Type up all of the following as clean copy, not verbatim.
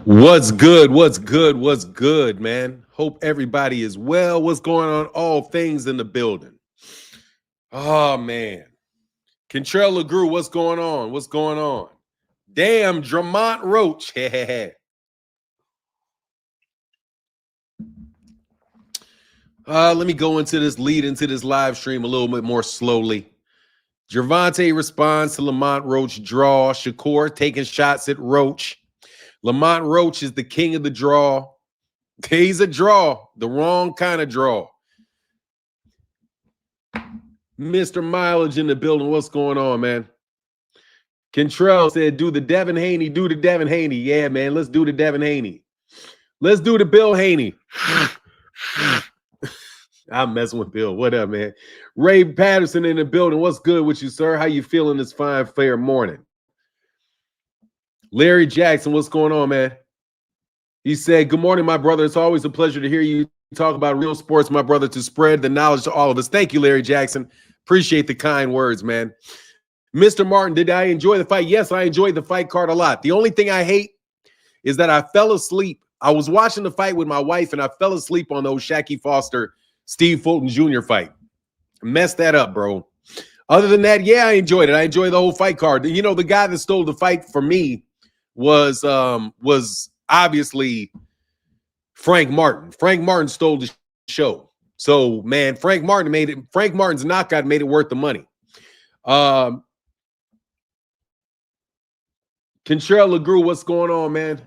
What's good? What's good? What's good, man? Hope everybody is well. What's going on? All things in the building. Oh, man. Contrell LeGrew, what's going on? What's going on? Damn, Lamont Roach. Let me go into this live stream a little bit more slowly. Gervonta responds to Lamont Roach draw. Shakur taking shots at Roach. Lamont Roach is the king of the draw. He's a draw, the wrong kind of draw. Mr. Mileage in the building. What's going on, man? Contrell said, do the Devin Haney. Do the Devin Haney. Yeah, man. Let's do the Devin Haney. Let's do the Bill Haney. I'm messing with Bill. What up, man? Ray Patterson in the building. What's good with you, sir? How you feeling this fine, fair morning? Larry Jackson, what's going on, man? He said, good morning, my brother. It's always a pleasure to hear you talk about real sports, my brother, to spread the knowledge to all of us. Thank you, Larry Jackson. Appreciate the kind words, man. Mr. Martin, did I enjoy the fight? Yes, I enjoyed the fight card a lot. The only thing I hate is that I fell asleep. I was watching the fight with my wife, and I fell asleep on the Oshaki Foster, Steve Fulton Jr. fight. Messed that up, bro. Other than that, yeah, I enjoyed it. I enjoyed the whole fight card. You know, the guy that stole the fight for me was obviously Frank Martin. Frank Martin stole the show. So, man, Frank Martin's knockout made it worth the money. Contrell LeGrew, what's going on, man?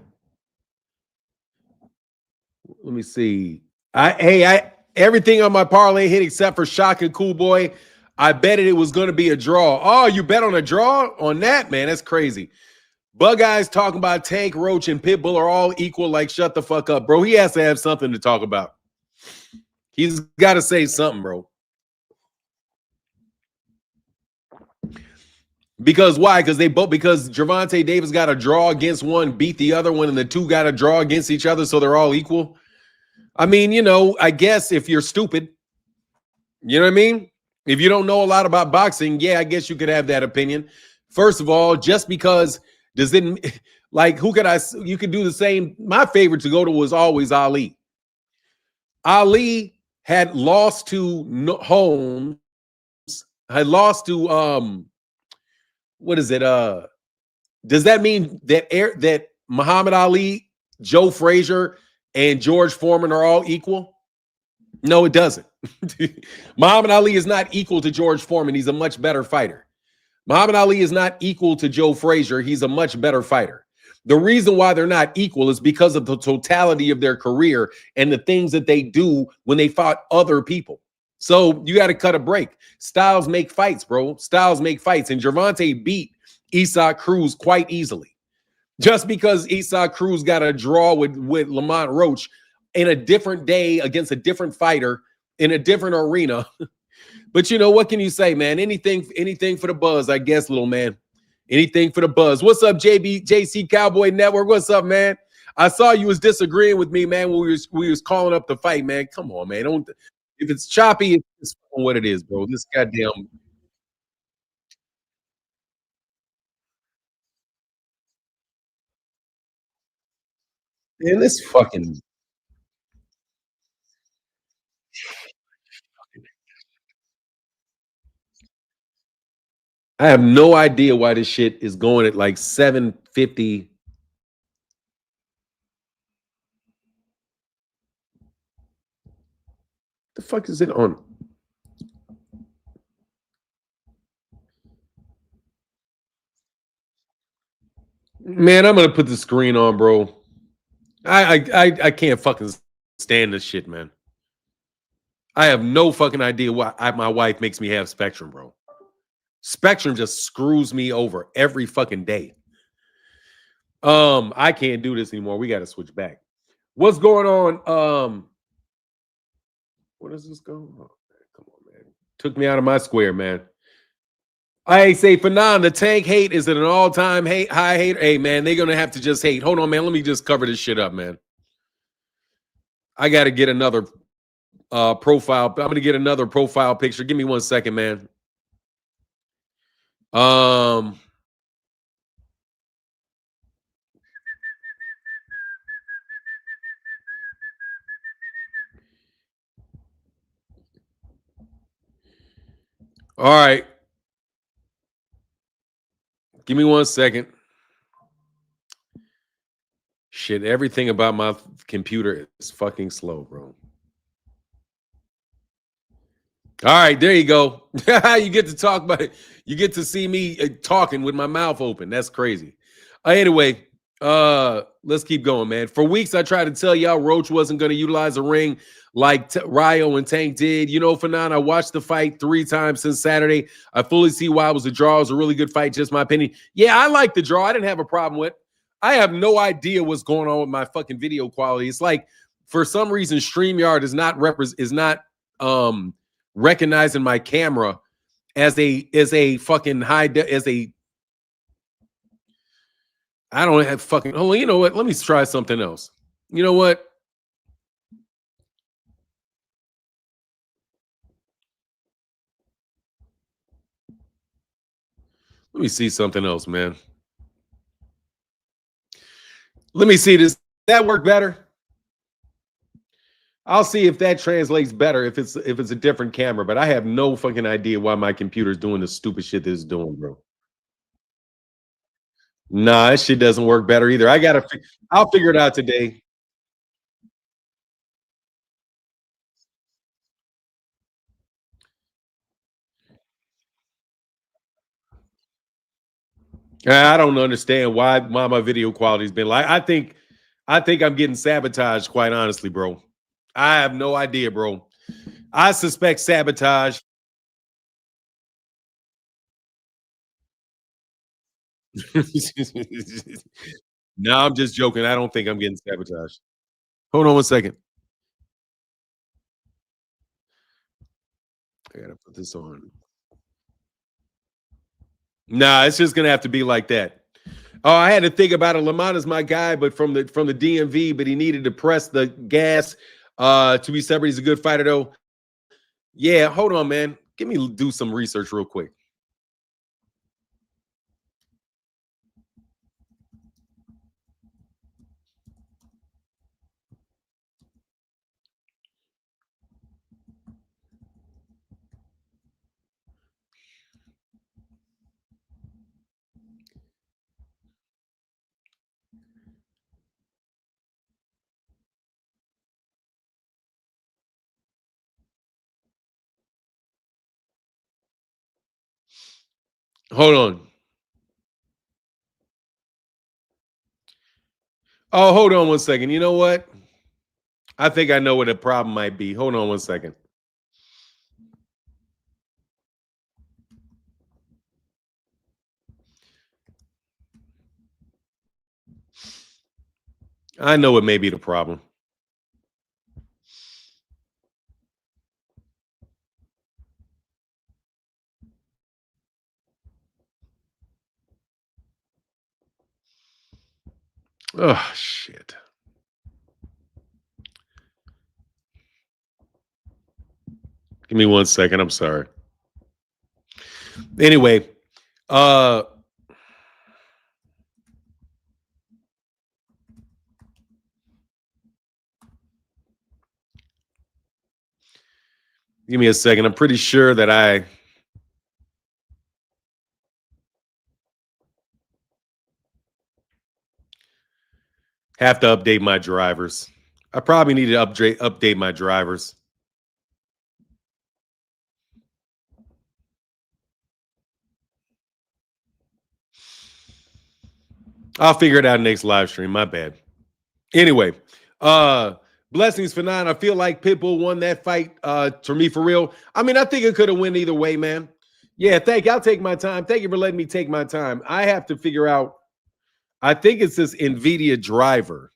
Let me see. Everything on my parlay hit except for Shock and Cool Boy. I betted it was going to be a draw. Oh, you bet on a draw on that, man? That's crazy. Bug Eyes talking about Tank, Roach, and Pitbull are all equal. Like, shut the fuck up, bro. He has to have something to talk about. He's got to say something, bro. Because why? Because Gervonta Davis got a draw against one, beat the other one, and the two got a draw against each other, so they're all equal. I mean, you know, I guess if you're stupid, you know what I mean? If you don't know a lot about boxing, yeah, I guess you could have that opinion. First of all, just because does it like you could do the same. My favorite to go to was always Ali. Ali had lost to Holmes, had lost to what is it? Does that mean that Muhammad Ali, Joe Frazier, and George Foreman are all equal? No, it doesn't. Muhammad Ali is not equal to George Foreman. He's a much better fighter. Muhammad Ali is not equal to Joe Frazier. He's a much better fighter. The reason why they're not equal is because of the totality of their career and the things that they do when they fought other people. So you got to cut a break. Styles make fights, bro. Styles make fights. And Gervonta beat Oshaki Cruz quite easily. Just because Oshaki Cruz got a draw with Lamont Roach in a different day against a different fighter in a different arena. But you know, what can you say, man? Anything for the buzz, I guess, little man. Anything for the buzz. What's up, JC Cowboy Network? What's up, man? I saw you was disagreeing with me, man, when we was calling up the fight, man. Come on, man. If it's choppy, it's just what it is, bro. This goddamn. Man, this fucking. I have no idea why this shit is going at like 750. The fuck is it on? Man, I'm gonna put the screen on, bro. I can't fucking stand this shit, man. I have no fucking idea why my wife makes me have Spectrum, bro. Spectrum just screws me over every fucking day. I can't do this anymore. We got to switch back. What's going on? Where does this go? Oh, come on, man. Took me out of my square, man. I say Fanon, the Tank hate is at an all-time high hate. Hey, man, they're gonna have to just hate. Hold on, man. Let me just cover this shit up, man. I got to get another profile. I'm gonna get another profile picture. Give me 1 second, man. All right. Give me 1 second. Shit, everything about my computer is fucking slow, bro. All right, there you go. You get to talk about it. You get to see me talking with my mouth open. That's crazy. Anyway, let's keep going, man. For weeks, I tried to tell y'all Roach wasn't going to utilize a ring like Ryo and Tank did. You know, Fanon, I watched the fight 3 times since Saturday. I fully see why it was a draw. It was a really good fight, just my opinion. Yeah, I like the draw. I didn't have a problem with. I have no idea what's going on with my fucking video quality. It's like for some reason StreamYard is not recognizing my camera as a fucking as a I don't have fucking oh you know what? Let me try something else. You know what? Let me see something else, man. Let me see this. That work better? I'll see if that translates better if it's a different camera, but I have no fucking idea why my computer's doing the stupid shit that it's doing, bro. Nah, that shit doesn't work better either. I'll figure it out today. I don't understand why my video quality's been like. I think I'm getting sabotaged, quite honestly, bro. I have no idea, bro. I suspect sabotage. No, I'm just joking. I don't think I'm getting sabotaged. Hold on 1 second. I gotta put this on. Nah, it's just gonna have to be like that. Oh, I had to think about it. Lamont is my guy, but from the DMV, but he needed to press the gas to be separate. He's a good fighter, though. Yeah, hold on, man. Give me do some research real quick. Hold on. Oh, hold on 1 second. You know what? I think I know what the problem might be. Hold on 1 second. I know what may be the problem. Oh shit. Give me 1 second. I'm sorry. Anyway, uh give me a second. I'm pretty sure that I have to update my drivers. I probably need to update my drivers. I'll figure it out next live stream. My bad. Anyway, blessings for 9. I feel like Pitbull won that fight for me for real. I mean, I think it could have went either way, man. Yeah, thank you. I'll take my time. Thank you for letting me take my time. I have to figure out. I think it's this NVIDIA driver.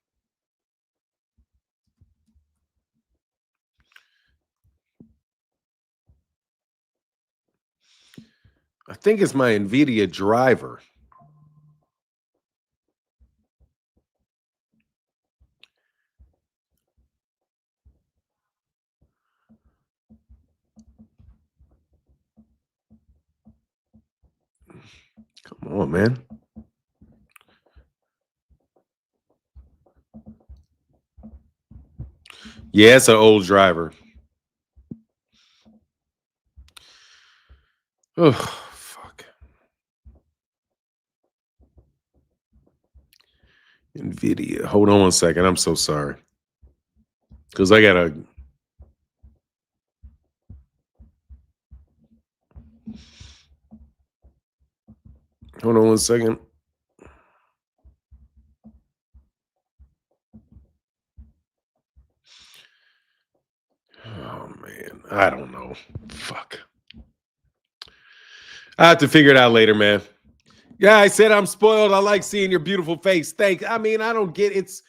I think it's my NVIDIA driver. Come on, man. Yeah, it's an old driver. Oh, fuck. NVIDIA. Hold on one second. I'm so sorry. Because I got to. Hold on one second. Oh, man. I don't know. Fuck. I have to figure it out later, man. Yeah, I said I'm spoiled. I like seeing your beautiful face. I mean, I don't get it's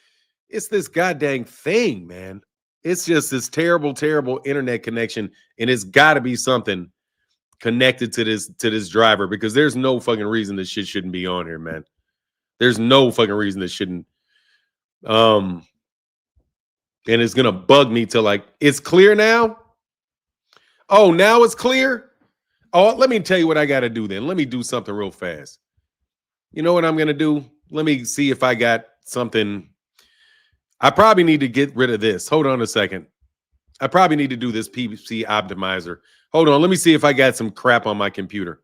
this goddamn thing, man. It's just this terrible, terrible internet connection, and it's got to be something connected to this driver because there's no fucking reason this shit shouldn't be on here, man. There's no fucking reason this shouldn't. And it's gonna bug me till like it's clear now. Oh, now it's clear. Oh, let me tell you what I got to do then. Let me do something real fast. You know what I'm gonna do? Let me see if I got something. I probably need to get rid of this. Hold on a second. I probably need to do this PVC optimizer. Hold on. Let me see if I got some crap on my computer.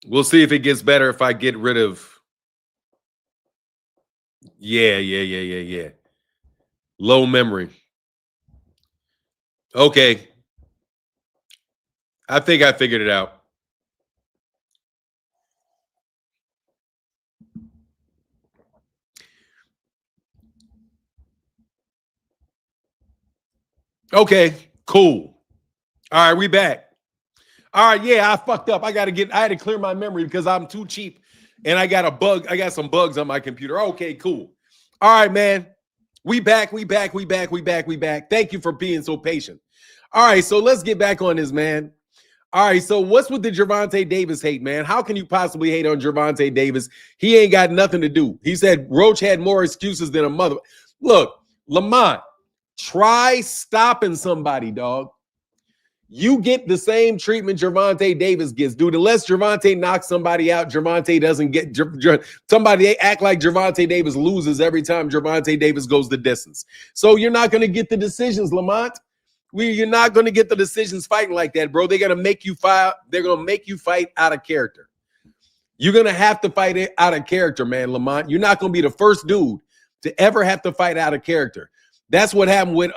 We'll see if it gets better if I get rid of. Yeah. Low memory. Okay. I think I figured it out. Okay, cool. All right, we back. All right, yeah, I fucked up. I had to clear my memory because I'm too cheap and I got a bug. I got some bugs on my computer. Okay, cool. All right, man. We back. Thank you for being so patient. All right, so let's get back on this, man. All right, so what's with the Gervonta Davis hate, man? How can you possibly hate on Gervonta Davis? He ain't got nothing to do. He said Roach had more excuses than a mother. Look, Lamont, try stopping somebody, dog. You get the same treatment Gervonta Davis gets, dude. Unless Gervonta knocks somebody out, Gervonta doesn't get somebody act like Gervonta Davis loses every time Gervonta Davis goes the distance. So you're not going to get the decisions, Lamont. You're not going to get the decisions fighting like that, bro. They're going to make you fight. They're going to make you fight out of character. You're going to have to fight it out of character, man, Lamont. You're not going to be the first dude to ever have to fight out of character. That's what happened with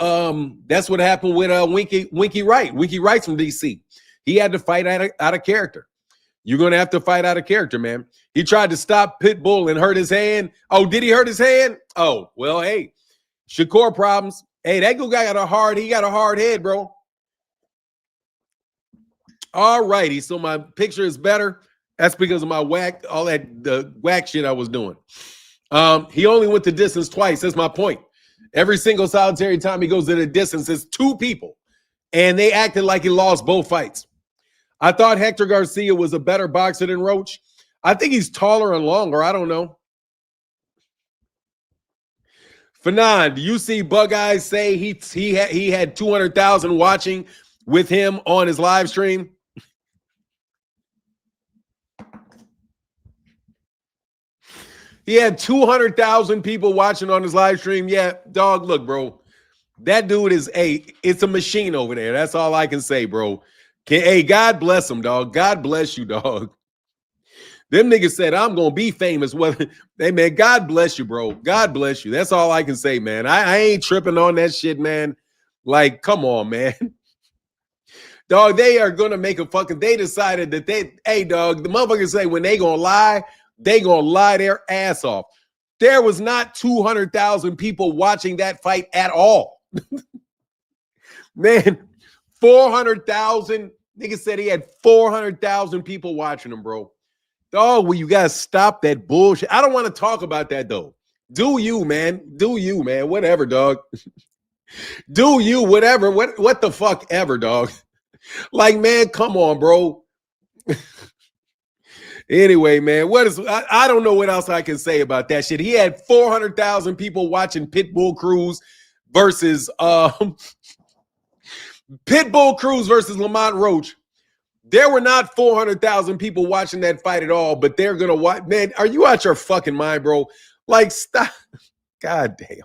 Winky Wright. Winky Wright's from DC. He had to fight out of character. You're going to have to fight out of character, man. He tried to stop Pitbull and hurt his hand. Oh, did he hurt his hand? Oh, well, hey, Shakur problems. Hey, that guy got a hard head, bro. All righty. So my picture is better. That's because of my the whack shit I was doing. He only went the distance twice. That's my point. Every single solitary time he goes to the distance, it's two people. And they acted like he lost both fights. I thought Hector Garcia was a better boxer than Roach. I think he's taller and longer. I don't know. Fanon, do you see Bug Eyes say he had 200,000 watching with him on his live stream? He had 200,000 people watching on his live stream. Yeah, dog, look, bro. That dude it's a machine over there. That's all I can say, bro. Hey, God bless him, dog. God bless you, dog. Them niggas said, I'm going to be famous. Well, hey, man, God bless you, bro. God bless you. That's all I can say, man. I ain't tripping on that shit, man. Like, come on, man. Dog, they are going to make a fucking, they decided that hey, dog, the motherfuckers say when they going to lie their ass off. There was not 200,000 people watching that fight at all. Man, 400,000. Nigga said he had 400,000 people watching him, bro. Dog, well, you gotta stop that bullshit. I don't want to talk about that though. Do you, man? Whatever, dog. Do you, whatever. What the fuck ever, dog. Like, man, come on, bro. Anyway, man, I don't know what else I can say about that shit. He had 400,000 people watching Pitbull Cruz versus Lamont Roach. There were not 400,000 people watching that fight at all, but they're going to watch. Man, are you out your fucking mind, bro? Like, stop. God damn.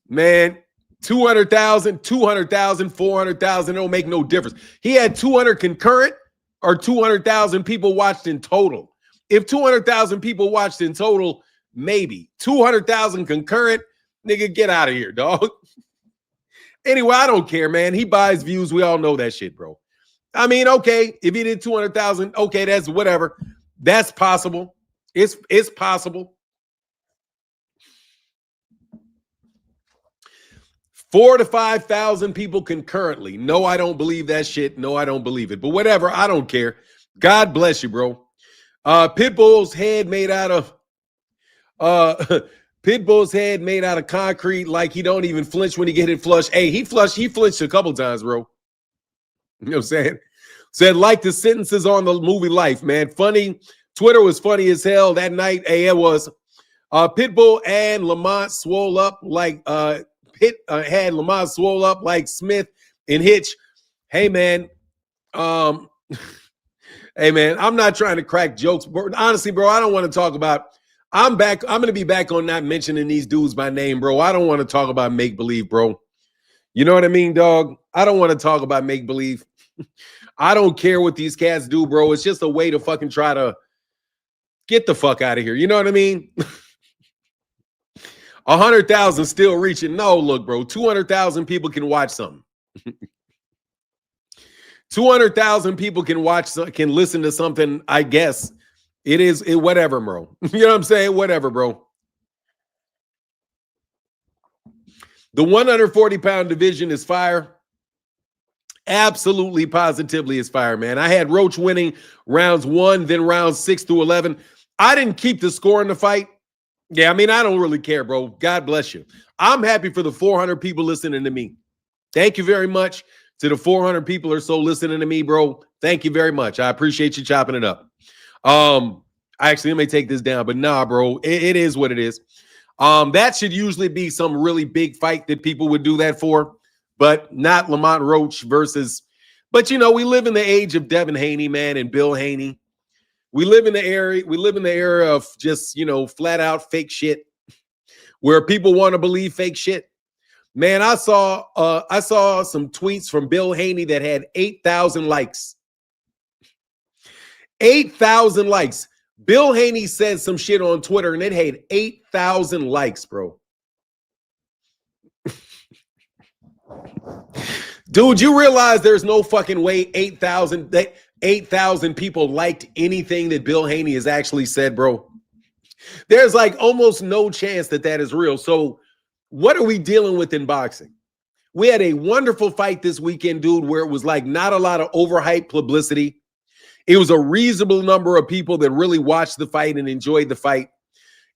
Man, 200,000, 200,000, 400,000, it don't make no difference. He had 200 concurrent or 200,000 people watched in total. If 200,000 people watched in total, maybe. 200,000 concurrent, nigga, get out of here, dog. Anyway, I don't care, man. He buys views. We all know that shit, bro. I mean, okay, if he did 200,000, okay, that's whatever. That's possible. It's possible. 4,000 to 5,000 people concurrently. No, I don't believe that shit. No, I don't believe it. But whatever, I don't care. God bless you, bro. Pitbull's head made out of Pitbull's head made out of concrete, like he don't even flinch when he get it flushed. Hey, he flinched a couple times, bro. You know what I'm saying? Said like the sentences on the movie Life, man. Funny. Twitter was funny as hell that night. Hey, it was. Pitbull and Lamont swole up like had Lamont swole up like Smith and Hitch. Hey, man. Hey, man, I'm not trying to crack jokes. But honestly, bro, I don't want to talk about. I'm back. I'm going to be back on not mentioning these dudes by name, bro. I don't want to talk about make-believe, bro. You know what I mean, dog? I don't want to talk about make-believe. I don't care what these cats do, bro. It's just a way to fucking try to get the fuck out of here. You know what I mean? 100,000 still reaching. No, look, bro. 200,000 people can watch something. 200,000 people can listen to something, I guess. Whatever, bro. You know what I'm saying? Whatever, bro. The 140-pound division is fire. Absolutely, positively is fire, man. I had Roach winning rounds 1, then rounds 6 through 11. I didn't keep the score in the fight. Yeah, I mean, I don't really care, bro. God bless you. I'm happy for the 400 people listening to me. Thank you very much to the 400 people or so listening to me, bro. Thank you very much. I appreciate you chopping it up. Actually, let me take this down, but nah, bro, it is what it is. That should usually be some really big fight that people would do that for, but not Lamont Roach versus. But you know, we live in the age of Devin Haney, man, and Bill Haney. We live in the era of just, you know, flat out fake shit, where people want to believe fake shit. Man, I saw some tweets from Bill Haney that had 8,000 likes. 8,000 likes. Bill Haney said some shit on Twitter and it had 8,000 likes, bro. Dude, you realize there's no fucking way 8,000 people liked anything that Bill Haney has actually said, bro. There's like almost no chance that is real. So what are we dealing with in boxing? We had a wonderful fight this weekend, dude, where it was like not a lot of overhyped publicity. It was a reasonable number of people that really watched the fight and enjoyed the fight.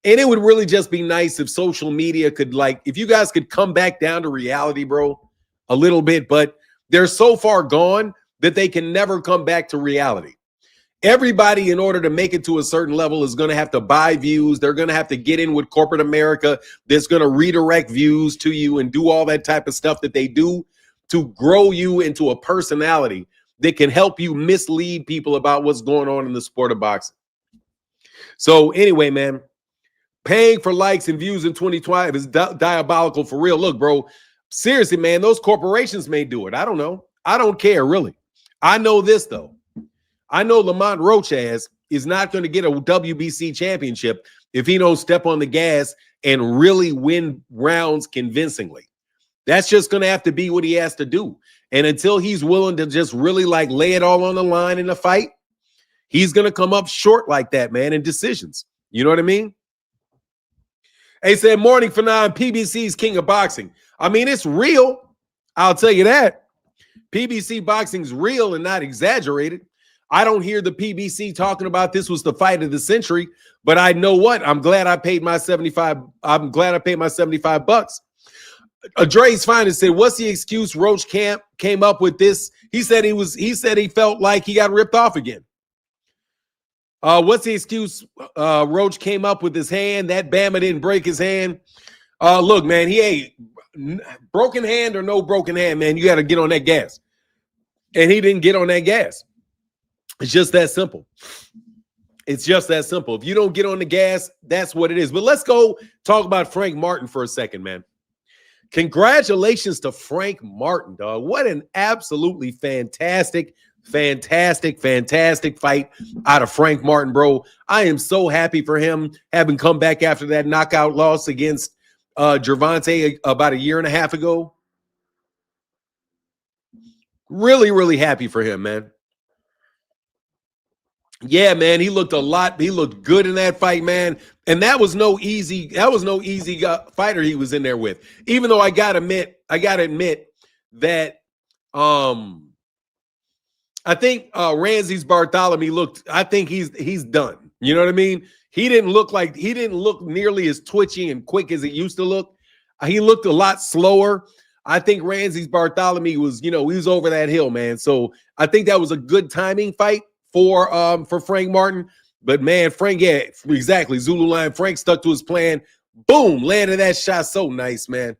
And it would really just be nice if social media could, like, if you guys could come back down to reality, bro, a little bit. But they're so far gone that they can never come back to reality. Everybody, in order to make it to a certain level, is going to have to buy views. They're going to have to get in with corporate America that's going to redirect views to you and do all that type of stuff that they do to grow you into a personality that can help you mislead people about what's going on in the sport of boxing. So anyway, man, paying for likes and views in 2012 is diabolical for real. Look, bro, seriously, man, those corporations may do it. I don't know. I don't care, really. I know this, though. I know Lamont Roach is not going to get a WBC championship if he don't step on the gas and really win rounds convincingly. That's just going to have to be what he has to do. And until he's willing to just really like lay it all on the line in the fight, he's going to come up short like that, man, in decisions. You know what I mean? Hey, said morning for 9, PBC's king of boxing. I mean, it's real. I'll tell you that. PBC boxing's real and not exaggerated. I don't hear the PBC talking about this was the fight of the century, but I know what? I'm glad I paid my 75. I'm glad I paid my $75. Dre's Finest said, "What's the excuse Roach came up with this?" He said he felt like he got ripped off again. What's the excuse Roach came up with his hand? That Bama didn't break his hand. Look, man, he ain't broken hand or no broken hand, man. You got to get on that gas, and he didn't get on that gas. It's just that simple. It's just that simple. If you don't get on the gas, that's what it is. But let's go talk about Frank Martin for a second, man. Congratulations to Frank Martin, dog. What an absolutely fantastic fight out of Frank Martin, bro. I am so happy for him having come back after that knockout loss against Gervonta about a year and a half ago. Really, really happy for him, man. Yeah, man, he looked good in that fight, man. And that was no easy fighter he was in there with. Even though I gotta admit that I think Ramses Bartholomew I think he's done. You know what I mean? He didn't look nearly as twitchy and quick as it used to look. He looked a lot slower. I think Ramses Bartholomew was, he was over that hill, man. So I think that was a good timing fight for Frank Martin. But man, Frank, yeah, exactly. Zulu Lion. Frank stuck to his plan. Boom, landed that shot so nice, man.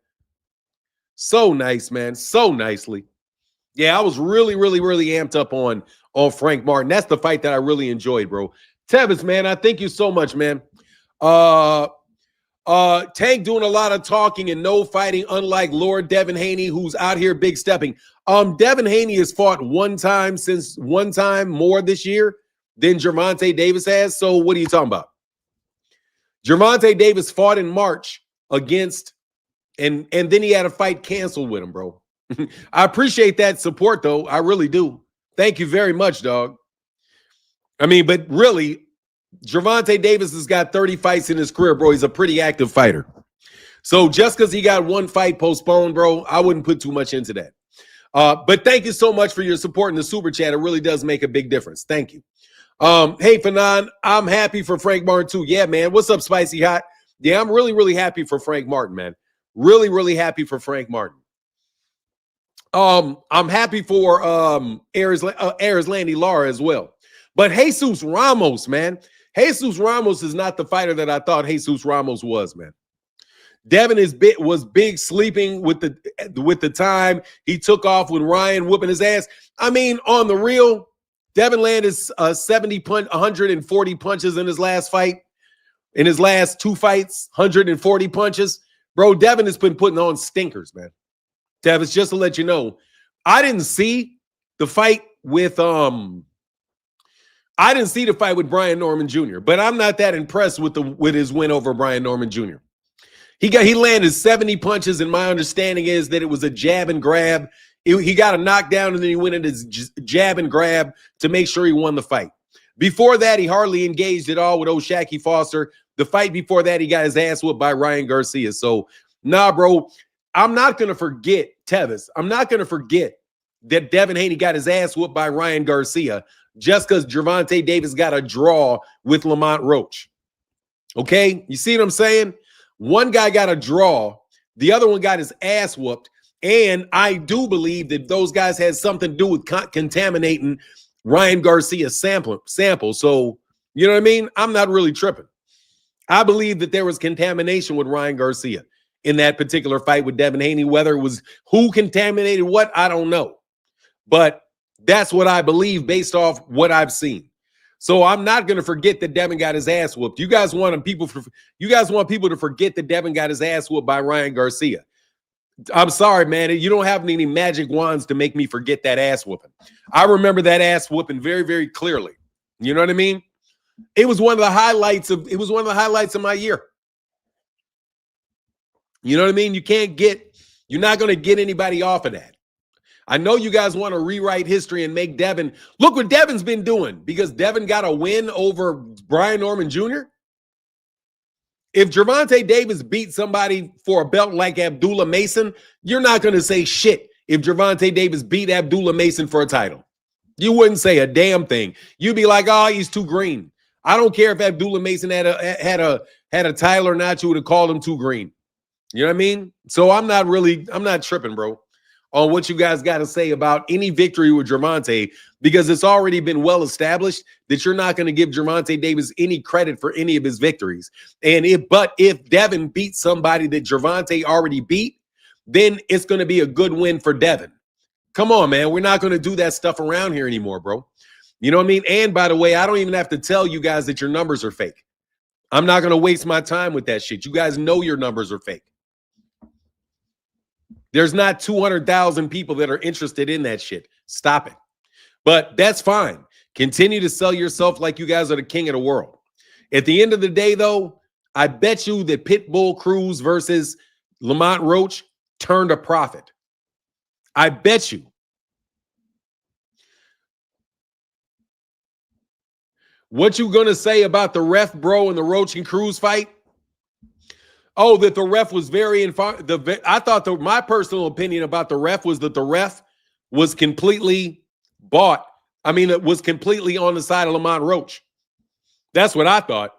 So nice, man. So nicely. Yeah, I was really, really, really amped up on Frank Martin. That's the fight that I really enjoyed, bro. Tevis, man, I thank you so much, man. Tank doing a lot of talking and no fighting, unlike Lord Devin Haney, who's out here big stepping. Devin Haney has fought one time more this year than Gervonta Davis has. So what are you talking about? Gervonta Davis fought in March against, and then he had a fight canceled with him, bro. I appreciate that support, though. I really do. Thank you very much, dog. I mean, but really, Gervonta Davis has got 30 fights in his career, bro. He's a pretty active fighter. So just because he got one fight postponed, bro, I wouldn't put too much into that. But thank you so much for your support in the super chat. It really does make a big difference. Thank you. Hey, Fanon, I'm happy for Frank Martin, too. Yeah, man. What's up, Spicy Hot? Yeah, I'm really, really happy for Frank Martin, man. Really, really happy for Frank Martin. I'm happy for Landy Lara as well. But Jesus Ramos, man. Jesus Ramos is not the fighter that I thought Jesus Ramos was, man. Devin was big sleeping with the time. He took off with Ryan whooping his ass. I mean, on the real, Devin landed 140 punches in his last fight. In his last two fights, 140 punches. Bro, Devin has been putting on stinkers, man. Devin, just to let you know, I didn't see the fight with Brian Norman Jr., but I'm not that impressed with his win over Brian Norman Jr. He landed 70 punches, and my understanding is that it was a jab and grab. He got a knockdown, and then he went into his jab and grab to make sure he won the fight. Before that, he hardly engaged at all with Oshaki Foster. The fight before that, he got his ass whooped by Ryan Garcia. So, nah, bro, I'm not going to forget, Tevis. I'm not going to forget that Devin Haney got his ass whooped by Ryan Garcia just because Gervonta Davis got a draw with Lamont Roach. Okay? You see what I'm saying? One guy got a draw. The other one got his ass whooped. And I do believe that those guys had something to do with contaminating Ryan Garcia's sample. So, you know what I mean? I'm not really tripping. I believe that there was contamination with Ryan Garcia in that particular fight with Devin Haney. Whether it was who contaminated what, I don't know. But that's what I believe based off what I've seen. So I'm not going to forget that Devin got his ass whooped. You guys want people to forget that Devin got his ass whooped by Ryan Garcia. I'm sorry, man. You don't have any magic wands to make me forget that ass whooping. I remember that ass whooping very, very clearly. You know what I mean? It was one of the highlights of my year. You know what I mean? You're not going to get anybody off of that. I know you guys want to rewrite history and make Devin look what Devin's been doing because Devin got a win over Brian Norman Jr. If Gervonta Davis beat somebody for a belt like Abdullah Mason, you're not going to say shit if Gervonta Davis beat Abdullah Mason for a title. You wouldn't say a damn thing. You'd be like, oh, he's too green. I don't care if Abdullah Mason had a title or not, you would have called him too green. You know what I mean? So I'm not tripping, bro, on what you guys got to say about any victory with Gervonta, because it's already been well established that you're not going to give Gervonta Davis any credit for any of his victories. And if Devin beats somebody that Gervonta already beat, then it's going to be a good win for Devin. Come on, man. We're not going to do that stuff around here anymore, bro. You know what I mean? And by the way, I don't even have to tell you guys that your numbers are fake. I'm not going to waste my time with that shit. You guys know your numbers are fake. There's not 200,000 people that are interested in that shit. Stop it. But that's fine. Continue to sell yourself like you guys are the king of the world. At the end of the day, though, I bet you that Pitbull Cruz versus Lamont Roach turned a profit. I bet you. What you gonna say about the ref, bro, in the Roach and Cruz fight? Oh, that the ref was very I thought my personal opinion about the ref was that the ref was completely bought. I mean, it was completely on the side of Lamont Roach. That's what I thought.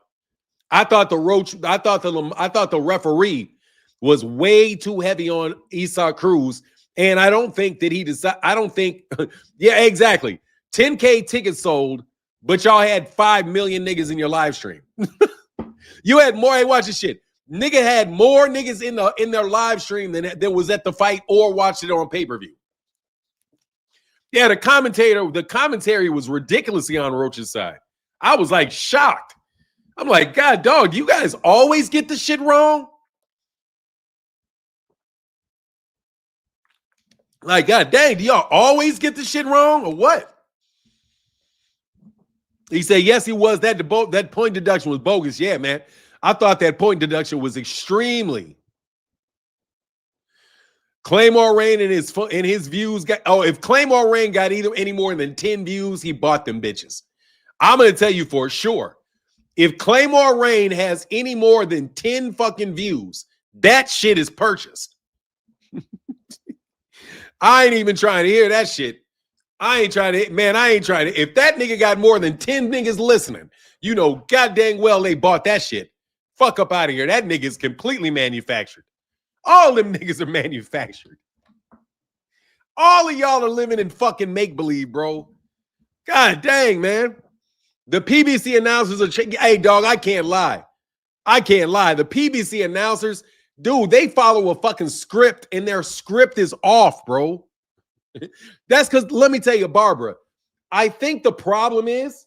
I thought the referee was way too heavy on Oshaki Cruz, and I don't think that he decided. I don't think, yeah, exactly. 10K tickets sold, but y'all had 5 million niggas in your live stream. You had more. Hey, watch this shit. Nigga had more niggas in their live stream than was at the fight or watched it on pay-per-view. Yeah, the commentary was ridiculously on Roach's side. I was like shocked. I'm like, God, dog, you guys always get the shit wrong? Like, God dang, do y'all always get the shit wrong or what? He said, yes, he was. That point deduction was bogus. Yeah, man. I thought that point deduction was extremely. Claymore Rain and his views got. Oh, if Claymore Rain got any more than 10 views, he bought them bitches. I'm gonna tell you for sure. If Claymore Rain has any more than 10 fucking views, that shit is purchased. I ain't even trying to hear that shit. I ain't trying to. If that nigga got more than 10 niggas listening, you know, god dang well they bought that shit. Fuck up out of here. That nigga is completely manufactured. All them niggas are manufactured. All of y'all are living in fucking make-believe, bro. God dang, man. The PBC announcers are hey, dog, I can't lie. The PBC announcers, dude, they follow a fucking script, and their script is off, bro. That's because, let me tell you, Barbara, I think the problem is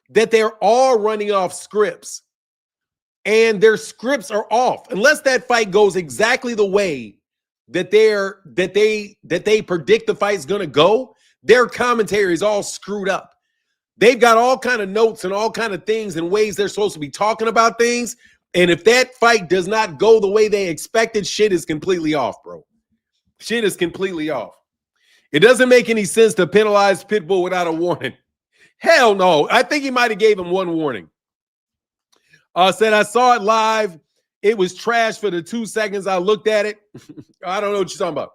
that they're all running off scripts. And their scripts are off. Unless that fight goes exactly the way that they predict the fight's gonna go, their commentary is all screwed up. They've got all kind of notes and all kind of things and ways they're supposed to be talking about things. And if that fight does not go the way they expected, shit is completely off, bro. Shit is completely off. It doesn't make any sense to penalize Pitbull without a warning. Hell no. I think he might have gave him one warning. Said, I saw it live. It was trash for the 2 seconds I looked at it. I don't know what you're talking about.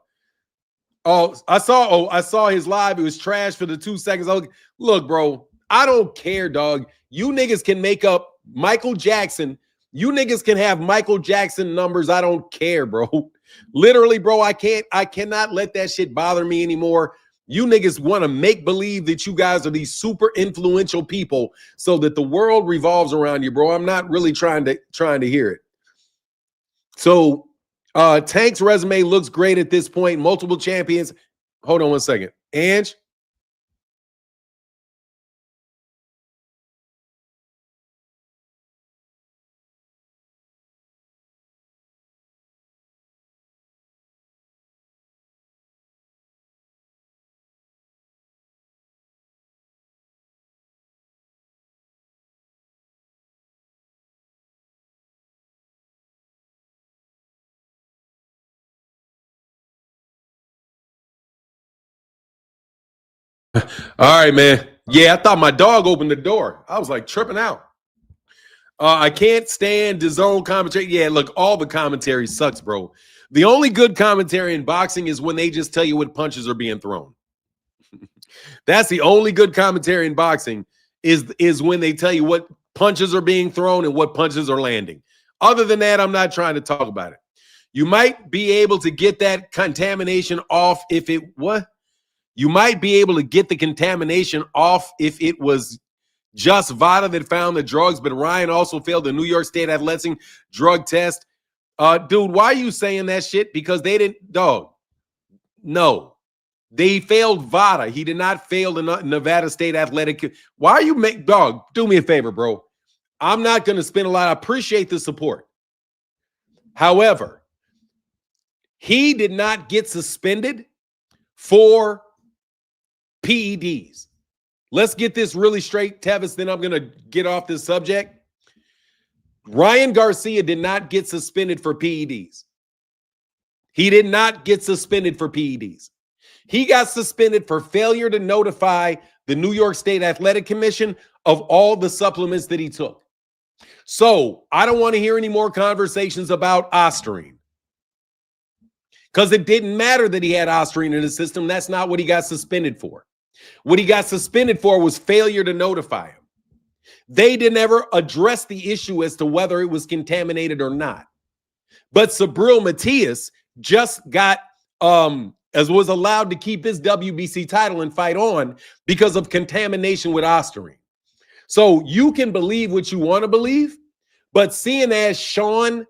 I saw his live. It was trash for the 2 seconds. Look, bro, I don't care, dog. You niggas can make up Michael Jackson. You niggas can have Michael Jackson numbers. I don't care, bro. Literally, bro, I cannot let that shit bother me anymore. You niggas want to make believe that you guys are these super influential people so that the world revolves around you, bro. I'm not really trying to hear it. So Tank's resume looks great at this point. Multiple champions. Hold on one second. Ange? All right, man. Yeah, I thought my dog opened the door. I was like tripping out. I can't stand DAZN commentary. Yeah, look, all the commentary sucks, bro. The only good commentary in boxing is when they just tell you what punches are being thrown. That's the only good commentary in boxing is when they tell you what punches are being thrown and what punches are landing. Other than that, I'm not trying to talk about it. You might be able to get that contamination off if it what? You might be able to get the contamination off if it was just VADA that found the drugs, but Ryan also failed the New York State Athletics drug test. Dude, why are you saying that shit? Because they didn't, dog. No. They failed VADA. He did not fail the Nevada State Athletic. Why are you dog? Do me a favor, bro. I'm not going to spend a lot. I appreciate the support. However, he did not get suspended for PEDs. Let's get this really straight, Tevis, then I'm going to get off this subject. Ryan Garcia did not get suspended for PEDs. He did not get suspended for PEDs. He got suspended for failure to notify the New York State Athletic Commission of all the supplements that he took. So I don't want to hear any more conversations about Ostarine, because it didn't matter that he had Ostarine in his system. That's not what he got suspended for. What he got suspended for was failure to notify him. They didn't ever address the issue as to whether it was contaminated or not. But Sabril Matias just got was allowed to keep his WBC title and fight on because of contamination with Ostarine. So you can believe what you want to believe, but seeing as Sean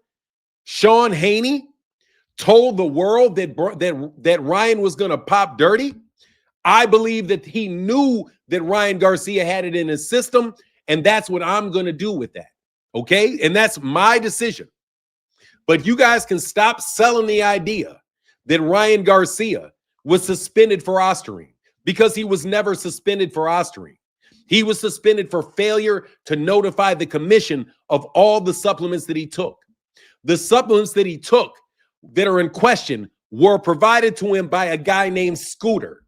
Haney told the world that Ryan was going to pop dirty, I believe that he knew that Ryan Garcia had it in his system, and that's what I'm going to do with that. Okay? And that's my decision. But you guys can stop selling the idea that Ryan Garcia was suspended for Ostarine, because he was never suspended for Ostarine. He was suspended for failure to notify the commission of all the supplements that he took. The supplements that he took that are in question were provided to him by a guy named Scooter.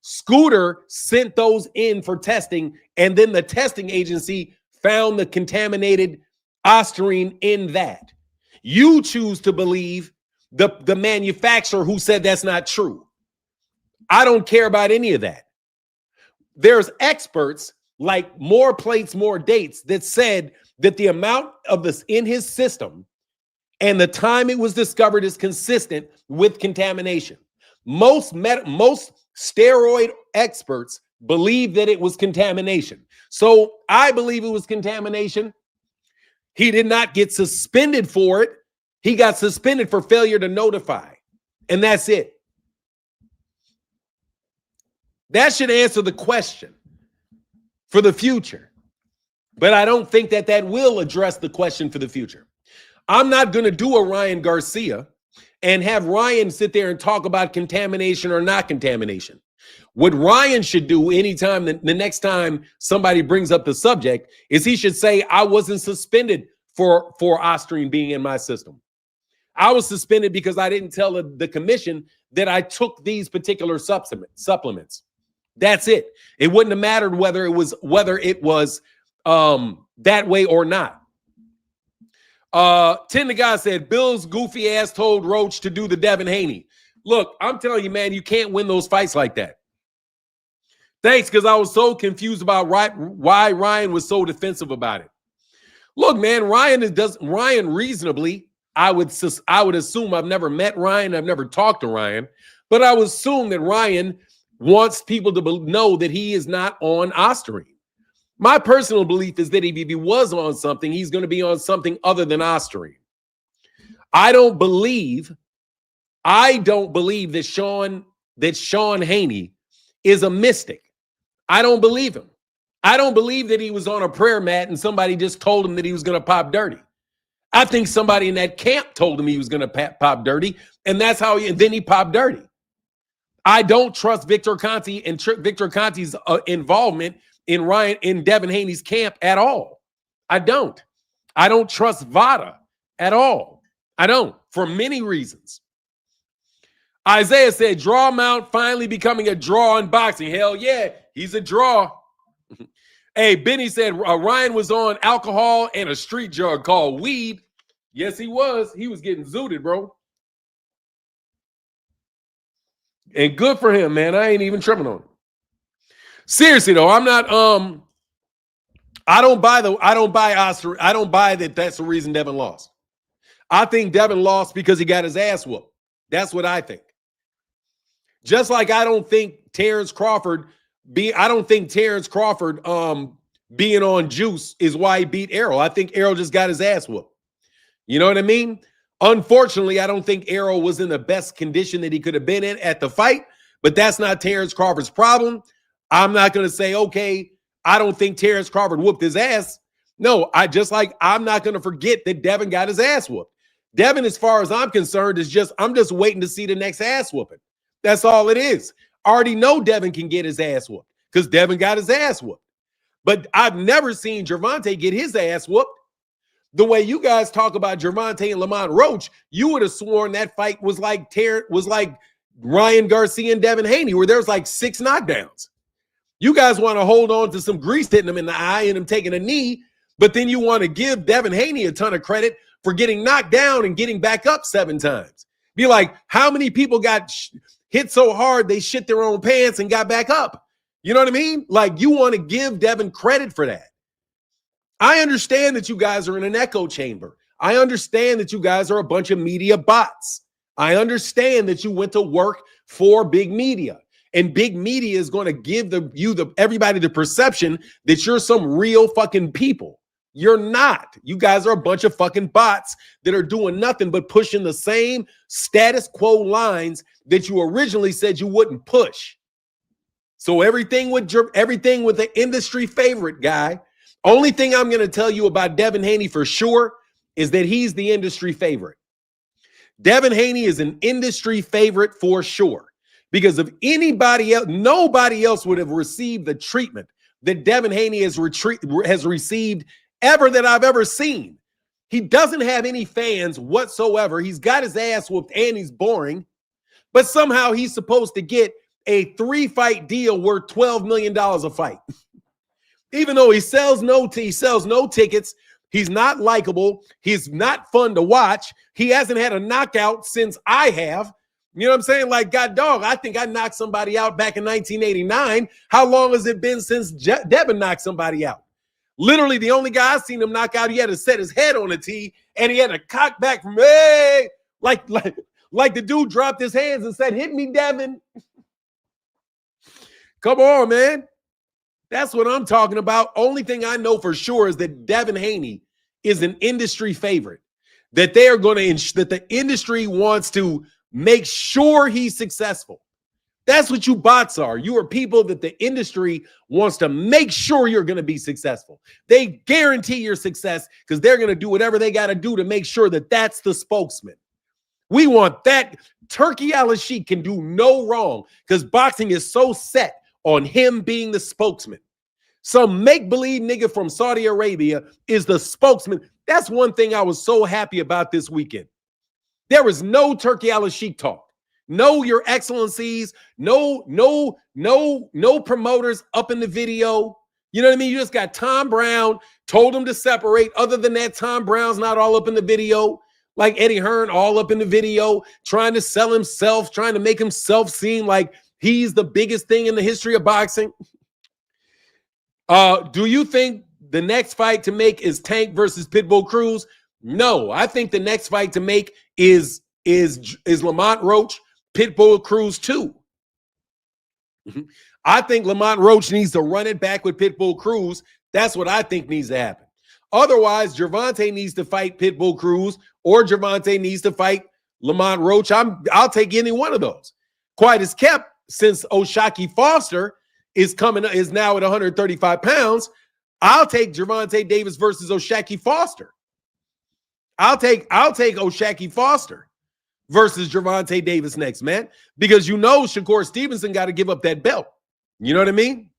Scooter sent those in for testing, and then the testing agency found the contaminated Ostarine in that. You choose to believe the manufacturer who said that's not true. I don't care about any of that. There's experts like More Plates, More Dates that said that the amount of this in his system and the time it was discovered is consistent with contamination. Most steroid experts believe that it was contamination. So I believe it was contamination. He did not get suspended for it. He got suspended for failure to notify. And that's it. That should answer the question for the future. But I don't think that will address the question for the future. I'm not going to do a Ryan Garcia and have Ryan sit there and talk about contamination or not contamination. What Ryan should do anytime, the next time somebody brings up the subject, is he should say, I wasn't suspended for Ostarine being in my system. I was suspended because I didn't tell the commission that I took these particular supplements. That's it. It wouldn't have mattered whether it was that way or not. Ten the guy said, Bill's goofy ass told Roach to do the Devin Haney. Look, I'm telling you, man, you can't win those fights like that. Thanks, because I was so confused about why Ryan was so defensive about it. Look, man, Ryan reasonably, I would assume, I've never met Ryan, I've never talked to Ryan, but I would assume that Ryan wants people to know that he is not on Ostarine. My personal belief is that if he was on something, he's going to be on something other than Ostarine. I don't believe that Sean Haney is a mystic. I don't believe him. I don't believe that he was on a prayer mat and somebody just told him that he was going to pop dirty. I think somebody in that camp told him he was going to pop dirty, and that's how then he popped dirty. I don't trust Victor Conte and Victor Conte's involvement in Devin Haney's camp at all. I don't trust VADA at all. I don't, for many reasons. Isaiah said, draw mount finally becoming a draw in boxing. Hell yeah, he's a draw. Hey, Benny said Ryan was on alcohol and a street drug called weed. Yes, he was. He was getting zooted, bro. And good for him, man. I ain't even tripping on it. Seriously though, I'm not. I don't buy Oscar. I don't buy that. That's the reason Devin lost. I think Devin lost because he got his ass whooped. That's what I think. Just like I don't think Terrence Crawford being on juice is why he beat Errol. I think Errol just got his ass whooped. You know what I mean? Unfortunately, I don't think Errol was in the best condition that he could have been in at the fight, But that's not Terrence Crawford's problem. I'm not going to say, okay, I don't think Terrence Crawford whooped his ass. No, I'm not going to forget that Devin got his ass whooped. Devin, as far as I'm concerned, I'm just waiting to see the next ass whooping. That's all it is. I already know Devin can get his ass whooped because Devin got his ass whooped. But I've never seen Gervonta get his ass whooped. The way you guys talk about Gervonta and Lamont Roach, you would have sworn that fight was like Ryan Garcia and Devin Haney, where there's like 6 knockdowns. You guys want to hold on to some grease hitting him in the eye and him taking a knee, but then you want to give Devin Haney a ton of credit for getting knocked down and getting back up 7 times. Be like, how many people got hit so hard they shit their own pants and got back up? You know what I mean? Like, you want to give Devin credit for that. I understand that you guys are in an echo chamber. I understand that you guys are a bunch of media bots. I understand that you went to work for big media, and big media is going to give everybody the perception that you're some real fucking people. You're not. You guys are a bunch of fucking bots that are doing nothing but pushing the same status quo lines that you originally said you wouldn't push. So everything with the industry favorite guy. Only thing I'm going to tell you about Devin Haney for sure is that he's the industry favorite. Devin Haney is an industry favorite for sure. Because if anybody else, nobody else would have received the treatment that Devin Haney has received ever that I've ever seen. He doesn't have any fans whatsoever. He's got his ass whooped and he's boring. But somehow he's supposed to get a 3-fight deal worth $12 million a fight. Even though he sells no tickets, he's not likable, he's not fun to watch, he hasn't had a knockout since I have. You know what I'm saying? Like, God dog, I think I knocked somebody out back in 1989. How long has it been since Devin knocked somebody out? Literally, the only guy I've seen him knock out, he had to set his head on a tee, and he had to cock back from, hey, like the dude dropped his hands and said, hit me, Devin. Come on, man. That's what I'm talking about. Only thing I know for sure is that Devin Haney is an industry favorite. That they are going to, that the industry wants to make sure he's successful. That's what you bots are. You are people that the industry wants to make sure you're going to be successful. They guarantee your success because they're going to do whatever they got to do to make sure that that's the spokesman. We want that. Turkey Al-Sheikh can do no wrong because boxing is so set on him being the spokesman. Some make-believe nigga from Saudi Arabia is the spokesman. That's one thing I was so happy about this weekend. There was no Turkey Al-Sheikh talk. No, your excellencies, no promoters up in the video. You know what I mean? You just got Tom Brown, told him to separate. Other than that, Tom Brown's not all up in the video. Like Eddie Hearn, all up in the video, trying to sell himself, trying to make himself seem like he's the biggest thing in the history of boxing. Do you think the next fight to make is Tank versus Pitbull Cruz? No, I think the next fight to make is Lamont Roach, Pitbull Cruz 2. I think Lamont Roach needs to run it back with Pitbull Cruz. That's what I think needs to happen. Otherwise, Gervonta needs to fight Pitbull Cruz or Gervonta needs to fight Lamont Roach. I'll take any one of those. Quite as kept, since Oshaki Foster is now at 135 pounds, I'll take Gervonta Davis versus Oshaki Foster. I'll take Oshaki Foster versus Gervonta Davis next, man, because you know Shakur Stevenson got to give up that belt. You know what I mean?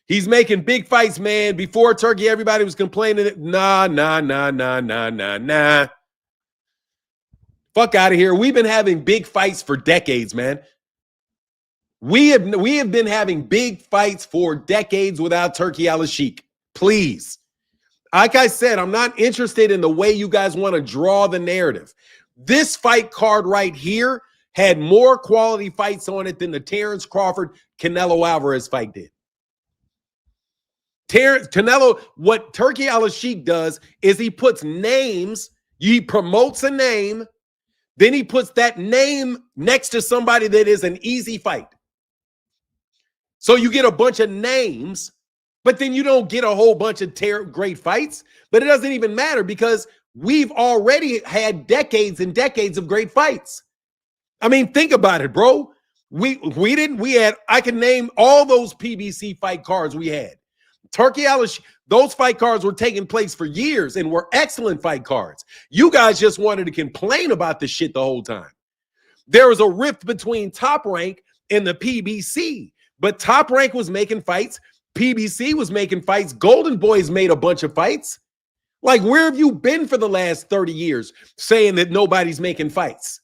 He's making big fights, man. Before Turkey, everybody was complaining that nah. Fuck out of here. We've been having big fights for decades, man. We have been having big fights for decades without Turkey Al-Sheikh. Please. Like I said, I'm not interested in the way you guys want to draw the narrative. This fight card right here had more quality fights on it than the Terrence Crawford Canelo Alvarez fight did. Canelo, what Turkey Al-Sheikh does is he puts names, he promotes a name, then he puts that name next to somebody that is an easy fight. So you get a bunch of names, but then you don't get a whole bunch of great fights. But it doesn't even matter because we've already had decades and decades of great fights. I mean, think about it, bro. We didn't. We had. I can name all those PBC fight cards we had. Turkey Alish. Those fight cards were taking place for years and were excellent fight cards. You guys just wanted to complain about this shit the whole time. There was a rift between Top Rank and the PBC, but Top Rank was making fights. PBC was making fights. Golden Boys made a bunch of fights. Like, where have you been for the last 30 years saying that nobody's making fights?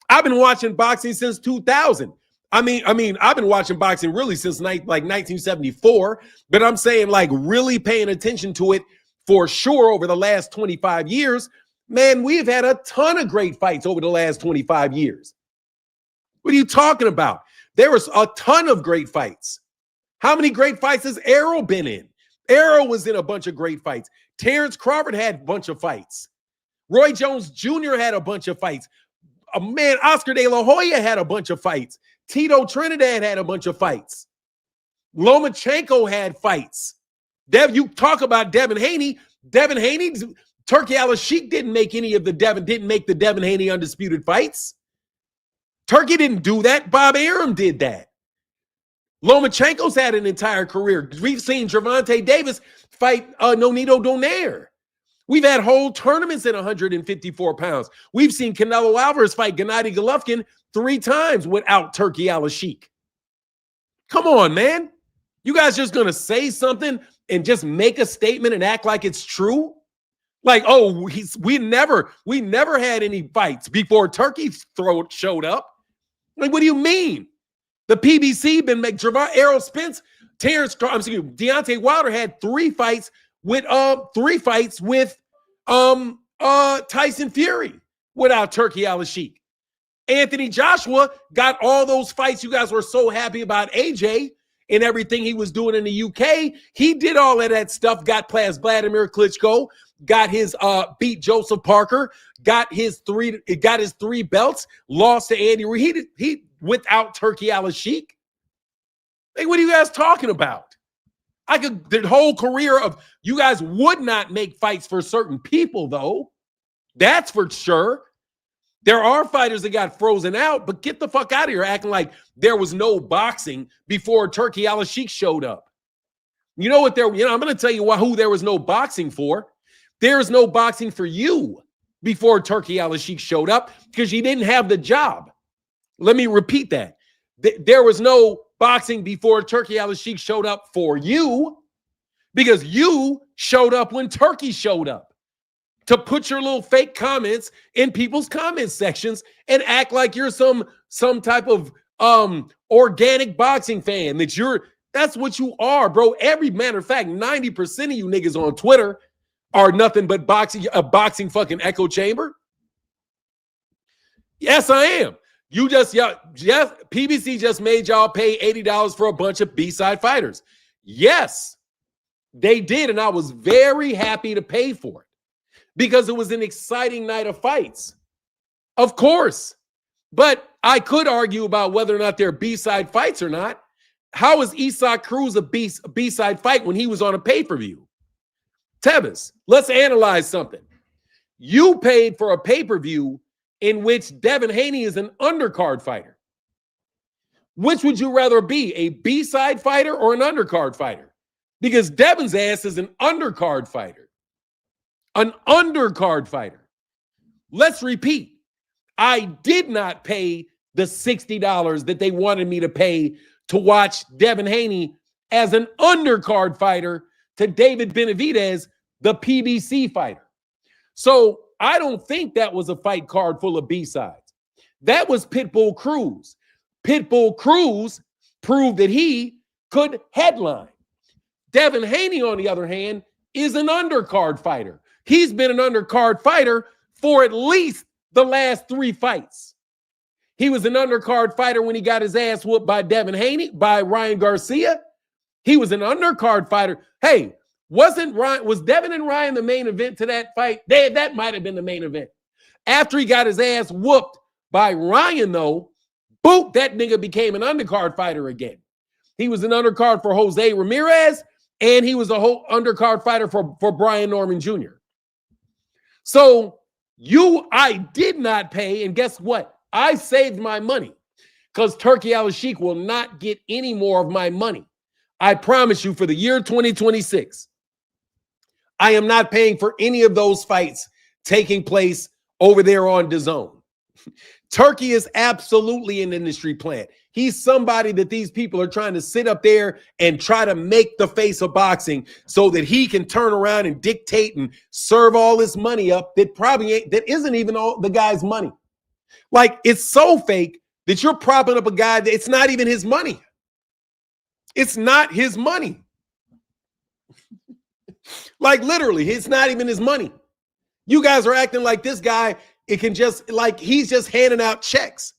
I've been watching boxing since 2000. I mean, I've been watching boxing really since like 1974, but I'm saying like really paying attention to it for sure over the last 25 years. Man, we've had a ton of great fights over the last 25 years. What are you talking about? There was a ton of great fights. How many great fights has Errol been in? Errol was in a bunch of great fights. Terrence Crawford had a bunch of fights. Roy Jones Jr. had a bunch of fights. Man, Oscar De La Hoya had a bunch of fights. Tito Trinidad had a bunch of fights. Lomachenko had fights. You talk about Devin Haney. Devin Haney, Turkey Al-Sheikh didn't make the Devin Haney undisputed fights. Turkey didn't do that. Bob Arum did that. Lomachenko's had an entire career. We've seen Gervonta Davis fight Nonito Donaire. We've had whole tournaments at 154 pounds. We've seen Canelo Alvarez fight Gennady Golovkin 3 times without Turkey Al-Sheikh. Come on, man. You guys just going to say something and just make a statement and act like it's true? Like, oh, we never had any fights before Turkey's throat showed up. Like, what do you mean? The PBC been making Errol Spence, Deontay Wilder had 3 fights with Tyson Fury without Turkey Al-Sheikh. Anthony Joshua got all those fights. You guys were so happy about AJ and everything he was doing in the UK. He did all of that stuff, got past Vladimir Klitschko, got his beat Joseph Parker, got his 3 belts, lost to Andy Reid. He without Turkey Al-Sheikh. Hey, what are you guys talking about? The whole career of you guys would not make fights for certain people, though. That's for sure. There are fighters that got frozen out, but get the fuck out of here acting like there was no boxing before Turkey Al-Sheikh showed up. You know what I'm going to tell you who there was no boxing for. There is no boxing for you before Turkey Al-Sheikh showed up because you didn't have the job. Let me repeat that. There was no boxing before Turkey Al-Sheikh showed up for you because you showed up when Turkey showed up to put your little fake comments in people's comment sections and act like you're some type of organic boxing fan. That's what you are, bro. Every matter of fact, 90% of you niggas on Twitter are nothing but a boxing fucking echo chamber. Yes, I am. PBC just made y'all pay $80 for a bunch of B-side fighters. Yes, they did, and I was very happy to pay for it because it was an exciting night of fights. Of course, but I could argue about whether or not they're B-side fights or not. How is Isak Cruz a B-side fight when he was on a pay-per-view? Tebas, let's analyze something. You paid for a pay-per-view in which Devin Haney is an undercard fighter. Which would you rather be, a B-side fighter or an undercard fighter? Because Devin's ass is an undercard fighter. An undercard fighter. Let's repeat. I did not pay the $60 that they wanted me to pay to watch Devin Haney as an undercard fighter to David Benavidez, the PBC fighter. So I don't think that was a fight card full of B-sides. That was Pitbull Cruz. Pitbull Cruz proved that he could headline. Devin Haney, on the other hand, is an undercard fighter. He's been an undercard fighter for at least the last 3 fights. He was an undercard fighter when he got his ass whooped by by Ryan Garcia. He was an undercard fighter. Hey, was Devin and Ryan the main event to that fight? That might have been the main event. After he got his ass whooped by Ryan, though, boop, that nigga became an undercard fighter again. He was an undercard for Jose Ramirez, and he was a whole undercard fighter for Brian Norman Jr. So I did not pay, and guess what? I saved my money because Turkey Al-Sheikh will not get any more of my money. I promise you, for the year 2026, I am not paying for any of those fights taking place over there on DAZN. Turkey is absolutely an industry plant. He's somebody that these people are trying to sit up there and try to make the face of boxing so that he can turn around and dictate and serve all this money up that probably ain't, that isn't even all the guy's money. Like, it's so fake that you're propping up a guy that it's not even his money. It's not his money. Like, literally, it's not even his money. You guys are acting like this guy, it can just, like, he's just handing out checks.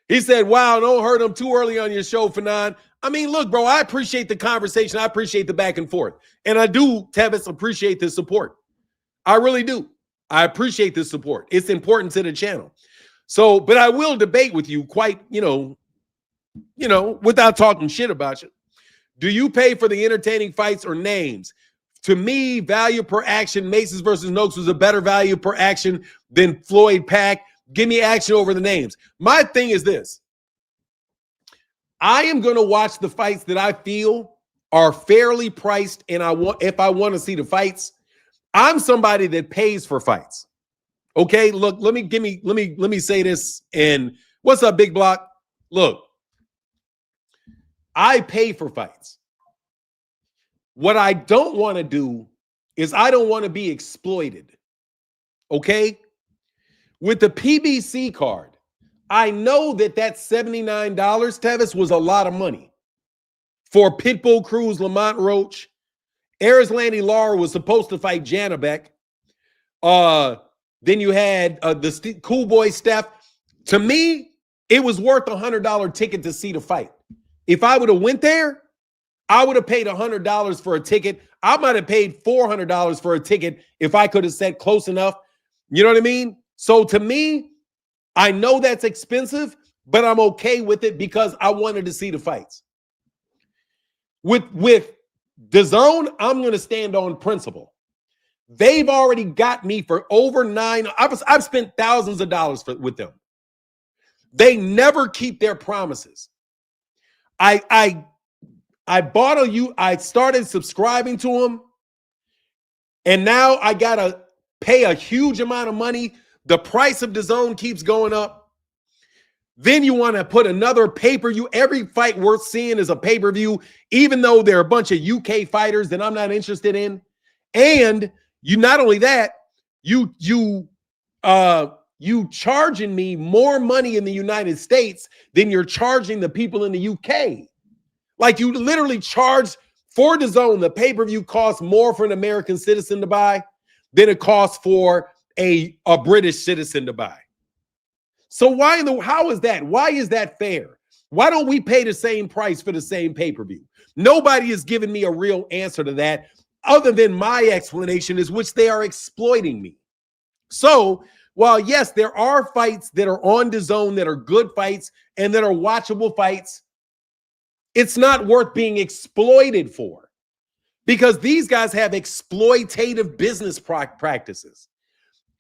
He said, wow, don't hurt him too early on your show, Fanon. I mean, look, bro, I appreciate the conversation. I appreciate the back and forth. And I do, Tevis, appreciate the support. I really do. I appreciate the support. It's important to the channel. So, but I will debate with you quite, you know, without talking shit about you. Do you pay for the entertaining fights or names? To me, value per action, Macy's versus Noakes was a better value per action than Floyd Pack. Give me action over the names. My thing is this. I am going to watch the fights that I feel are fairly priced, and if I want to see the fights, I'm somebody that pays for fights. Okay, look, let me say this. And what's up, Big Block? Look, I pay for fights. What I don't want to do is I don't want to be exploited. Okay? With the PBC card, I know that $79, Tevis, was a lot of money for Pitbull Cruz, Lamont Roach. Arislandi Lara was supposed to fight Janabek. Then you had the Cool Boy Steph. To me, it was worth a $100 ticket to see the fight. If I would have went there, I would have paid $100 for a ticket. I might have paid $400 for a ticket if I could have said close enough. You know what I mean? So to me, I know that's expensive, but I'm okay with it because I wanted to see the fights. With DAZN, I'm going to stand on principle. They've already got me for over I've spent thousands of dollars with them. They never keep their promises. I started subscribing to them, and now I gotta pay a huge amount of money. The price of DAZN keeps going up. Then you want to put another pay-per-view. Every fight worth seeing is a pay-per-view, even though there are a bunch of UK fighters that I'm not interested in. And you not only that, you charging me more money in the United States than you're charging the people in the UK. Like, you literally charge for DAZN, the pay-per-view costs more for an American citizen to buy than it costs for a British citizen to buy. So how is that? Why is that fair? Why don't we pay the same price for the same pay-per-view? Nobody has given me a real answer to that other than my explanation, is which they are exploiting me. So while, yes, there are fights that are on DAZN that are good fights and that are watchable fights, it's not worth being exploited for, because these guys have exploitative business practices.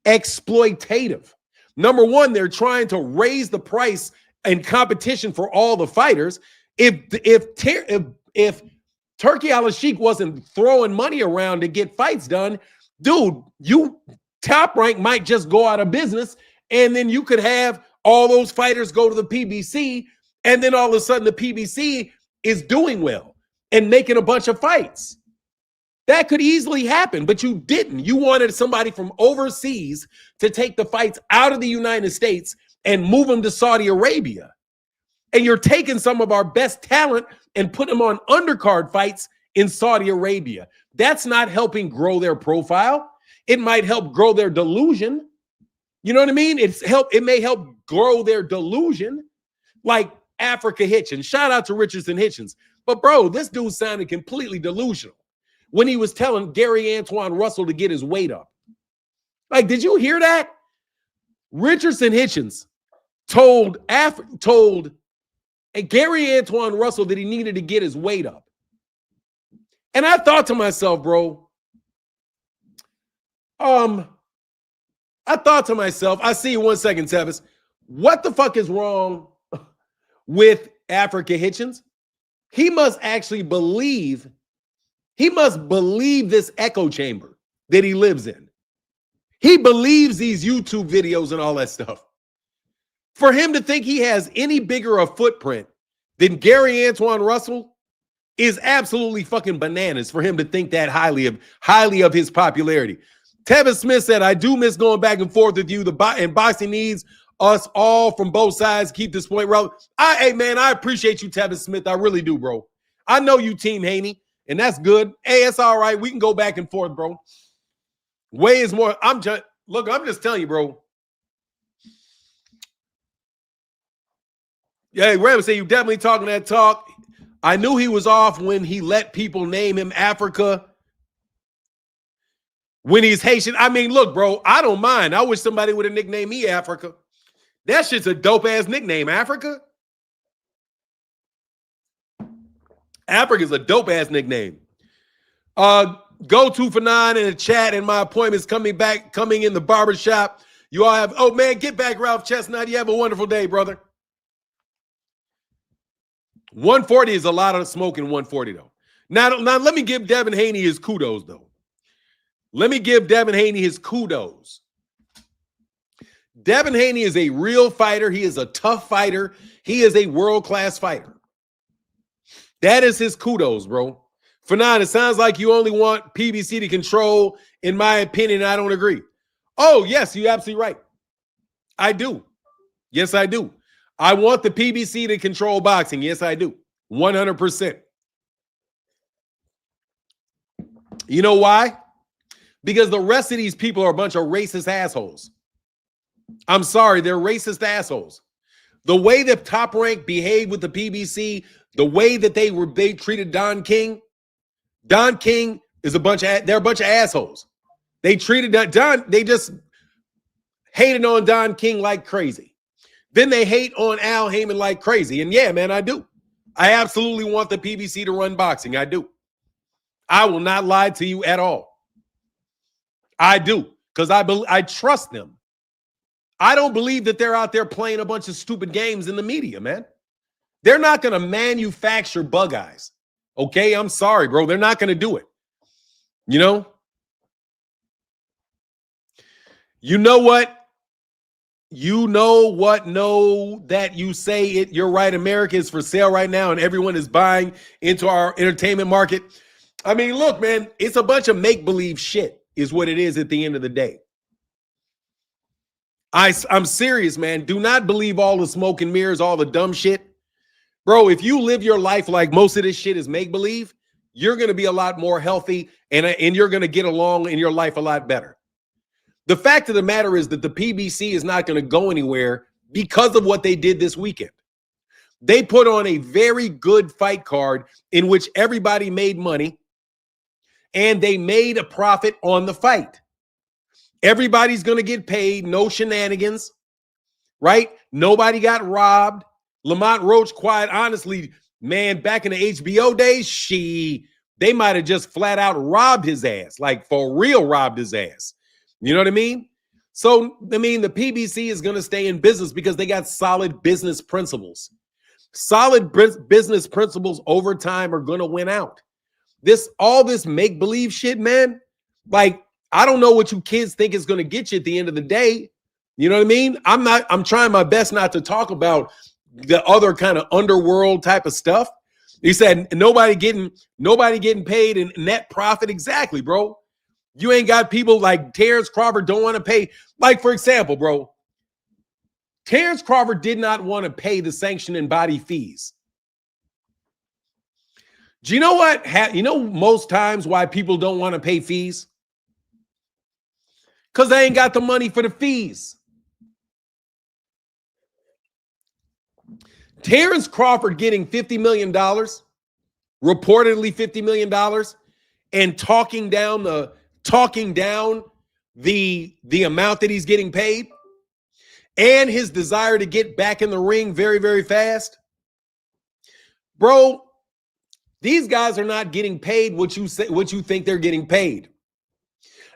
Exploitative. Number one, they're trying to raise the price and competition for all the fighters. If Turkey Al-Sheikh wasn't throwing money around to get fights done, dude, Top Rank might just go out of business, and then you could have all those fighters go to the PBC, and then all of a sudden the PBC is doing well and making a bunch of fights. That could easily happen, but you didn't. You wanted somebody from overseas to take the fights out of the United States and move them to Saudi Arabia. And you're taking some of our best talent and put them on undercard fights in Saudi Arabia. That's not helping grow their profile. It might help grow their delusion. You know what I mean? It may help grow their delusion, like Africa Hitchens. Shout out to Richardson Hitchens. But bro, this dude sounded completely delusional when he was telling Gary Antoine Russell to get his weight up. Like, did you hear that? Richardson Hitchens told Gary Antoine Russell that he needed to get his weight up. And I thought to myself, bro, I thought to myself, I see you 1 second, Tevis. What the fuck is wrong with Africa Hitchens. He must actually believe, this echo chamber that he lives in. He believes these YouTube videos and all that stuff. For him to think he has any bigger a footprint than Gary Antoine Russell is absolutely fucking bananas for him to think that highly of his popularity. Tevin Smith said, I do miss going back and forth with you. And boxing needs us all from both sides. Keep this point relevant. Hey, man, I appreciate you, Tevin Smith. I really do, bro. I know you, Team Haney, and that's good. Hey, it's all right. We can go back and forth, bro. Way is more. I'm just telling you, bro. Yeah, Ram say you definitely talking that talk. I knew he was off when he let people name him Africa when he's Haitian. I mean, look, bro, I don't mind. I wish somebody would have nicknamed me Africa. That shit's a dope-ass nickname, Africa. Africa's a dope-ass nickname. Go 2 for 9 in the chat, and my appointment's coming in the barbershop. You all have, oh, man, get back, Ralph Chestnut. You have a wonderful day, brother. 140 is a lot of smoke in 140, though. Now let me give Devin Haney his kudos, though. Let me give Devin Haney his kudos. Devin Haney is a real fighter. He is a tough fighter. He is a world-class fighter. That is his kudos, bro. For now, it sounds like you only want PBC to control. In my opinion, I don't agree. Oh, yes, you're absolutely right. I do. Yes, I do. I want the PBC to control boxing. Yes, I do. 100%. You know why? Because the rest of these people are a bunch of racist assholes. I'm sorry, they're racist assholes. The way that Top Rank behaved with the PBC, the way that they treated Don King is they're a bunch of assholes. They treated they just hated on Don King like crazy. Then they hate on Al Heyman like crazy. And yeah, man, I do. I absolutely want the PBC to run boxing. I do. I will not lie to you at all. I do, because I trust them. I don't believe that they're out there playing a bunch of stupid games in the media, man. They're not going to manufacture bug eyes. Okay, I'm sorry, bro. They're not going to do it. You know? You know what? Know that you say it. You're right. America is for sale right now, and everyone is buying into our entertainment market. I mean, look, man, it's a bunch of make-believe shit is what it is at the end of the day. I'm serious, man. Do not believe all the smoke and mirrors, all the dumb shit. Bro, if you live your life like most of this shit is make-believe, you're going to be a lot more healthy, and you're going to get along in your life a lot better. The fact of the matter is that the PBC is not going to go anywhere because of what they did this weekend. They put on a very good fight card in which everybody made money, and they made a profit on the fight. Everybody's going to get paid, no shenanigans, right? Nobody got robbed. Lamont Roach, quite honestly, man, back in the HBO days, they might have just flat out robbed his ass, like for real robbed his ass. You know what I mean? So, I mean, the PBC is going to stay in business because they got solid business principles. Solid business principles over time are going to win out. All this make-believe shit, man, like, I don't know what you kids think is going to get you at the end of the day. You know what I mean? I'm trying my best not to talk about the other kind of underworld type of stuff. He said, nobody getting paid in net profit. Exactly, bro. You ain't got people like Terrence Crawford don't want to pay. Like, for example, bro, Terrence Crawford did not want to pay the sanction and body fees. Do you know what? Most times why people don't want to pay fees? Because they ain't got the money for the fees. Terrence Crawford getting $50 million, reportedly $50 million, and talking down the amount that he's getting paid, and his desire to get back in the ring very, very fast. Bro, these guys are not getting paid what you think they're getting paid.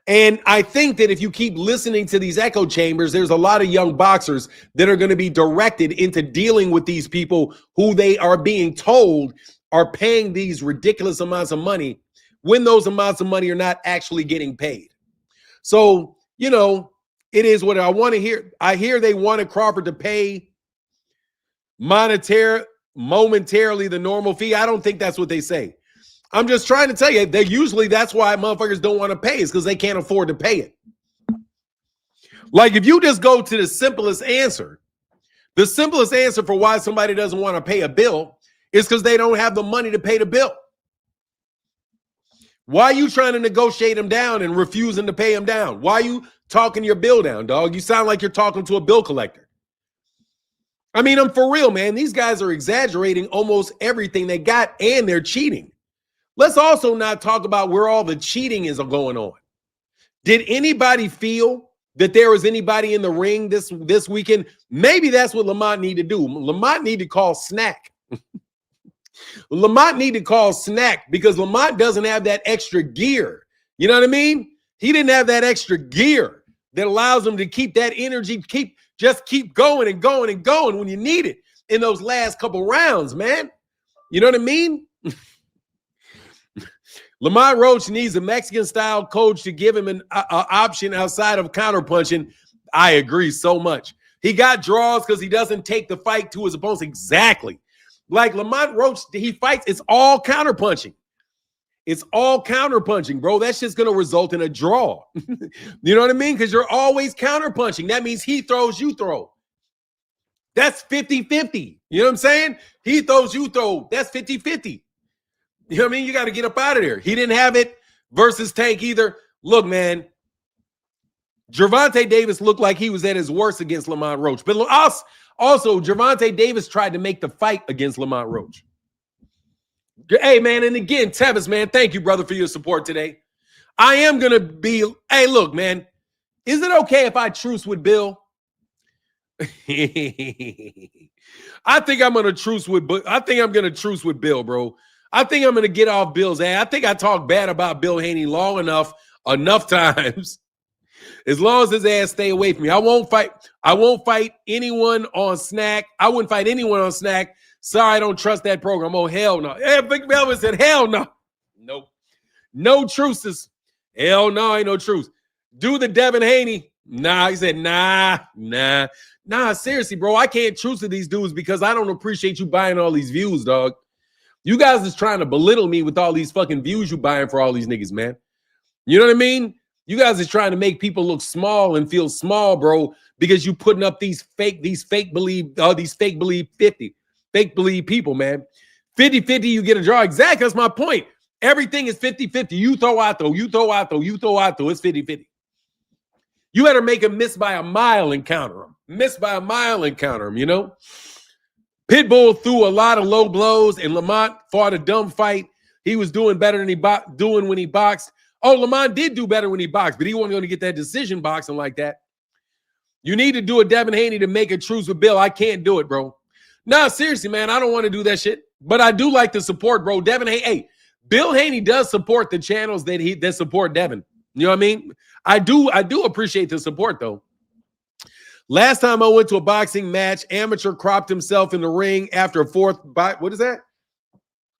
And I think that if you keep listening to these echo chambers, there's a lot of young boxers that are going to be directed into dealing with these people who they are being told are paying these ridiculous amounts of money when those amounts of money are not actually getting paid. So, you know, it is what I want to hear. I hear they wanted Crawford to pay momentarily the normal fee. I don't think that's what they say. I'm just trying to tell you that usually that's why motherfuckers don't want to pay is because they can't afford to pay it. Like if you just go to the simplest answer for why somebody doesn't want to pay a bill is because they don't have the money to pay the bill. Why are you trying to negotiate them down and refusing to pay them down? Why are you talking your bill down, dog? You sound like you're talking to a bill collector. I mean, I'm for real, man. These guys are exaggerating almost everything they got, and they're cheating. Let's also not talk about where all the cheating is going on. Did anybody feel that there was anybody in the ring this weekend? Maybe that's what Lamont need to do. Lamont need to call Snack. Lamont need to call Snack because Lamont doesn't have that extra gear. You know what I mean? He didn't have that extra gear that allows him to keep that energy, keep going and going and going when you need it in those last couple rounds, man. You know what I mean? Lamont Roach needs a Mexican-style coach to give him an option outside of counterpunching. I agree so much. He got draws because he doesn't take the fight to his opponents. Exactly. Like Lamont Roach, he fights. It's all counterpunching. It's all counterpunching, bro. That's just going to result in a draw. You know what I mean? Because you're always counterpunching. That means he throws, you throw. That's 50-50. You know what I'm saying? He throws, you throw. That's 50-50. You know what I mean? You got to get up out of there. He didn't have it versus Tank either. Look, man, Gervonta Davis looked like he was at his worst against Lamont Roach. But also, Gervonta Davis tried to make the fight against Lamont Roach. Hey, man, and again, Tevis, man, thank you, brother, for your support today. I am going to be, hey, look, man, is it okay if I truce with Bill? I think I'm going to truce with Bill, bro. I think I'm going to get off Bill's ass. I think I talked bad about Bill Haney long enough times. As long as his ass stay away from me. I won't fight anyone on Snack. I wouldn't fight anyone on Snack. Sorry, I don't trust that program. Oh, hell no. Hey, Big Melvin said, hell no. Nope. No truces. Hell no, ain't no truce. Do the Devin Haney. Nah, he said, nah. Seriously, bro, I can't truce with these dudes because I don't appreciate you buying all these views, dog. You guys is trying to belittle me with all these fucking views you buying for all these niggas, man. You know what I mean? You guys is trying to make people look small and feel small, bro, because you putting up these fake believe people, man. 50-50, you get a draw. Exactly, that's my point. Everything is 50-50. You throw out, though. It's 50-50. You better make him miss by a mile and counter him. You know? Pitbull threw a lot of low blows, and Lamont fought a dumb fight. He was doing better than doing when he boxed. Oh, Lamont did do better when he boxed, but he wasn't going to get that decision boxing like that. You need to do a Devin Haney to make a truce with Bill. I can't do it, bro. No, seriously, man, I don't want to do that shit. But I do like the support, bro. Devin Haney, hey, Bill Haney does support the channels that support Devin. You know what I mean? I do appreciate the support, though. Last time I went to a boxing match, amateur cropped himself in the ring after a fourth bite. What is that?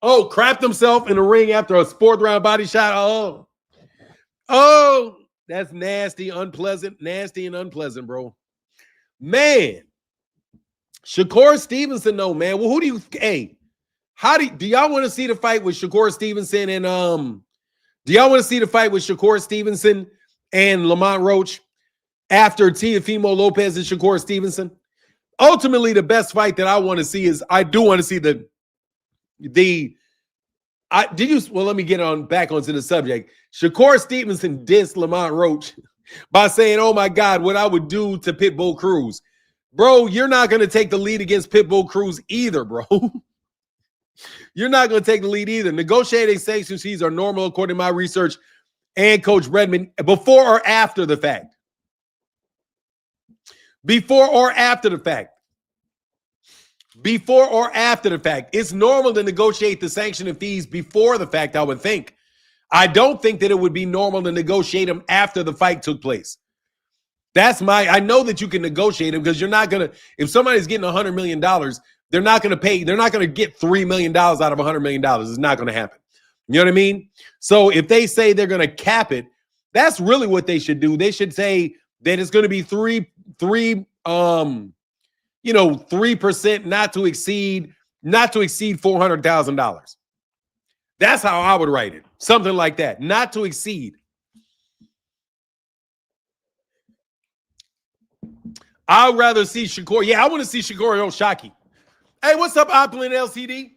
Oh, crapped himself in the ring after a fourth round body shot. Oh, that's nasty, unpleasant, bro. Man, Shakur Stevenson, though, man. Well, do y'all want to see the fight with Shakur Stevenson and Lamont Roach after Teofimo Lopez and Shakur Stevenson? Ultimately, the best fight that I want to see is I do want to see let me get back onto the subject. Shakur Stevenson dissed Lamont Roach by saying, oh my God, what I would do to Pitbull Cruz. Bro, you're not going to take the lead against Pitbull Cruz either, bro. You're not going to take the lead either. Negotiating sanctions fees are normal according to my research and Coach Redmond before or after the fact. Before or after the fact. It's normal to negotiate the sanction and fees before the fact, I would think. I don't think that it would be normal to negotiate them after the fight took place. I know that you can negotiate them because you're not going to, if somebody's getting $100 million, they're not going to get $3 million out of $100 million. It's not going to happen. You know what I mean? So if they say they're going to cap it, that's really what they should do. They should say that it's going to be 3%, not to exceed $400,000. That's how I would write it. Something like that. Not to exceed. I'd rather see Shakur. Yeah, I want to see Shakur and Oshaki. Hey, what's up, Opulent LCD?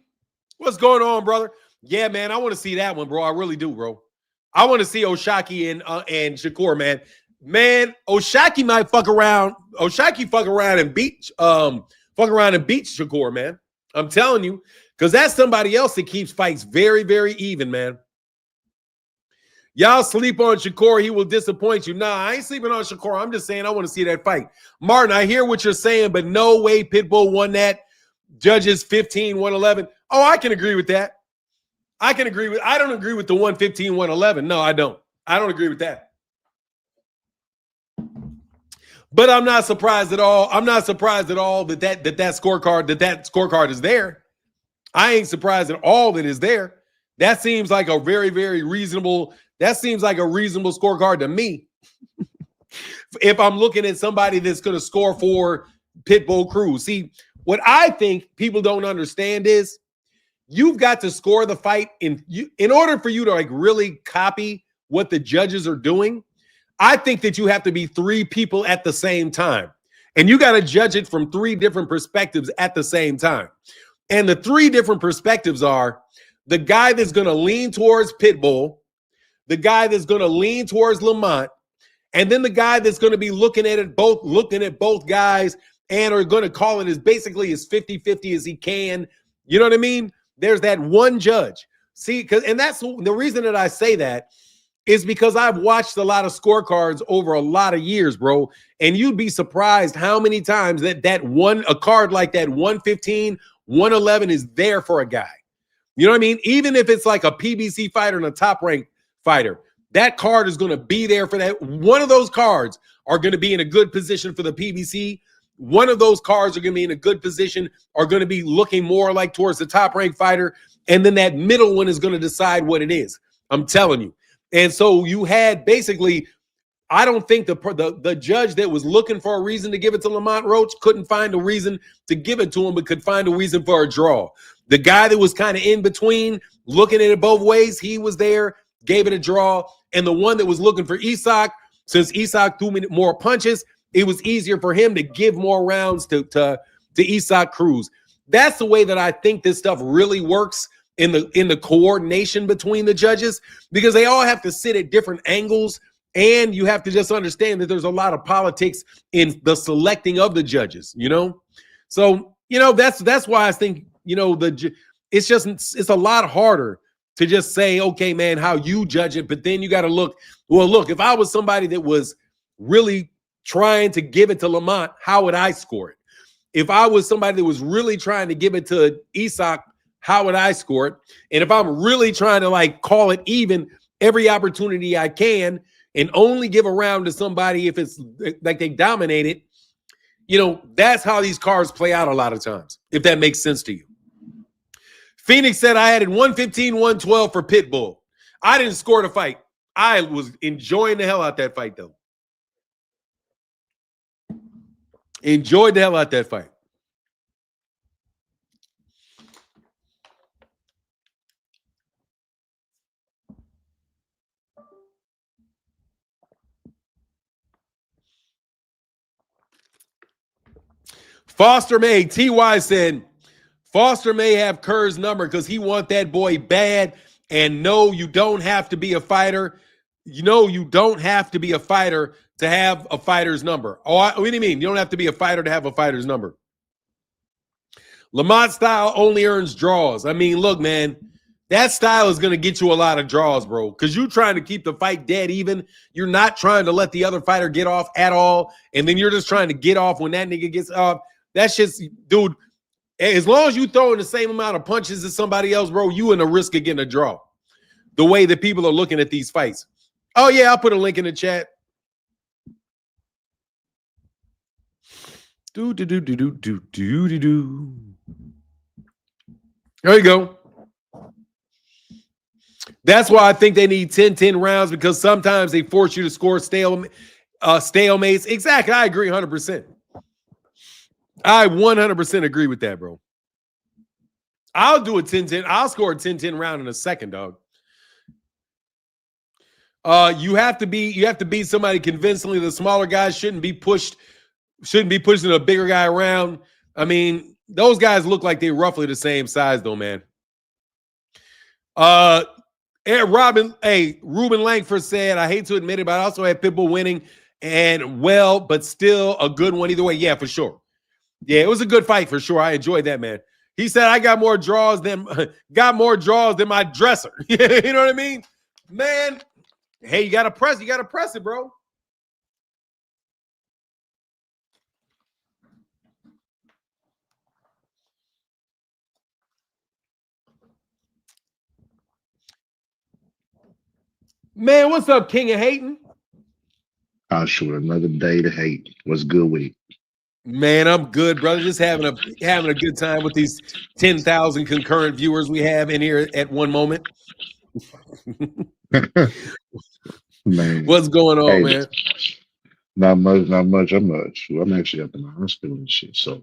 What's going on, brother? Yeah, man, I want to see that one, bro. I really do, bro. I want to see Oshaki and Shakur, man. Man, Oshaki might fuck around. Oshaki fuck around and beat Shakur, man. I'm telling you, because that's somebody else that keeps fights very, very even, man. Y'all sleep on Shakur, he will disappoint you. Nah, I ain't sleeping on Shakur. I'm just saying I want to see that fight. Martin, I hear what you're saying, but no way Pitbull won that. Judges 15-111. Oh, I can agree with that. I don't agree with the 115-111. No, I don't. I don't agree with that. But I'm not surprised at all. I'm not surprised at all that scorecard is there. I ain't surprised at all that it's there. That seems like a very, very reasonable. That seems like a reasonable scorecard to me. If I'm looking at somebody that's going to score for Pitbull Cruz. See, what I think people don't understand is you've got to score the fight in order for you to like really copy what the judges are doing. I think that you have to be three people at the same time. And you got to judge it from three different perspectives at the same time. And the three different perspectives are the guy that's going to lean towards Pitbull, the guy that's going to lean towards Lamont, and then the guy that's going to be looking at both guys and are going to call it as basically as 50-50 as he can. You know what I mean? There's that one judge. See, and that's the reason that I say that is because I've watched a lot of scorecards over a lot of years, bro. And you'd be surprised how many times a card like that 115, 111 is there for a guy. You know what I mean? Even if it's like a PBC fighter and a top-ranked fighter, that card is going to be there for that. One of those cards are going to be in a good position for the PBC. One of those cards are going to be in a good position, are going to be looking more like towards the top-ranked fighter. And then that middle one is going to decide what it is. I'm telling you. And so you had basically, I don't think the judge that was looking for a reason to give it to Lamont Roach couldn't find a reason to give it to him, but could find a reason for a draw. The guy that was kind of in between, looking at it both ways, he was there, gave it a draw. And the one that was looking for Isak, since Isak threw more punches, it was easier for him to give more rounds to Isak Cruz. That's the way that I think this stuff really works in the coordination between the judges, because they all have to sit at different angles, and you have to just understand that there's a lot of politics in the selecting of the judges, you know? So, you know, that's why I think, you know, it's a lot harder to just say, okay, man, how you judge it, but then you got to look, if I was somebody that was really trying to give it to Lamont, how would I score it? If I was somebody that was really trying to give it to Isak, how would I score it? And if I'm really trying to like call it even every opportunity I can and only give a round to somebody if it's like they dominate it, you know, that's how these cards play out a lot of times, if that makes sense to you. Phoenix said I added 115, 112 for Pitbull. I didn't score the fight. I was enjoying the hell out that fight, though. Enjoyed the hell out that fight. Foster May, TY said, Foster may have Kerr's number because he want that boy bad. And no, you don't have to be a fighter. You know, you don't have to be a fighter to have a fighter's number. Oh, what do you mean? You don't have to be a fighter to have a fighter's number. Lamont style only earns draws. I mean, look, man, that style is going to get you a lot of draws, bro, because you're trying to keep the fight dead even. You're not trying to let the other fighter get off at all. And then you're just trying to get off when that nigga gets off. That's just, dude, as long as you throw in the same amount of punches as somebody else, bro, you in a risk of getting a draw. the way that people are looking at these fights. Oh yeah, I'll put a link in the chat. There you go. That's why I think they need 10-10 rounds, because sometimes they force you to score stalemates. Exactly. I agree 100%. I 100% agree with that, bro. I'll do a 10-10. I'll score a 10-10 round in a second, dog. You have to beat somebody convincingly. The smaller guys shouldn't be pushing a bigger guy around. I mean, those guys look like they're roughly the same size, though, man. Ruben Langford said, I hate to admit it, but I also had Pitbull winning, and but still a good one either way. Yeah, for sure. Yeah, it was a good fight for sure. I enjoyed that, man. He said, I got more draws than my dresser. You know what I mean? Man, hey, you gotta press it, bro. Man, what's up, King of Hating? Oh, sure. Another day to hate. What's good with it? Man, I'm good, brother. Just having a good time with these 10,000 concurrent viewers we have in here at one moment. Man, what's going on, man? Not much. I'm actually up in the hospital and shit, so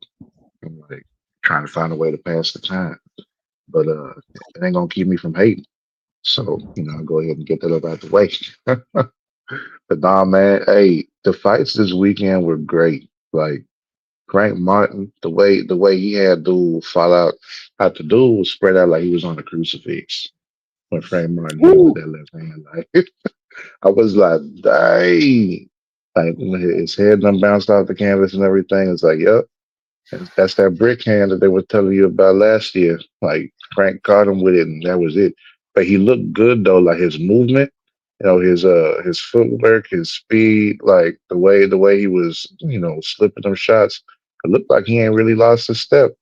I'm like trying to find a way to pass the time. But it ain't gonna keep me from hating. So, I'll go ahead and get that up out the way. But nah, man, hey, the fights this weekend were great. Like Frank Martin, the way he had dude fall out the dude was spread out like he was on a crucifix when Frank Martin hit him with that left hand. Like I was like, dang. Like when his head done bounced off the canvas and everything. It's like, yep, that's that brick hand that they were telling you about last year. Like Frank caught him with it, and that was it. But he looked good though, like his movement, his footwork, his speed, like the way he was, slipping them shots. It looked like he ain't really lost a step.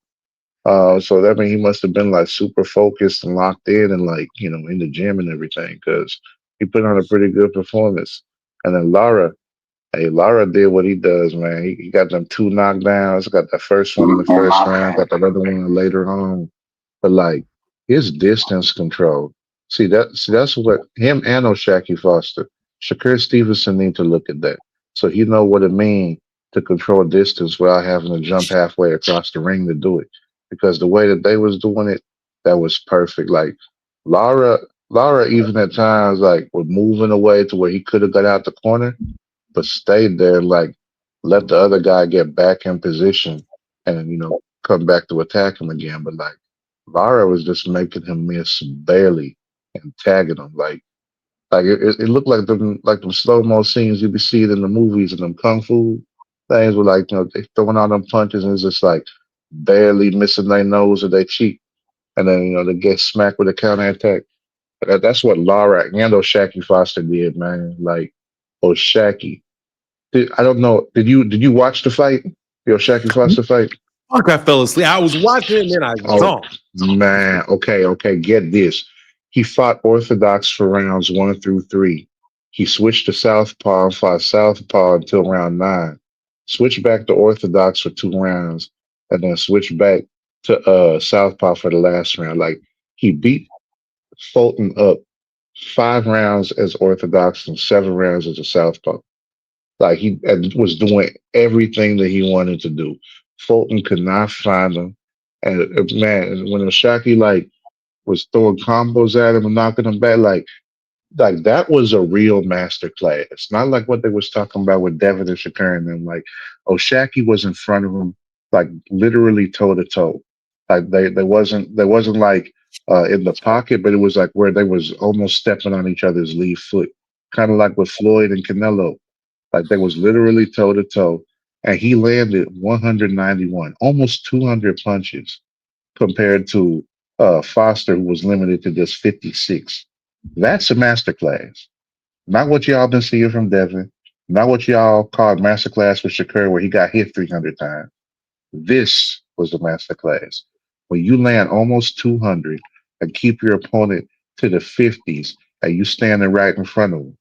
So that means he must have been like super focused and locked in and like, in the gym and everything, because he put on a pretty good performance. And then Lara did what he does, man. He got them 2 knockdowns, got that first one in the first round, got that other one later on. But like his distance control. That's what him and Oshaki Foster. Shakur Stevenson need to look at that. So he know what it means to control distance without having to jump halfway across the ring to do it. Because the way that they was doing it, that was perfect. Like Lara even at times like was moving away to where he could have got out the corner, but stayed there, like let the other guy get back in position and come back to attack him again. But like Lara was just making him miss barely and tagging him like it looked like them slow mo scenes you be seeing in the movies and them kung fu things were like they throwing out them punches and it's just like barely missing their nose or their cheek, and then they get smacked with a counter attack. That's what Lara and Oshaki Foster did, man. Like Oshaki. I don't know. Did you watch the fight? The Oshaki Foster fight? Fuck, I fell asleep. I was watching it and then I Oh man. Okay. Get this. He fought orthodox for rounds 1 through 3. He switched to southpaw and fought southpaw until round 9. Switched back to orthodox for 2 rounds, and then switched back to southpaw for the last round. Like he beat Fulton up 5 rounds as orthodox and 7 rounds as a southpaw. Like he was doing everything that he wanted to do. Fulton could not find him, and man, when Oshaki like was throwing combos at him and knocking him back, like that was a real master class. Not like what they was talking about with Devin and Shakur and them. Like Oshaki was in front of him, like literally toe to toe. Like they wasn't like in the pocket, but it was like where they was almost stepping on each other's lead foot, kind of like with Floyd and Canelo. Like they was literally toe to toe, and he landed 191, almost 200 punches compared to Foster, who was limited to just 56. That's a masterclass. Not what y'all been seeing from Devin. Not what y'all called masterclass with Shakur, where he got hit 300 times. This was a masterclass. When you land almost 200 and keep your opponent to the 50s, Hey, you standing right in front of him,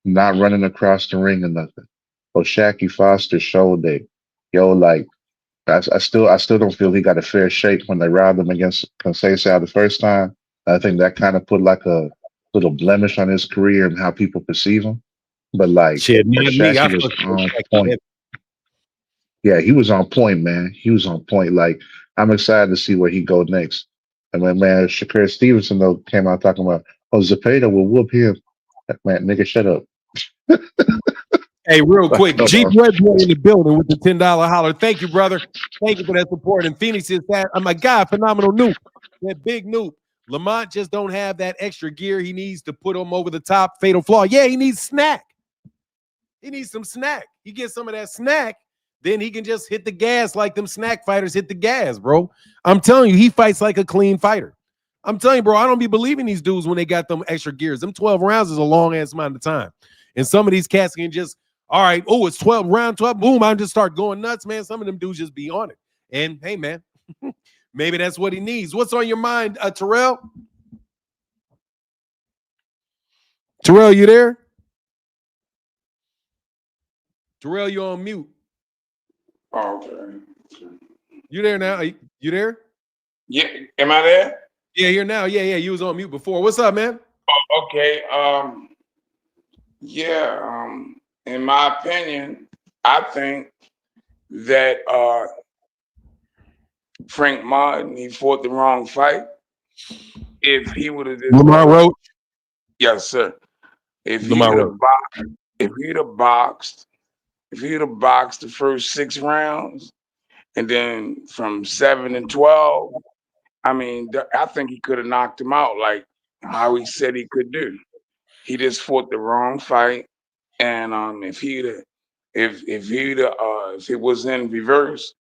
not running across the ring or nothing. Oshaki Foster showed that, yo, like I still don't feel he got a fair shake when they robbed him against Conceição the first time. I think that kind of put like a little blemish on his career and how people perceive him. But like Shit, not me. I Oshaki was fucked with on Oshaki point. heavy. Yeah, he was on point, man. He was on point. Like I'm excited to see where he go next. And when man Shakur Stevenson though came out talking about, oh, Zepeda will whoop him. Man, nigga, shut up. Hey, real Like, quick, come Jeep on. Red Boy in the building with the $10 holler. Thank you, brother. Thank you for that support. And Phoenix is that. Oh my God, phenomenal noob. That big noob. Lamont just don't have that extra gear he needs to put him over the top. Fatal flaw. Yeah, he needs snack. He needs some snack. He gets some of that snack, then he can just hit the gas like them snack fighters hit the gas, bro. I'm telling you, he fights like a clean fighter. I'm telling you, bro, I don't be believing these dudes when they got them extra gears. Them 12 rounds is a long ass amount of time. And some of these cats can just, all right, oh, it's 12 round 12. Boom, I just start going nuts, man. Some of them dudes just be on it. And hey, man, maybe that's what he needs. What's on your mind, Terrell? Terrell, you there? Terrell, you on mute. Oh, okay. You there now? You there? Yeah, am I there? Yeah, here now. Yeah. You was on mute before. What's up, man? Okay. Yeah. In my opinion, I think that Frank Martin he fought the wrong fight. If he would have just Lamont Roach. yes, sir. If he Lamont would Roach. have boxed, if he'd have boxed the first 6 rounds, and then from 7 and 12, I mean, I think he could have knocked him out like how he said he could do. He just fought the wrong fight, and if it was in reverse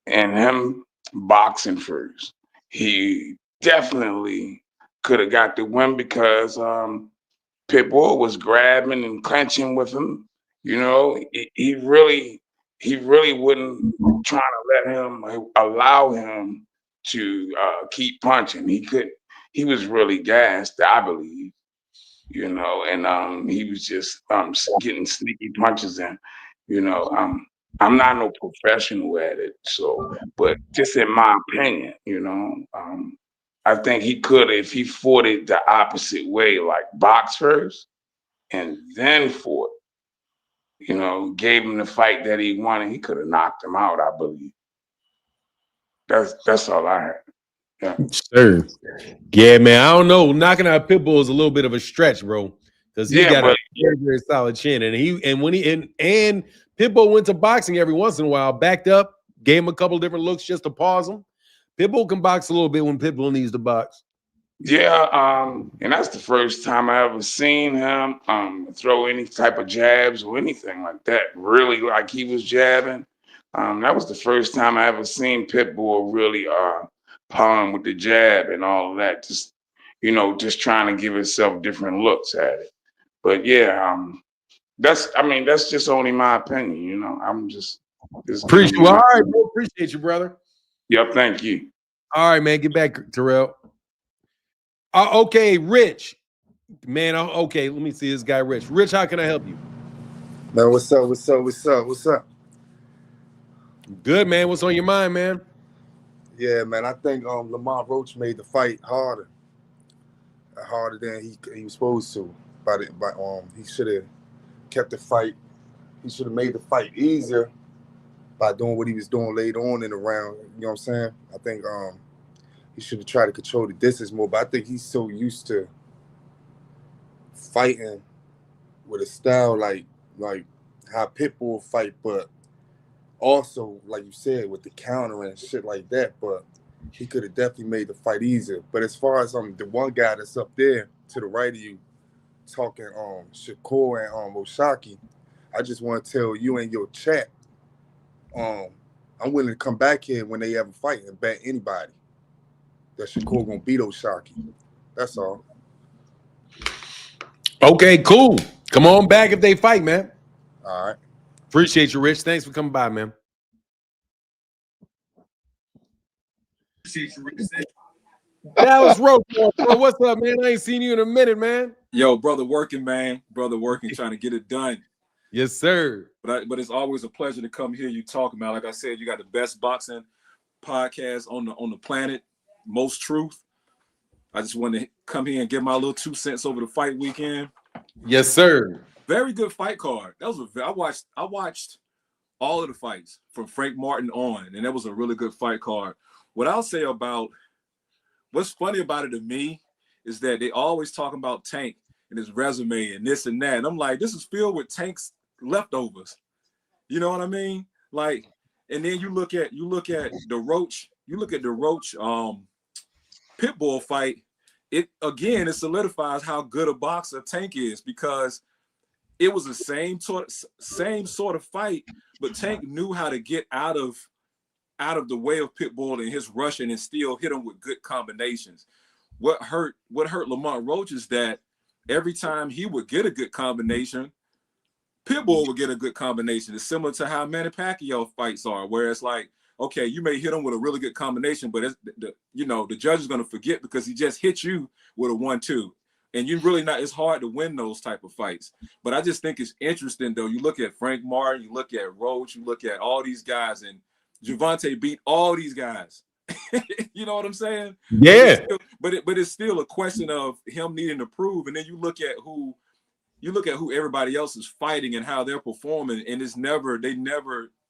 and him boxing first, he definitely could have got the win because Pitbull was grabbing and clenching with him. You know, he really wouldn't try to let him allow him to keep punching. He was really gassed, I believe, and he was just getting sneaky punches in. I'm not no professional at it, but just in my opinion, I think he could if he fought it the opposite way, like box first and then fought. Gave him the fight that he wanted. He could have knocked him out, I believe. That's all I had. Yeah. Sure. Yeah, man. I don't know. Knocking out Pitbull is a little bit of a stretch, bro. Because he's Yeah, got a but very, very solid chin. And when he and Pitbull went to boxing every once in a while, backed up, gave him a couple different looks just to pause him. Pitbull can box a little bit when Pitbull needs to box. yeah, and that's the first time I ever seen him throw any type of jabs or anything like that. Really, like he was jabbing. That was the first time I ever seen Pitbull really pawing with the jab and all of that. Just trying to give himself different looks at it. But yeah, that's just only my opinion. I'm just Appreciate giving you. you All my. right, bro. Appreciate you, brother. Yep, thank you. All right, man. Get back, Terrell. Okay, Rich. Man, okay. Let me see this guy, Rich. Rich, how can I help you? Man, what's up? Good, man. What's on your mind, man? Yeah, man, I think Lamont Roach made the fight harder than he was supposed to. He should have kept the fight. He should have made the fight easier by doing what he was doing later on in the round. You know what I'm saying? I think he should have tried to control the distance more. But I think he's so used to fighting with a style like how Pitbull fight, but also, like you said, with the counter and shit like that, but he could have definitely made the fight easier. But as far as the one guy that's up there to the right of you talking Shakur and Oshaki, I just want to tell you in your chat, I'm willing to come back here when they ever fight and bet anybody that Shakur gonna beat Oshaki. That's all. Okay, cool. Come on back if they fight, man. All right. Appreciate you, Rich. Thanks for coming by, man. Dallas Roach, bro, what's up, man? I ain't seen you in a minute, man. Yo, brother working, man. Brother working, trying to get it done. Yes, sir. But it's always a pleasure to come hear you talk, man. Like I said, you got the best boxing podcast on the planet, most truth. I just wanted to come here and give my little 2 cents over the fight weekend. Yes, sir. Very good fight card. I watched all of the fights from Frank Martin on, and that was a really good fight card. What I'll say about what's funny about it to me is that they always talk about Tank and his resume and this and that. And I'm like, this is filled with Tank's leftovers. You know what I mean? Like, and then you look at the Roach Pitbull fight. It solidifies how good a boxer Tank is, because it was the same sort of fight, but Tank knew how to get out of the way of Pitbull and his rushing and still hit him with good combinations. What hurt Lamont Roach is that every time he would get a good combination, Pitbull would get a good combination. It's similar to how Manny Pacquiao fights are, where it's like, okay, you may hit him with a really good combination, but the judge is going to forget because he just hit you with a 1-2. And you really not, it's hard to win those type of fights. But I just think it's interesting, though. You look at Frank Martin, you look at Roach, you look at all these guys, and Gervonta beat all these guys. You know what I'm saying? Yeah. But it's still a question of him needing to prove. And then you look at who everybody else is fighting and how they're performing, and they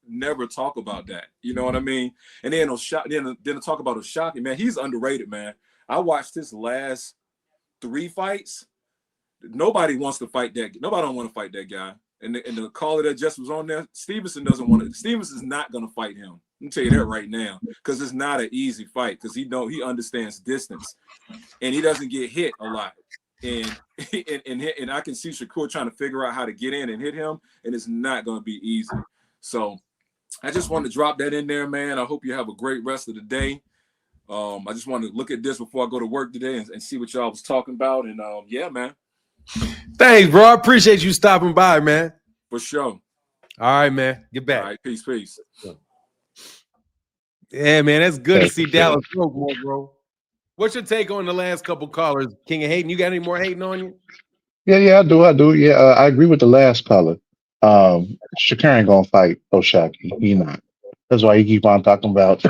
never talk about that. You know what I mean? And then then talk about Oshaki, man. He's underrated, man. I watched his last 3 fights. Nobody wants to fight that. Nobody don't want to fight that guy. And the caller that just was on there, Stevenson doesn't want to. Stevenson's not going to fight him. Let me tell you that right now, because it's not an easy fight, because he understands distance, and he doesn't get hit a lot. And I can see Shakur trying to figure out how to get in and hit him, and it's not going to be easy. So I just wanted to drop that in there, man. I hope you have a great rest of the day. I just wanted to look at this before I go to work today and see what y'all was talking about. And yeah, man. Thanks, bro. I appreciate you stopping by, man. For sure. All right, man. Get back. All right, peace. Yeah, man. That's good to see Dallas Roach more, bro. What's your take on the last couple callers? King of Hating, you got any more hating on you? Yeah, I do. Yeah, I agree with the last caller. Shakur ain't gonna fight Oshaki. He not. That's why he keep on talking about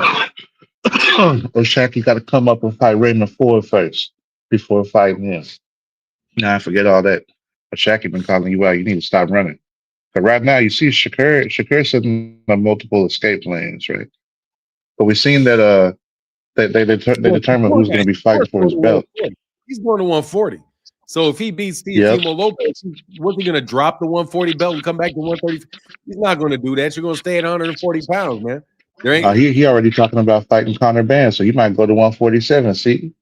Oshaki got to come up and fight Raymond Ford first before fighting him. Nah, forget all that. Oshaki been calling you out. You need to stop running. But right now, you see Shakur sitting on multiple escape plans, right? But we've seen that they determine who's going to be fighting for his belt. He's going to 140. So if he beats Timo Lopez, was he going to drop the 140 belt and come back to 130? He's not going to do that. You're going to stay at 140 pounds, man. There ain't. He already talking about fighting Conor Benn, so you might go to 147. See,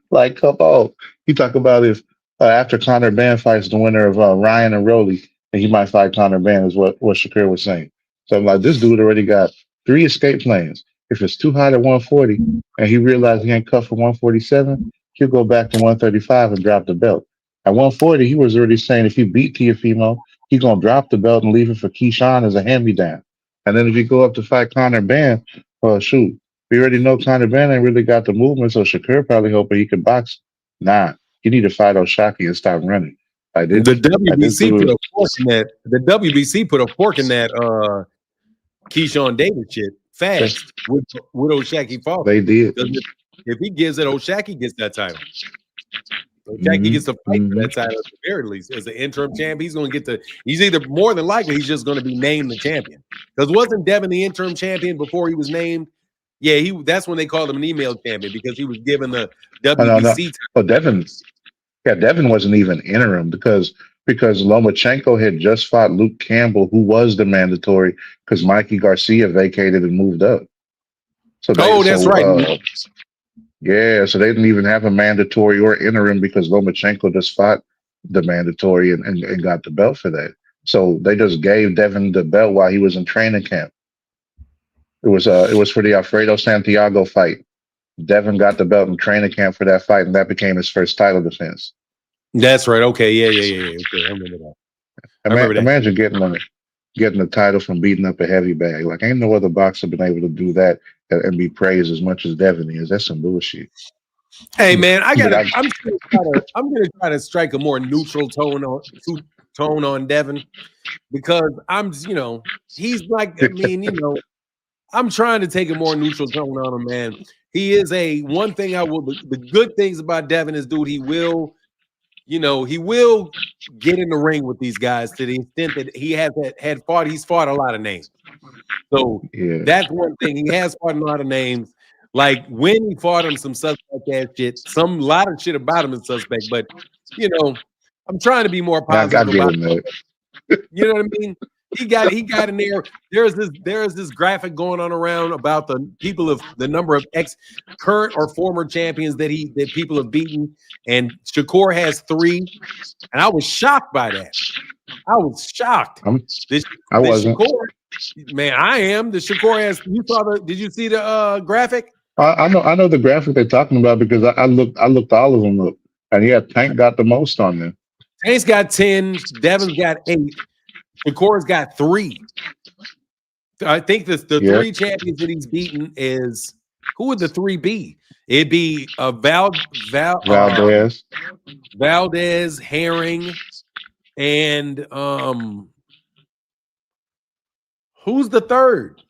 like, come on. He talk about if after Conor Benn fights the winner of Ryan and Rolly, and he might fight Conor Benn, is what Shakur was saying. So I'm like, this dude already got 3 escape plans. If it's too hot at 140 and he realized he ain't cut for 147, he'll go back to 135 and drop the belt. At 140, he was already saying if he beat Teofimo, he's going to drop the belt and leave it for Keyshawn as a hand-me-down. And then if you go up to fight Conor Benn, well, shoot, we already know Conor Benn ain't really got the movement, so Shakur probably hoping he can box. Nah, you need to fight Oshaki and stop running. The WBC put a fork in that. The WBC put a fork in that Keyshawn Davis shit fast with Oshaki Foster. They did. If he gives it, Oshaki gets that title. Oshaki gets to fight for that title at the very least. As an interim champ, he's going to get he's either more than likely he's just going to be named the champion. Because wasn't Devin the interim champion before he was named? Yeah, that's when they called him an email champion, because he was given the WBC title. Devin wasn't even interim because Lomachenko had just fought Luke Campbell, who was the mandatory, because Mikey Garcia vacated and moved up. So that's right. Yeah, so they didn't even have a mandatory or interim because Lomachenko just fought the mandatory and got the belt for that. So they just gave Devin the belt while he was in training camp. It was for the Alfredo Santiago fight. Devin got the belt in training camp for that fight, and that became his first title defense. That's right. Okay, yeah. Okay, I remember that. Imagine getting on it. getting the title from beating up a heavy bag. Like, ain't no other boxer been able to do that and be praised as much as Devin is. That's some bullshit. Hey man, I'm But gonna try to strike a more neutral tone on Devin, because he's like, I mean, I'm trying to take a more neutral tone on him, man. He is one thing the good things about Devin is, dude, he will get in the ring with these guys to the extent that he's fought a lot of names. So yeah, that's one thing. He has fought a lot of names. Like when he fought him, some suspect ass shit. A lot of shit about him is suspect, but I'm trying to be more I positive get about him, it. man. You know what I mean? He got in there. There's this graphic going on around about the number of current or former champions that people have beaten, and Shakur has 3, and I was shocked by that. I was shocked. I wasn't. Shakur, man, I am. The Shakur has. Did you see the graphic? I know the graphic they're talking about because I looked all of them up, and yeah, Tank got the most on them. Tank's got 10. Devin's got 8. Shakur's got 3. I think the 3 champions that he's beaten is, who would the 3 be? It'd be Valdez, Herring, and who's the third?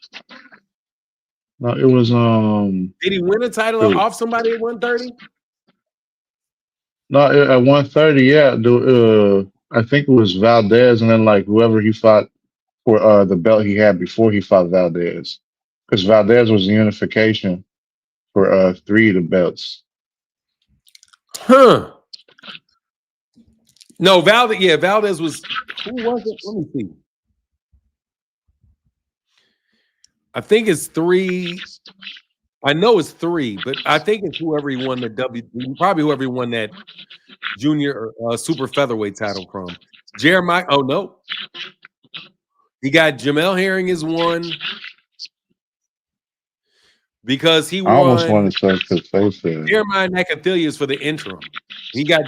No, it was Did he win a title off somebody at 130? No, at 130, yeah. I think it was Valdez, and then like whoever he fought for the belt he had before he fought Valdez, because Valdez was the unification for 3 of the belts. Huh. No, Valdez was, who was it? Let me see. I think it's 3. I know it's 3, but I think it's whoever he won probably whoever he won that junior or super featherweight title from. Jeremiah. Oh no, he got Jamel Herring is 1 because he won. I almost wanted to say Jeremiah Nakathilius for the interim. He got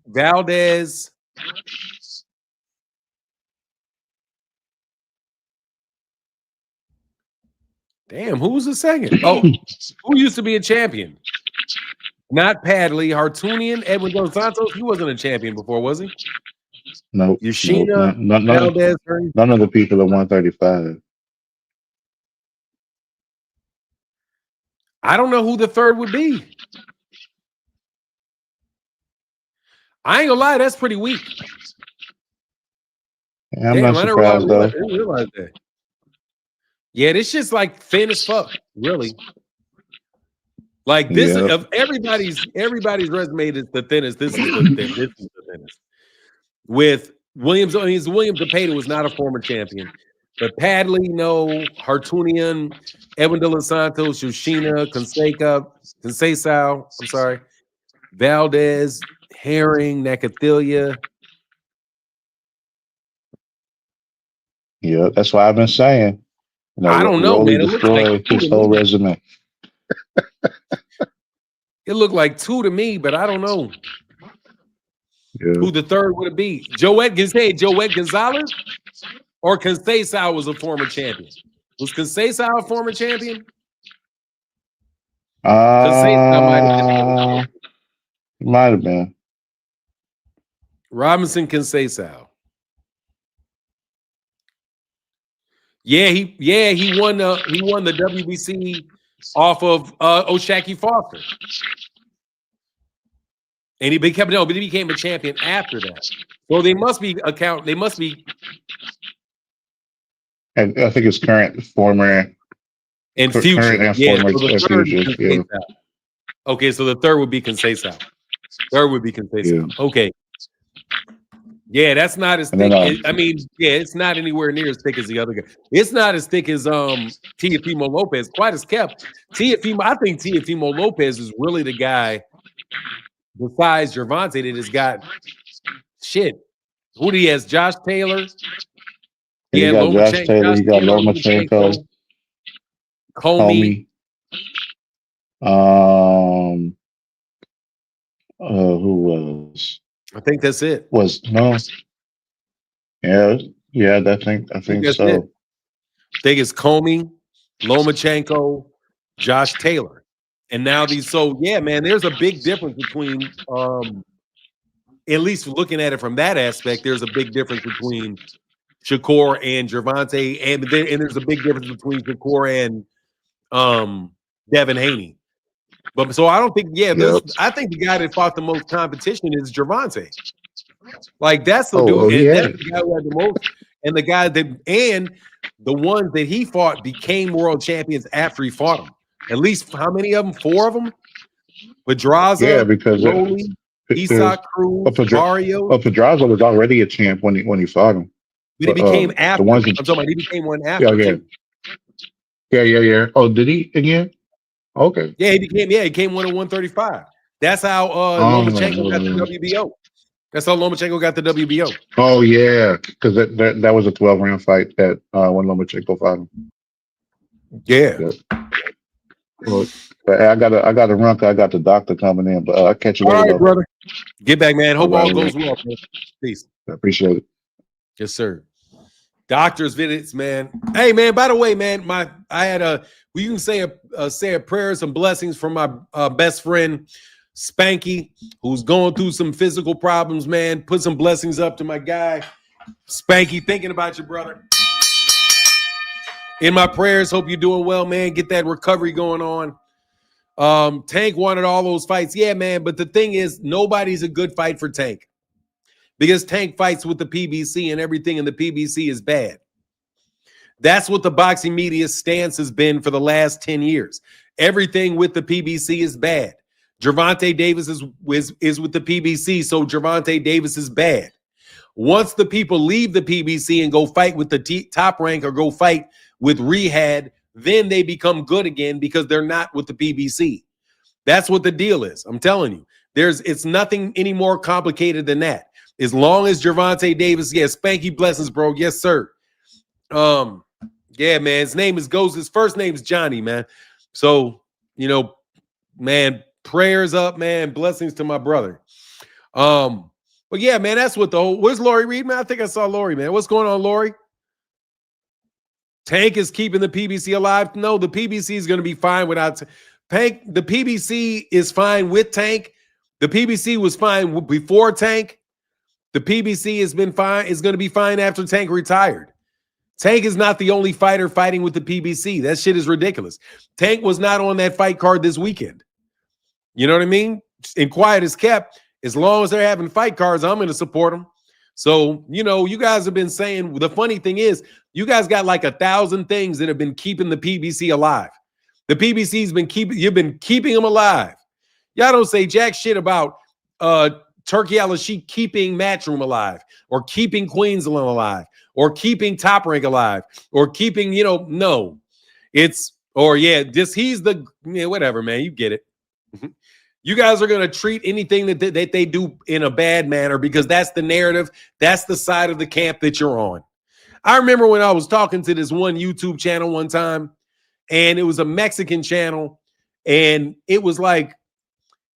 Valdez. Damn, who was the second? Oh, who used to be a champion? Not Padley, Hartunian, Edwin Dos Santos. He wasn't a champion before, was he? Nope. Yoshina, Valdez. None of the people at 135. I don't know who the third would be. I ain't gonna lie, that's pretty weak. Yeah, I'm not surprised though. I didn't realize that. Yeah, this shit's like thin as fuck, really. Like this is of everybody's resume is the thinnest. This is the thinnest. With Williams Zepeda was not a former champion. But Padley, no, Hartunian, Edwin De Los Santos, Yoshina, Conceição, I'm sorry, Valdez, Herring, Nakathila. Yeah, that's why I've been saying. I don't know, man. It looks like his whole resume. It looked like 2 to me, but I don't know who the third would it be. Joet Gonzalez or Conceição was a former champion. Was Conceição a former champion? Might have been. Robinson Conceição. Yeah, he won the WBC off of Oshaki Foster. And he became a champion after that. So they must be. And I think it's current, former, and future. Current and former, future. Yeah. Okay, so the third would be Conceição. Yeah. Okay. Yeah, that's not as thick. It's not anywhere near as thick as the other guy. It's not as thick as Teofimo Lopez. Quite as kept. I think Teofimo Lopez is really the guy besides Gervonta that has got shit. Who do he has? Josh Taylor. Yeah, Josh Taylor. He got Lomachenko. Comey. Who was? I think that's it. Yeah. Yeah, I think That's so. it. I think it's Comey, Lomachenko, Josh Taylor. And now these, so yeah, man, there's a big difference between at least looking at it from that aspect, there's a big difference between Shakur and Gervonta, and there's a big difference between Shakur and Devin Haney. But so I don't think, Yep. I think the guy that fought the most competition is Gervonta. Like that's the Oh, dude, he and that's had. the guy who had the most, and the guy that and the ones that he fought became world champions after he fought them. At least how many of them? 4 of them. Yeah, Pedraza, because Rolly, Isak Cruz, Barrios. Pedraza was already a champ when he fought him. But he But became the after. ones I'm that, talking about he became one yeah, after too. yeah. Oh, did he again? Okay. Yeah, he came one at 135. That's how Lomachenko got the WBO. That's how Lomachenko got the WBO. Oh yeah, because that was a 12-round fight that when Lomachenko fought him. Yeah. Well, I gotta run. 'Cause I got the doctor coming in, but I'll catch you All later, right, though. brother. Get back, man. Hope all right, goes well, man. Peace. I appreciate it. Yes, sir. Doctor's visits, man. Hey, man. By the way, man, I had you can say a prayers and blessings from my best friend Spanky, who's going through some physical problems, man. Put some blessings up to my guy Spanky. Thinking about you, brother. In my prayers, hope you're doing well, man. Get that recovery going on. Tank wanted all those fights, yeah, man. But the thing is, nobody's a good fight for Tank. Because Tank fights with the PBC and everything in the PBC is bad. That's what the boxing media's stance has been for the last 10 years. Everything with the PBC is bad. Gervonta Davis is with the PBC, so Gervonta Davis is bad. Once the people leave the PBC and go fight with the top rank or go fight with Rehab, then they become good again because they're not with the PBC. That's what the deal is. I'm telling you. It's nothing any more complicated than that. As long as Gervonta Davis, Spanky blessings, bro. Yes, sir. Yeah, man. His first name is Johnny, man. So, man, prayers up, man. Blessings to my brother. But yeah, man, that's what where's Lori Reed, man? I think I saw Lori, man. What's going on, Lori? Tank is keeping the PBC alive. No, the PBC is going to be fine without Tank. The PBC is fine with Tank. The PBC was fine before Tank. The PBC has been fine. Is going to be fine after Tank retired. Tank is not the only fighter fighting with the PBC. That shit is ridiculous. Tank was not on that fight card this weekend. You know what I mean? And quiet is kept. As long as they're having fight cards, I'm going to support them. So, you guys have been saying, the funny thing is, you guys got like 1,000 things that have been keeping the PBC alive. The PBC's you've been keeping them alive. Y'all don't say jack shit about Turkey Al-Sheikh keeping Matchroom alive, or keeping Queensland alive, or keeping Top Rank alive, or keeping, no. He's the, whatever, man, you get it. You guys are going to treat anything that they do in a bad manner because that's the narrative. That's the side of the camp that you're on. I remember when I was talking to this one YouTube channel one time, and it was a Mexican channel, and it was like,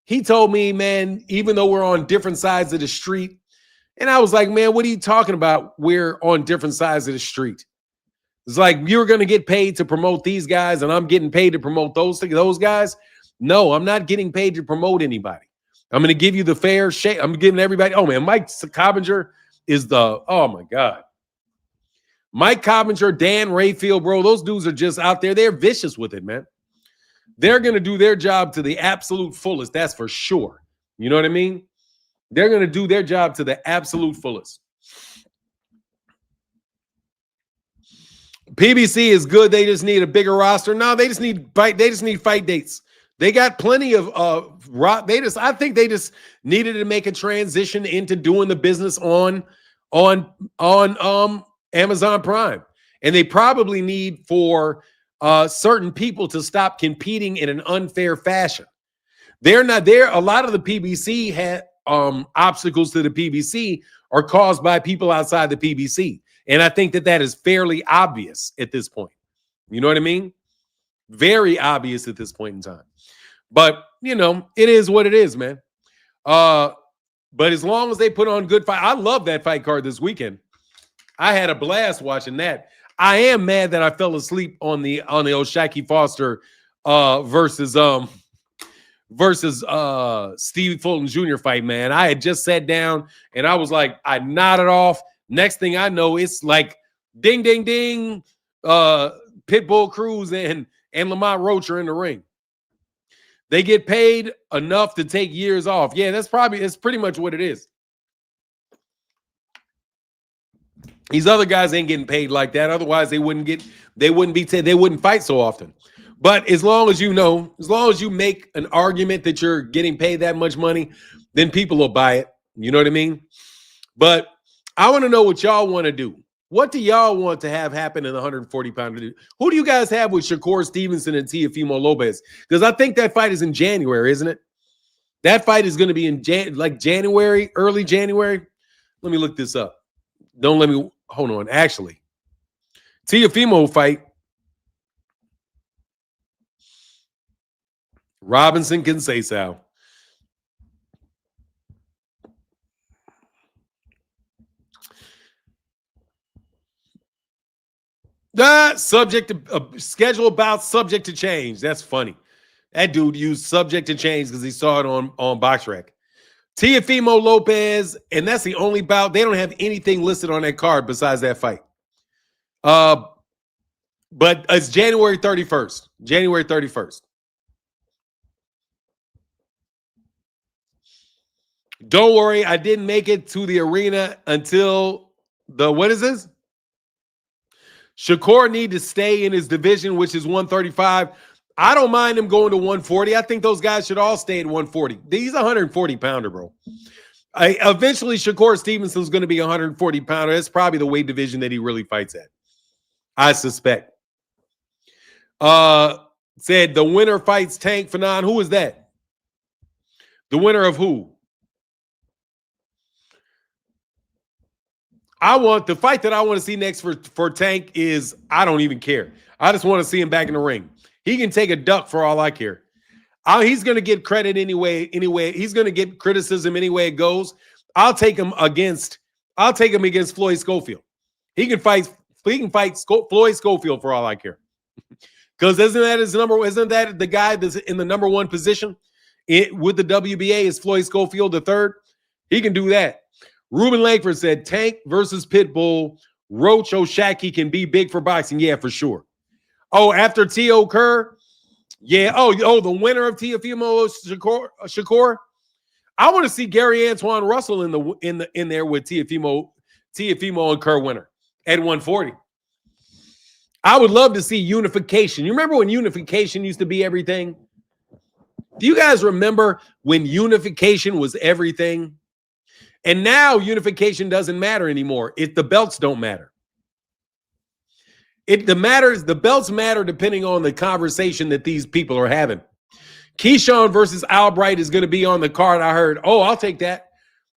he told me, man, even though we're on different sides of the street, and I was like, man, what are you talking about? We're on different sides of the street. It's like, you're going to get paid to promote these guys, and I'm getting paid to promote those guys. No, I'm not getting paid to promote anybody. I'm going to give you the fair shake. I'm giving everybody. Oh, man, Mike Cobbinger is oh, my God. Mike Cobbinger, Dan Rayfield, bro, those dudes are just out there. They're vicious with it, man. They're going to do their job to the absolute fullest. That's for sure. You know what I mean? They're going to do their job to the absolute fullest. PBC is good. They just need a bigger roster. No, they just need fight dates. They got plenty of I think they just needed to make a transition into doing the business on Amazon Prime. And they probably need for certain people to stop competing in an unfair fashion. They're not there. A lot of the PBC had obstacles to the PBC are caused by people outside the PBC. And I think that is fairly obvious at this point. You know what I mean? Very obvious at this point in time. But, it is what it is, man. But as long as they put on good fight, I love that fight card this weekend. I had a blast watching that. I am mad that I fell asleep on the Oshaki Foster versus Steve Fulton Jr. fight, man. I had just sat down and I was like, I nodded off. Next thing I know, it's like ding, ding, ding. Pitbull Cruz and Lamont Roach are in the ring. They get paid enough to take years off. Yeah, it's pretty much what it is. These other guys ain't getting paid like that. Otherwise, they wouldn't fight so often. But as long as you make an argument that you're getting paid that much money, then people will buy it. You know what I mean? But I want to know what y'all want to do. What do y'all want to have happen in the 140-pounder? Who do you guys have with Shakur Stevenson and Teofimo Lopez? Because I think that fight is in January, isn't it? That fight is going to be in January, early January. Let me look this up. Don't let me hold on. Actually, Teofimo fight. Robinson can say so. Subject to schedule about subject to change. That's funny. That dude used subject to change because he saw it on BoxRec. Teofimo Lopez, and that's the only bout. They don't have anything listed on that card besides that fight. But it's January 31st. January 31st. Don't worry, I didn't make it to the arena until what is this? Shakur need to stay in his division, which is 135. I don't mind him going to 140. I think those guys should all stay at 140. He's a 140-pounder, bro. Eventually, Shakur Stevenson's going to be a 140-pounder. That's probably the weight division that he really fights at, I suspect. Said the winner fights Tank Fanon. Who is that? The winner of who? The fight that I want to see next for Tank is, I don't even care. I just want to see him back in the ring. He can take a duck for all I care. He's going to get credit anyway. He's going to get criticism any way it goes. I'll take him against Floyd Schofield. He can fight Floyd Schofield for all I care. Because isn't that the guy that's in the number one position with the WBA is Floyd Schofield the third? He can do that. Ruben Langford said Tank versus Pitbull. Roach Oshaki can be big for boxing. Yeah, for sure. Oh, after T.O. Kerr? Yeah. Oh, the winner of Teofimo Shakur? I want to see Gary Antoine Russell in there with Teofimo and Kerr winner at 140. I would love to see unification. You remember when unification used to be everything? Do you guys remember when unification was everything? And now unification doesn't matter anymore. The belts don't matter. The belts matter depending on the conversation that these people are having. Keyshawn versus Albright is going to be on the card. I heard. Oh, I'll take that.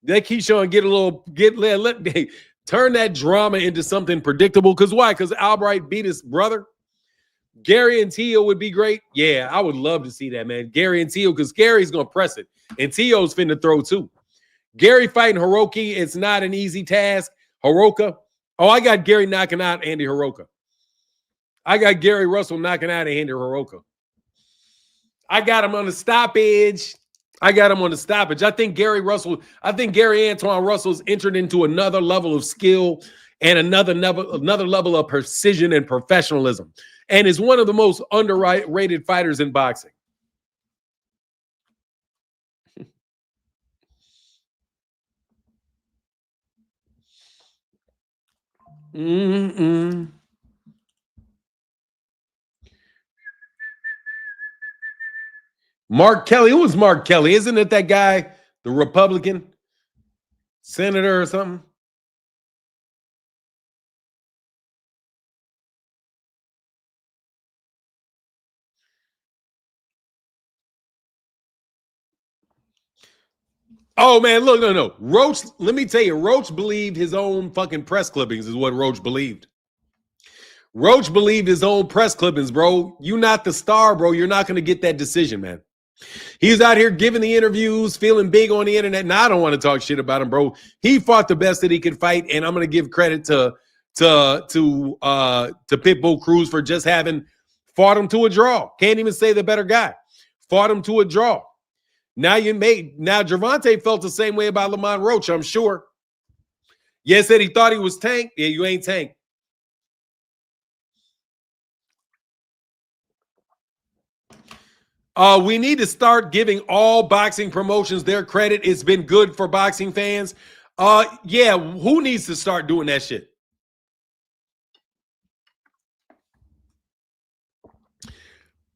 Let Keyshawn turn that drama into something predictable. Because why? Because Albright beat his brother. Gary and Tio would be great. Yeah, I would love to see that, man. Gary and Tio, because Gary's going to press it. And Tio's finna throw too. Gary fighting Hiroki, it's not an easy task. Hiroka. Oh, I got Gary knocking out Andy Hiroka. I got Gary Russell knocking out Andy Hiroka. I got him on the stoppage. I think Gary Antoine Russell's entered into another level of skill and another level of precision and professionalism, and is one of the most underrated fighters in boxing. Mark Kelly. Who was Mark Kelly? Isn't it that guy, the Republican senator or something? Oh, man, look, no. Roach, let me tell you, Roach believed his own fucking press clippings is what Roach believed. Roach believed his own press clippings, bro. You not the star, bro. You're not going to get that decision, man. He's out here giving the interviews, feeling big on the internet. Now, I don't want to talk shit about him, bro. He fought the best that he could fight, and I'm going to give credit to to Pitbull Cruz for just having fought him to a draw. Can't even say the better guy. Fought him to a draw. Now Gervonta felt the same way about Lamont Roach, I'm sure. Yes, said he thought he was Tank. Yeah, you ain't Tank. We need to start giving all boxing promotions their credit. It's been good for boxing fans. Yeah, who needs to start doing that shit?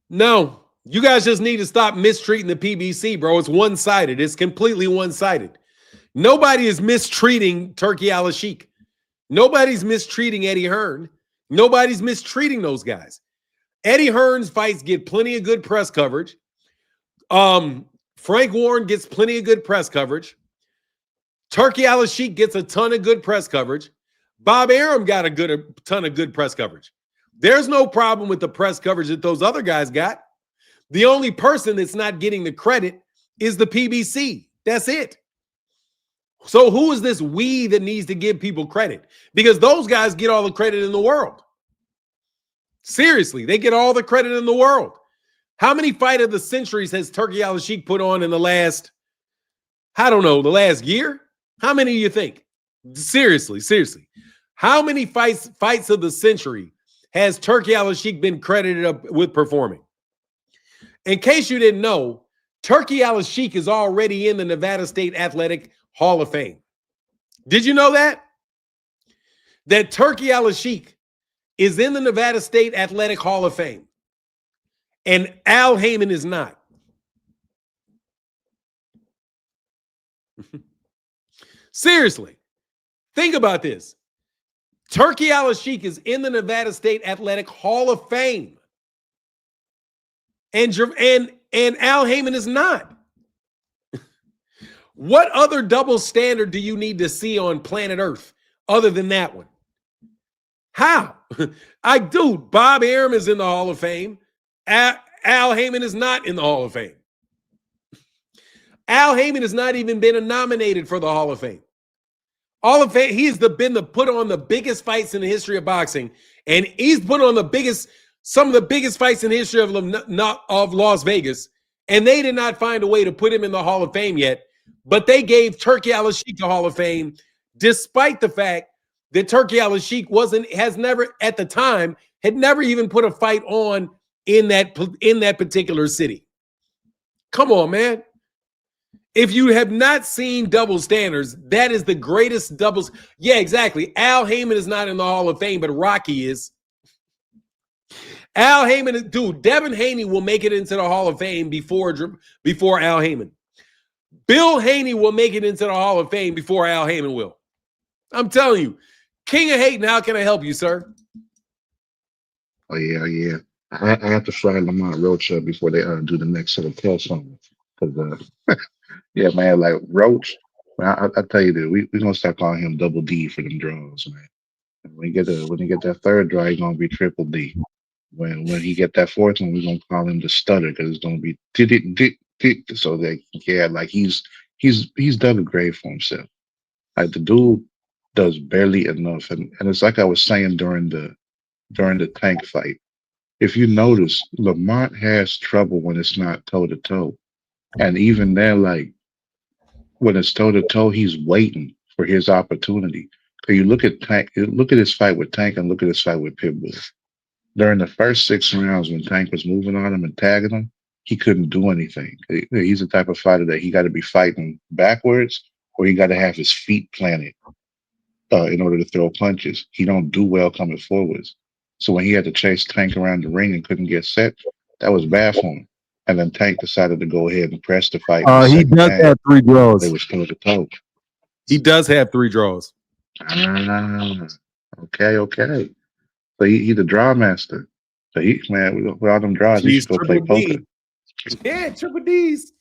No, you guys just need to stop mistreating the PBC, bro. It's one-sided. It's completely one-sided. Nobody is mistreating Turki Al-Sheikh. Nobody's mistreating Eddie Hearn. Nobody's mistreating those guys. Eddie Hearn's fights get plenty of good press coverage. Frank Warren gets plenty of good press coverage. Turki Al-Sheikh gets a ton of good press coverage. Bob Arum got a ton of good press coverage. There's no problem with the press coverage that those other guys got. The only person that's not getting the credit is the PBC. That's it. So who is this we that needs to give people credit? Because those guys get all the credit in the world. Seriously, they get all the credit in the world. How many fight of the centuries has Turki Al-Sheikh put on in the last, I don't know, the last year? How many do you think? Seriously. How many fights of the century has Turki Al-Sheikh been credited up with performing? In case you didn't know, Turki Al-Sheikh is already in the Nevada State Athletic Hall of Fame. Did you know that? That Turki Al-Sheikh is in the Nevada State Athletic Hall of Fame. And Al Heyman is not. Seriously. Think about this. Turki Al-Sheikh is in the Nevada State Athletic Hall of Fame. And Al Heyman is not. What other double standard do you need to see on planet Earth other than that one? How? Bob Arum is in the Hall of Fame. Al Heyman is not in the Hall of Fame. Al Heyman has not even been nominated for the Hall of Fame. He's been put on the biggest fights in the history of boxing, and he's put on some of the biggest fights in the history of Las Vegas, and they did not find a way to put him in the Hall of Fame yet. But they gave Turki Al-Sheikh the Hall of Fame, despite the fact that Turki Al-Sheikh had never even put a fight on in that particular city. Come on, man. If you have not seen double standards, that is the greatest doubles. Yeah, exactly. Al Heyman is not in the Hall of Fame, but Rocky is. Al Heyman, dude, Devin Haney will make it into the Hall of Fame before Al Heyman. Bill Haney will make it into the Hall of Fame before Al Heyman will. I'm telling you. King of Hating, how can I help you, sir? Oh, yeah. I have to fly Lamont Roach up before they do the next set of tests on me. Because, yeah, man, like Roach, man, I tell you that we're going to start calling him Double D for them draws, man. And when he get that third draw, he's going to be Triple D. When he get that fourth one, we're going to call him the Stutter because it's going to be so that, yeah, like he's dug a grave for himself. Like the dude does barely enough. And it's like I was saying during the Tank fight. If you notice, Lamont has trouble when it's not toe-to-toe. And even then, like, when it's toe-to-toe, he's waiting for his opportunity. Because you look at Tank, look at his fight with Tank and look at his fight with Pitbull. During the first 6 rounds when Tank was moving on him and tagging him, he couldn't do anything. He's the type of fighter that he got to be fighting backwards or he got to have his feet planted in order to throw punches. He don't do well coming forwards. So when he had to chase Tank around the ring and couldn't get set, that was bad for him. And then Tank decided to go ahead and press the fight. He does have 3 draws. They was toe to toe. He does have 3 draws. Okay. So he's the draw master. So with all them draws, he should go play poker. Yeah, triple D's.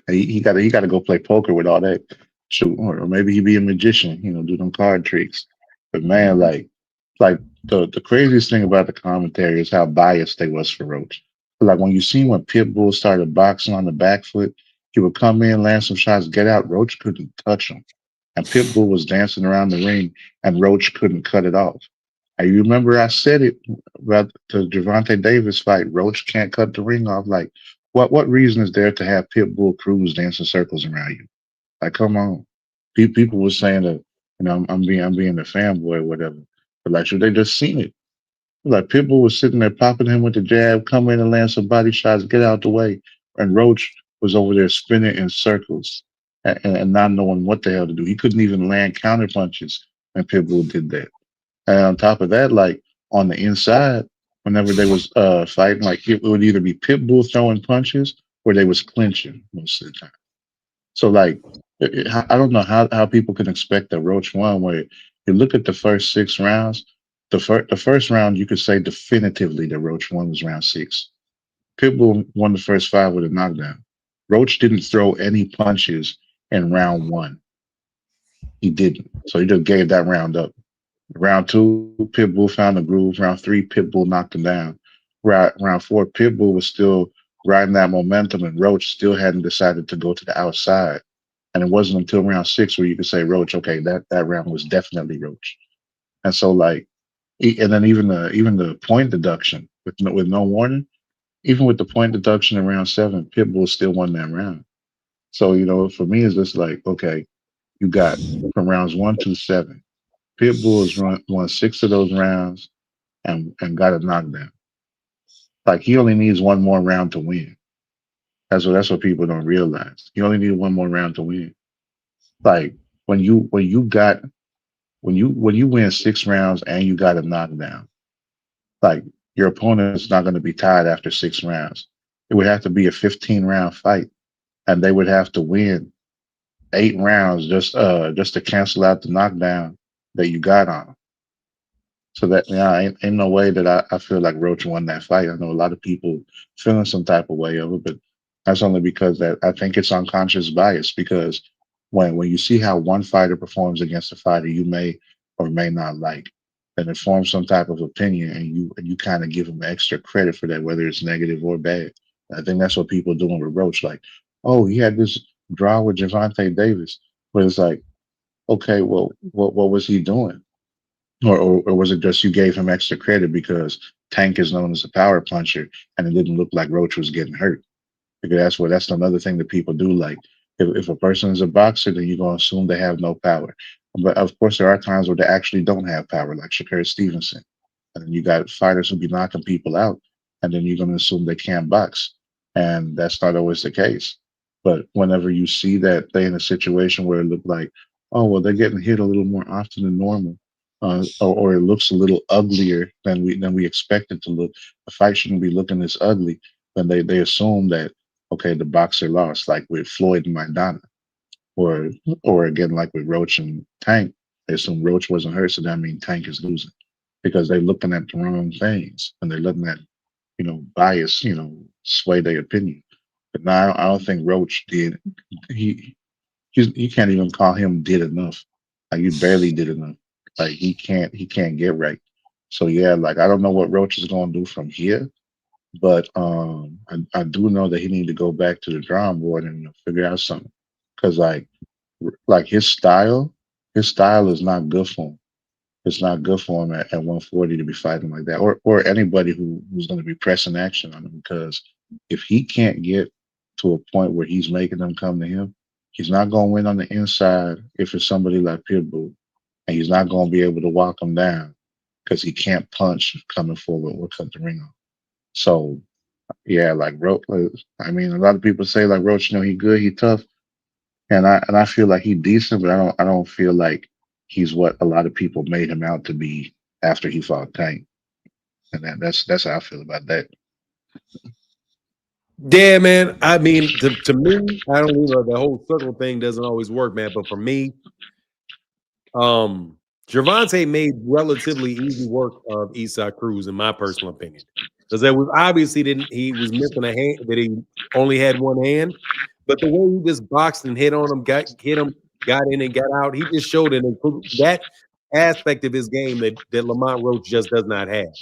he got to go play poker with all that. Shoot, or maybe he be a magician, do them card tricks. But man, like the craziest thing about the commentary is how biased they was for Roach. Like when Pitbull started boxing on the back foot, he would come in, land some shots, get out. Roach couldn't touch him. and Pitbull was dancing around the ring, and Roach couldn't cut it off. And you remember I said it about the Gervonta Davis fight. Roach can't cut the ring off. Like, what reason is there to have Pitbull Cruz dancing circles around you? Like, come on. People were saying that, I'm being a fanboy or whatever. But like, should they just seen it? Like, Pitbull was sitting there popping him with the jab, come in and land some body shots, get out the way. And Roach was over there spinning in circles and not knowing what the hell to do. He couldn't even land counter punches when Pitbull did that. And on top of that, like on the inside, whenever they was fighting, like it would either be Pitbull throwing punches or they was clinching most of the time. So like, I don't know how people can expect that Roach won. Where you look at the first 6 rounds, the first round you could say definitively that Roach won was round 6. Pitbull won the first 5 with a knockdown. Roach didn't throw any punches in round 1. He didn't. So he just gave that round up. Round 2, Pitbull found the groove. Round 3, Pitbull knocked him down. Round 4, Pitbull was still riding that momentum, and Roach still hadn't decided to go to the outside. And it wasn't until round 6 where you could say Roach, okay, that round was definitely Roach. And so like, and then even the point deduction with no warning, even with the point deduction in round 7, Pitbull still won that round. So for me, it's just like, okay, you got from rounds 1 to 7. Pitbull has won 6 of those rounds and got a knockdown. Like he only needs one more round to win. That's what people don't realize. You only need one more round to win. Like when you win 6 rounds and you got a knockdown, like your opponent is not going to be tied after 6 rounds. It would have to be a 15-round fight, and they would have to win 8 rounds just to cancel out the knockdown that you got on them. So that ain't no way that I feel like Roach won that fight. I know a lot of people feeling some type of way of it, but that's only because that I think it's unconscious bias. Because when you see how one fighter performs against a fighter you may or may not like, then it forms some type of opinion, and you kind of give them extra credit for that, whether it's negative or bad. I think that's what people are doing with Roach. Like, oh, he had this draw with Gervonta Davis, but it's like, okay, well, what was he doing? Or was it just you gave him extra credit because Tank is known as a power puncher and it didn't look like Roach was getting hurt? Because that's another thing that people do. Like if a person is a boxer, then you're gonna assume they have no power. But of course there are times where they actually don't have power, like Shakur Stevenson. And then you got fighters who be knocking people out, and then you're gonna assume they can't box. And that's not always the case. But whenever you see that they in a situation where it looked like, oh well, they're getting hit a little more often than normal, or it looks a little uglier than we expect it to look. The fight shouldn't be looking this ugly. Then they assume that okay, the boxer lost, like with Floyd and Maidana, or again like with Roach and Tank. They assume Roach wasn't hurt, so that means Tank is losing because they're looking at the wrong things and they're letting that bias sway their opinion. But now I don't think Roach did. You can't even call him did enough. Like you barely did enough. Like he can't get right. So yeah, like I don't know what Roach is gonna do from here, but I do know that he need to go back to the drawing board and figure out something. Cause like his style is not good for him. It's not good for him at 140 to be fighting like that, or anybody who's going to be pressing action on him. Because if he can't get to a point where he's making them come to him, he's not going to win on the inside if it's somebody like Pitbull, and he's not going to be able to walk him down because he can't punch coming forward or cut the ring off. So yeah, like Roach. I mean, a lot of people say like Roach, he good, he tough, and I feel like he decent, but I don't feel like he's what a lot of people made him out to be after he fought Tank. And that's how I feel about that. Yeah, man. I mean, to me, I don't know, the whole circle thing doesn't always work, man. But for me, Gervonta made relatively easy work of Oshaki Cruz, in my personal opinion, because there was obviously he was missing a hand, that he only had one hand. But the way he just boxed and hit on him, got in and got out, he just showed that aspect of his game that Lamont Roach just does not have.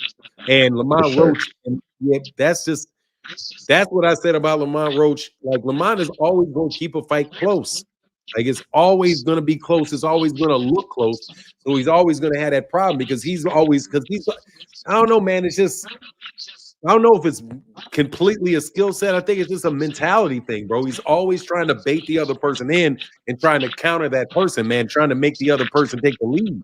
And Lamont Roach, yeah, that's what I said about Lamont Roach. Like Lamont is always going to keep a fight close. Like it's always going to be close. It's always going to look close. So he's always going to have that problem because he's I don't know, man. It's just, I don't know if it's completely a skill set. I think it's just a mentality thing, bro. He's always trying to bait the other person in and trying to counter that person, man, trying to make the other person take the lead.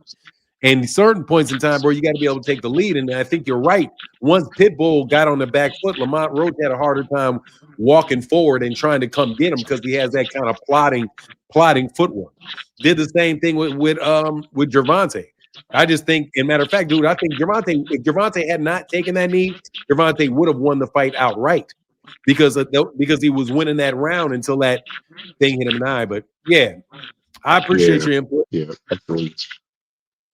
And certain points in time, bro, you got to be able to take the lead. And I think you're right. Once Pitbull got on the back foot, Lamont Roach had a harder time walking forward and trying to come get him because he has that kind of plotting footwork. Did the same thing with Gervonta. I just think, as a matter of fact, dude, I think Gervonta, if Gervonta had not taken that knee, Gervonta would have won the fight outright because he was winning that round until that thing hit him in the eye. But yeah, I appreciate your input. Yeah, absolutely.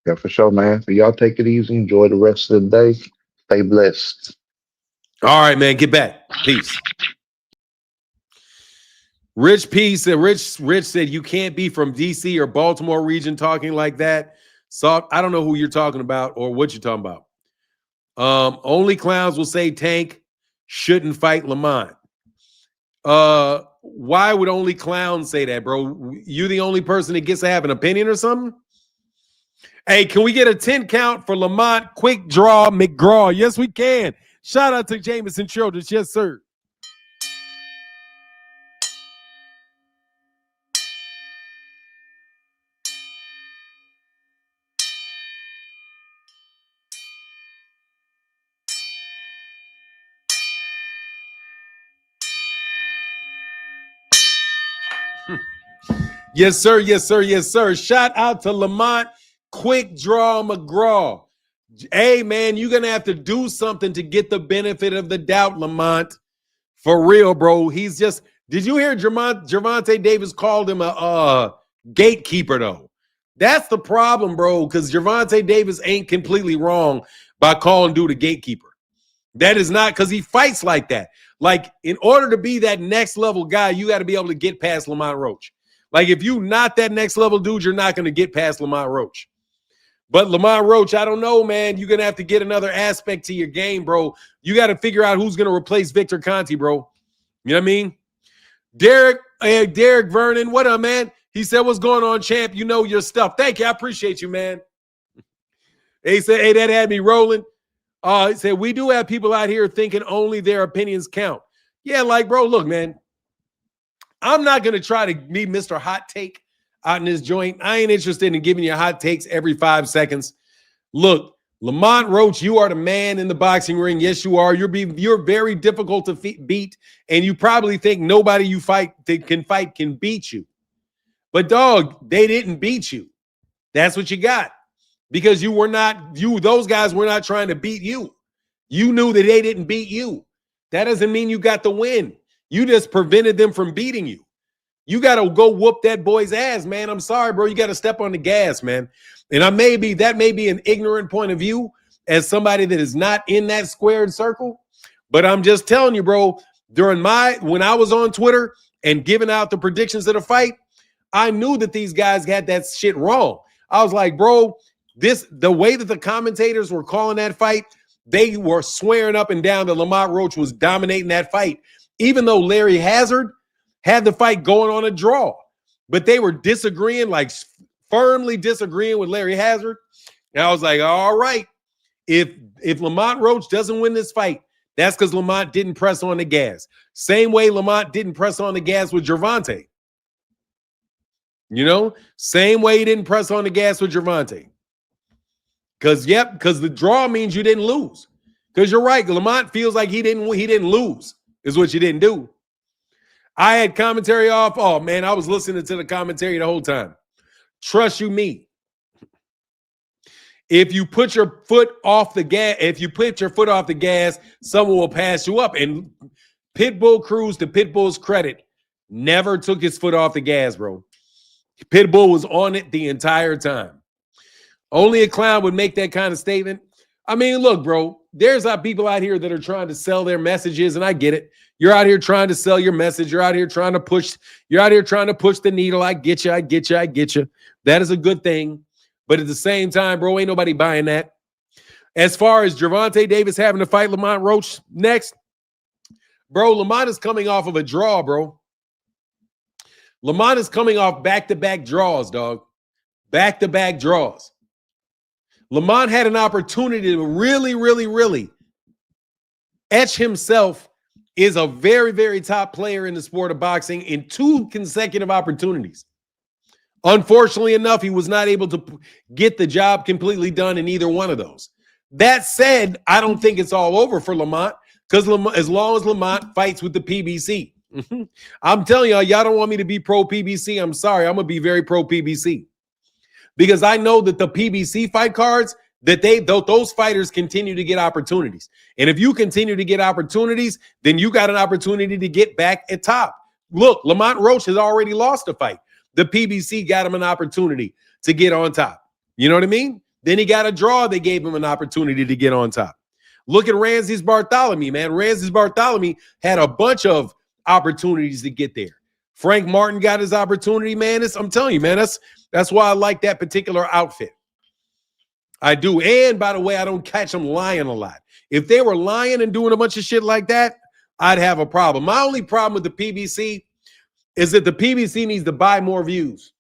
Yeah, for sure, man. So y'all take it easy. Enjoy the rest of the day. Stay blessed. All right, man. Get back. Peace. Rich P said, Rich said, you can't be from DC or Baltimore region talking like that. So I don't know who you're talking about or what you're talking about. Only clowns will say Tank shouldn't fight Lamont. Why would only clowns say that, bro? You the only person that gets to have an opinion or something? Hey, can we get a 10 count for Lamont Quick Draw McGraw? Yes, we can. Shout out to Jameson Childress. Yes, sir. Yes, sir. Yes, sir. Yes, sir. Shout out to Lamont Quick Draw McGraw. Hey, man, you're going to have to do something to get the benefit of the doubt, Lamont. For real, bro. He's just, did you hear Gervonta Davis called him a gatekeeper, though? That's the problem, bro, because Gervonta Davis ain't completely wrong by calling dude a gatekeeper. That is not, because he fights like that. Like, in order to be that next level guy, you got to be able to get past Lamont Roach. Like, if you not that next level dude, you're not going to get past Lamont Roach. But Lamont Roach, I don't know, man. You're going to have to get another aspect to your game, bro. You got to figure out who's going to replace Victor Conte, bro. You know what I mean? Derek Vernon, what up, man? He said, what's going on, champ? You know your stuff. Thank you. I appreciate you, man. He said, hey, that had me rolling. He said, we do have people out here thinking only their opinions count. Yeah, like, bro, look, man. I'm not going to try to be Mr. Hot Take out in this joint. I ain't interested in giving you hot takes every 5 seconds. Look, Lamont Roach, you are the man in the boxing ring. Yes, you are. You're very difficult to beat, and you probably think nobody you fight that can beat you. But, dog, they didn't beat you. That's what you got. Because those guys were not trying to beat you. You knew that they didn't beat you. That doesn't mean you got the win. You just prevented them from beating you. You got to go whoop that boy's ass, man. I'm sorry, bro. You got to step on the gas, man. And that may be an ignorant point of view as somebody that is not in that squared circle. But I'm just telling you, bro, when I was on Twitter and giving out the predictions of the fight, I knew that these guys had that shit wrong. I was like, bro, the way that the commentators were calling that fight, they were swearing up and down that Lamont Roach was dominating that fight, even though Larry Hazard had the fight going on a draw. But they were disagreeing, like firmly disagreeing with Larry Hazard. And I was like, all right, if Lamont Roach doesn't win this fight, that's because Lamont didn't press on the gas. Same way Lamont didn't press on the gas with Gervonta. You know, same way he didn't press on the gas with Gervonta. Because the draw means you didn't lose. Because you're right, Lamont feels like he didn't lose, is what you didn't do. I had commentary off. Oh man, I was listening to the commentary the whole time. Trust you me. If you put your foot off the gas, someone will pass you up. And Pitbull Cruz, to Pitbull's credit, never took his foot off the gas, bro. Pitbull was on it the entire time. Only a clown would make that kind of statement. I mean, look, bro, there's people out here that are trying to sell their messages, and I get it. You're out here trying to sell your message. You're out here trying to push the needle. I get you. That is a good thing. But at the same time, bro, ain't nobody buying that. As far as Gervonta Davis having to fight Lamont Roach next, bro, Lamont is coming off of a draw, bro. Lamont is coming off back-to-back draws, dog. Back-to-back draws. Lamont had an opportunity to really etch himself as a very, very top player in the sport of boxing in 2 consecutive opportunities. Unfortunately enough, he was not able to get the job completely done in either one of those. That said, I don't think it's all over for Lamont, because as long as Lamont fights with the PBC. I'm telling y'all don't want me to be pro PBC. I'm sorry. I'm going to be very pro PBC. Because I know that the PBC fight cards, that those fighters continue to get opportunities. And if you continue to get opportunities, then you got an opportunity to get back at top. Look, Lamont Roach has already lost a fight. The PBC got him an opportunity to get on top. You know what I mean? Then he got a draw. They gave him an opportunity to get on top. Look at Ramses Bartholomew, man. Ramses Bartholomew had a bunch of opportunities to get there. Frank Martin got his opportunity, man. I'm telling you, man, that's why I like that particular outfit. I do. And by the way, I don't catch them lying a lot. If they were lying and doing a bunch of shit like that, I'd have a problem. My only problem with the PBC is that the PBC needs to buy more views.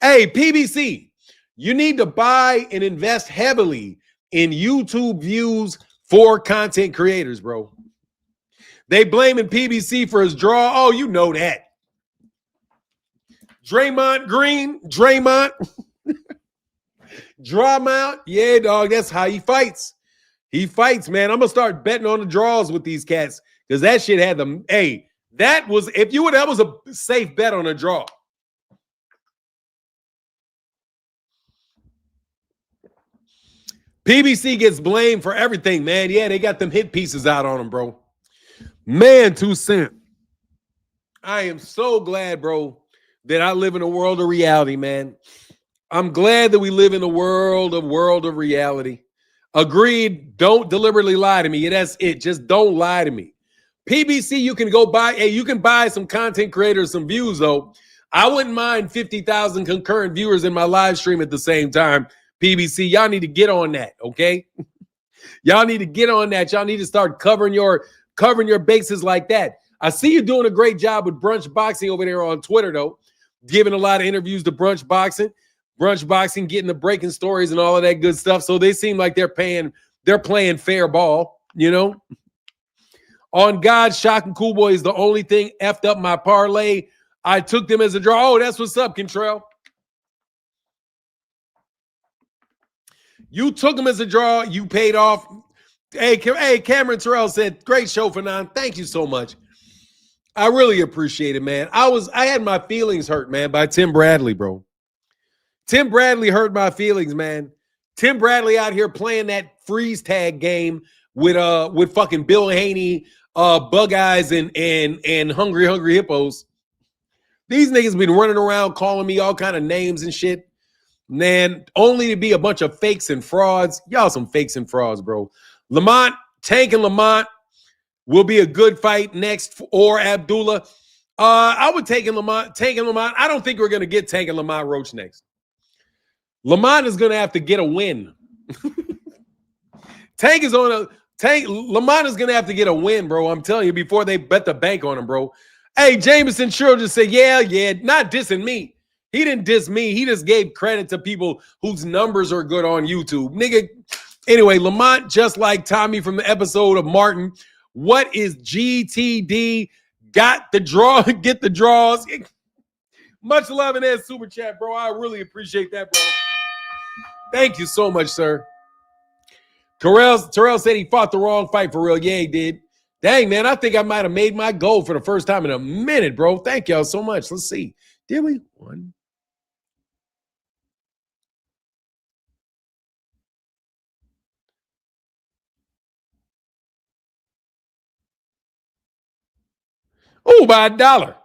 Hey, PBC, you need to buy and invest heavily in YouTube views for content creators, bro. They blaming PBC for his draw. Oh, you know that. Draymond Green, Draymond. Drawmount. Yeah, dog, that's how he fights. He fights, man. I'm going to start betting on the draws with these cats because that shit had them. Hey, that was a safe bet on a draw. PBC gets blamed for everything, man. Yeah, they got them hit pieces out on him, bro. Man, 2 cents. I am so glad, bro, that I live in a world of reality, man. I'm glad that we live in a world of reality. Agreed. Don't deliberately lie to me. That's it. Just don't lie to me. PBC, you can go buy. Hey, you can buy some content creators some views, though. I wouldn't mind 50,000 concurrent viewers in my live stream at the same time. PBC, y'all need to get on that, okay? Y'all need to get on that. Y'all need to start covering your bases like that. I see you doing a great job with Brunch Boxing over there on Twitter, though. Giving a lot of interviews to Brunch Boxing, getting the breaking stories and all of that good stuff. So they seem like they're playing fair ball, you know. On God, Shock and Cool Boy is the only thing effed up my parlay. I took them as a draw. Oh, that's what's up, Contrell. You took them as a draw. You paid off. Hey, Cameron Terrell said, great show, Fanon. Thank you so much. I really appreciate it, man. I had my feelings hurt, man, by Tim Bradley, bro. Tim Bradley hurt my feelings, man. Tim Bradley out here playing that freeze tag game with fucking Bill Haney, Bug Eyes, and Hungry Hippos. These niggas been running around calling me all kind of names and shit. Man, only to be a bunch of fakes and frauds. Y'all some fakes and frauds, bro. Tank and Lamont will be a good fight next, or Abdullah. I would take Lamont. I don't think we're going to get Tank and Lamont Roach next. Lamont is going to have to get a win. Lamont is going to have to get a win, bro. I'm telling you, before they bet the bank on him, bro. Hey, Jameson Sherrill just said, yeah, not dissing me. He didn't diss me. He just gave credit to people whose numbers are good on YouTube. Nigga. Anyway, Lamont, just like Tommy from the episode of Martin, what is GTD? Got the draw, get the draws. Much love in that super chat, bro. I really appreciate that, bro. Thank you so much, sir. Terrell said he fought the wrong fight for real. Yeah, he did. Dang, man, I think I might have made my goal for the first time in a minute, bro. Thank y'all so much. Let's see. Did we? 1. Oh, by $1.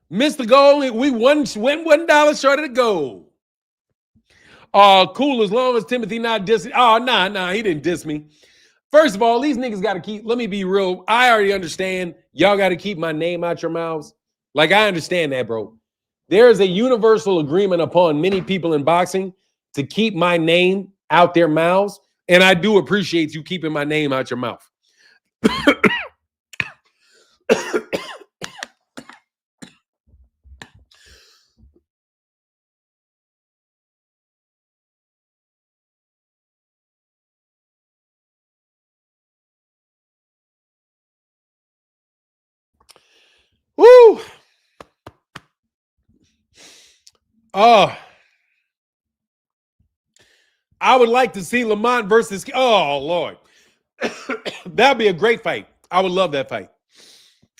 Missed the goal. We went $1 short of the goal. Cool, as long as Timothy not dissing. Oh, nah, he didn't diss me. First of all, these niggas got to keep, let me be real. I already understand y'all got to keep my name out your mouths. Like, I understand that, bro. There is a universal agreement upon many people in boxing to keep my name out their mouths. And I do appreciate you keeping my name out your mouth. Oh, I would like to see Lamont versus. Oh Lord, that'd be a great fight. I would love that fight.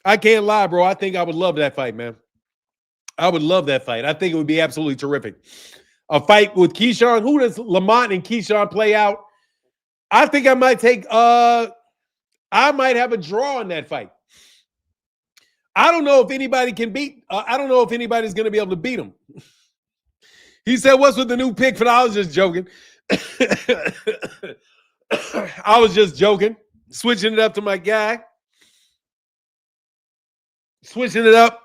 I can't lie, bro. I think I would love that fight, man. I would love that fight. I think it would be absolutely terrific. A fight with Keyshawn. Who does Lamont and Keyshawn play out? I think I might take. I might have a draw in that fight. I don't know if anybody can beat. I don't know if anybody's going to be able to beat him. He said, "What's with the new pick?" But I was just joking. I was just joking. Switching it up to my guy. Switching it up.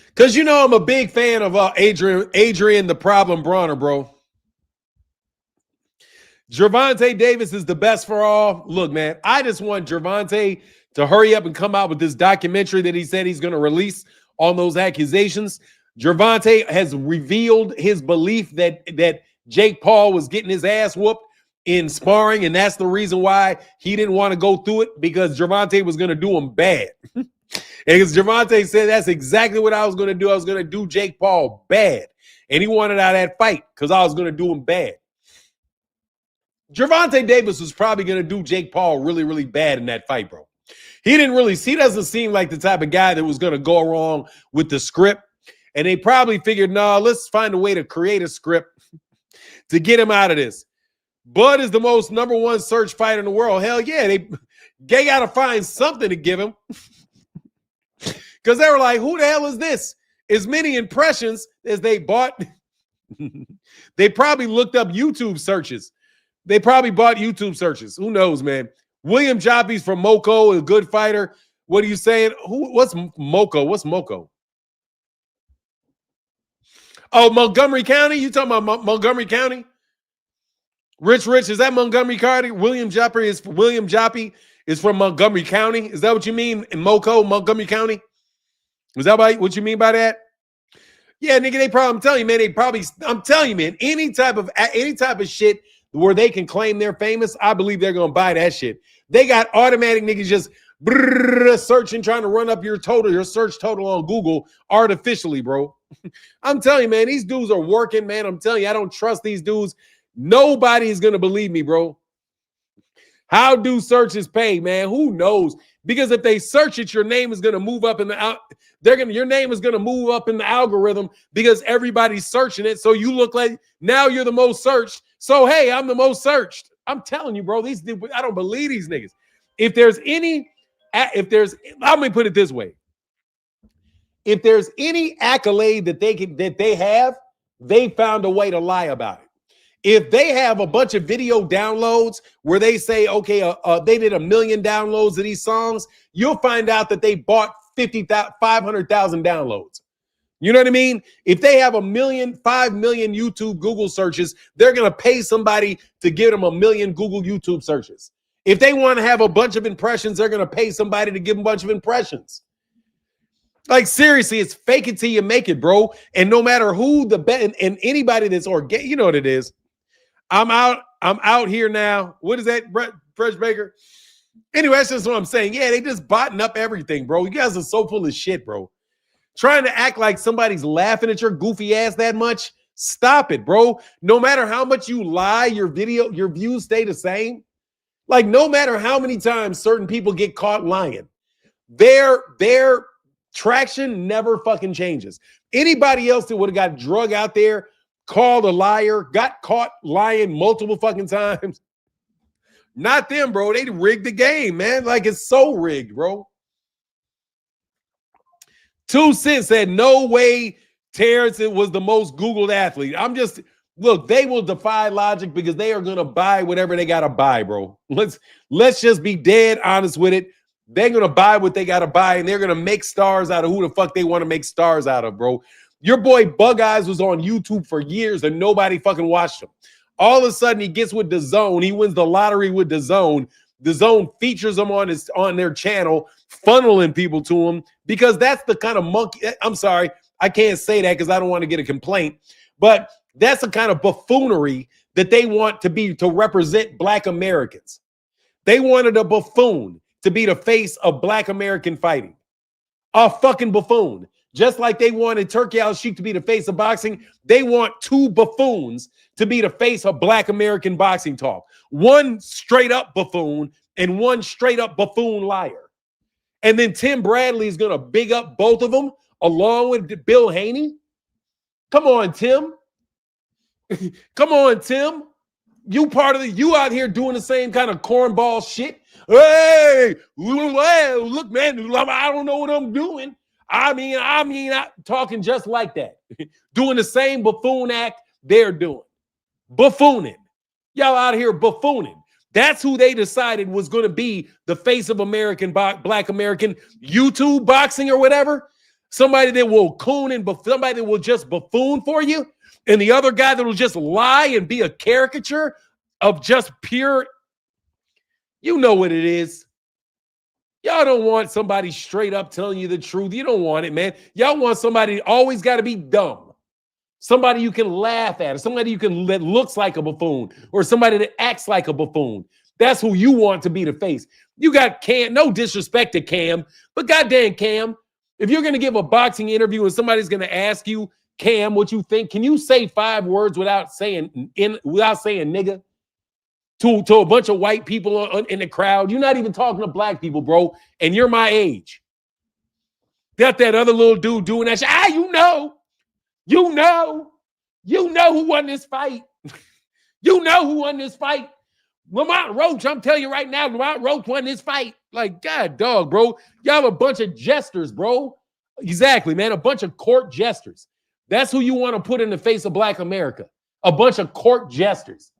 Because you know I'm a big fan of Adrian the Problem Brawner, bro. Gervonta Davis is the best for all. Look, man, I just want Gervonta to hurry up and come out with this documentary that he said he's going to release on those accusations. Gervonta has revealed his belief that Jake Paul was getting his ass whooped in sparring, and that's the reason why he didn't want to go through it, because Gervonta was going to do him bad. And Gervonta said, that's exactly what I was going to do. I was going to do Jake Paul bad. And he wanted out of that fight because I was going to do him bad. Gervonta Davis was probably going to do Jake Paul really, really bad in that fight, bro. He doesn't seem like the type of guy that was going to go wrong with the script. And they probably figured, no, let's find a way to create a script to get him out of this. Bud is the most #1 search fighter in the world. Hell yeah, they got to find something to give him. Because they were like, who the hell is this? As many impressions as they bought. They probably looked up YouTube searches. They probably bought YouTube searches. Who knows, man? William Joppy's from Moco, a good fighter. What are you saying? What's Moco? What's Moco? Oh, Montgomery County? You talking about Montgomery County? Rich, is that Montgomery County? William Joppy is from Montgomery County. Is that what you mean? In Moco, Montgomery County? Is that what you mean by that? Yeah, nigga, I'm telling you, man, any type of shit where they can claim they're famous, I believe they're gonna buy that shit. They got automatic niggas just searching, trying to run up your search total on Google artificially, bro. I'm telling you, man, these dudes are working, man. I'm telling you, I don't trust these dudes. Nobody is gonna believe me, bro. How do searches pay, man? Who knows? Because if they search it, your name is gonna move up in the your name is gonna move up in the algorithm because everybody's searching it. So you look like now you're the most searched. So hey, I'm the most searched. I'm telling you, bro. I don't believe these niggas. Let me put it this way. If there's any accolade that they have, they found a way to lie about it. If they have a bunch of video downloads where they say, okay, they did 1 million downloads of these songs, you'll find out that they bought 500,000 downloads. You know what I mean? If they have 5 million YouTube Google searches, they're going to pay somebody to give them 1 million Google YouTube searches. If they want to have a bunch of impressions, they're going to pay somebody to give them a bunch of impressions. Like, seriously, it's fake it till you make it, bro. And no matter who and anybody that's you know what it is. I'm out here now. What is that, Fresh Baker? Anyway, that's just what I'm saying. Yeah, they just botting up everything, bro. You guys are so full of shit, bro. Trying to act like somebody's laughing at your goofy ass that much. Stop it, bro. No matter how much you lie, your views stay the same. Like, no matter how many times certain people get caught lying, their traction never fucking changes. Anybody else that would have got drug out there, called a liar, got caught lying multiple fucking times. Not them, bro. They rigged the game, man. Like, it's so rigged, bro. 2 Cents said, no way Terrence was the most Googled athlete. Look, they will defy logic because they are going to buy whatever they got to buy, bro. Let's just be dead honest with it. They're going to buy what they got to buy, and they're going to make stars out of who the fuck they want to make stars out of, bro. Your boy Bug Eyes was on YouTube for years and nobody fucking watched him. All of a sudden he gets with DAZN. He wins the lottery with DAZN. DAZN features him on their channel, funneling people to him because that's the kind of monkey. I'm sorry, I can't say that because I don't want to get a complaint, but that's the kind of buffoonery that they want to represent Black Americans. They wanted a buffoon to be the face of Black American fighting. A fucking buffoon. Just like they wanted Turkey Al-Sheikh to be the face of boxing, they want two buffoons to be the face of Black American boxing talk. One straight up buffoon and one straight up buffoon liar. And then Tim Bradley is going to big up both of them along with Bill Haney. Come on, Tim. Come on, Tim. You out here doing the same kind of cornball shit. Hey, look, man, I don't know what I'm doing. I mean, I'm talking just like that. Doing the same buffoon act they're doing. Buffooning. Y'all out here buffooning. That's who they decided was going to be the face of Black American YouTube boxing or whatever. Somebody that will coon and somebody that will just buffoon for you. And the other guy that will just lie and be a caricature of just pure, you know what it is. Y'all don't want somebody straight up telling you the truth. You don't want it, man. Y'all want somebody always got to be dumb. Somebody you can laugh at, or somebody you can that looks like a buffoon, or somebody that acts like a buffoon. That's who you want to be the face. You got Cam, no disrespect to Cam, but goddamn Cam, if you're going to give a boxing interview and somebody's going to ask you, Cam, what you think, can you say 5 words without saying nigga to a bunch of white people in the crowd? You're not even talking to black people, bro, and you're my age. Got that other little dude doing that shit. You know who won this fight. You know who won this fight. Lamont Roach, I'm telling you right now, Lamont Roach won this fight. Like, God, dog, bro. Y'all a bunch of jesters, bro. Exactly, man. A bunch of court jesters. That's who you want to put in the face of Black America. A bunch of court jesters.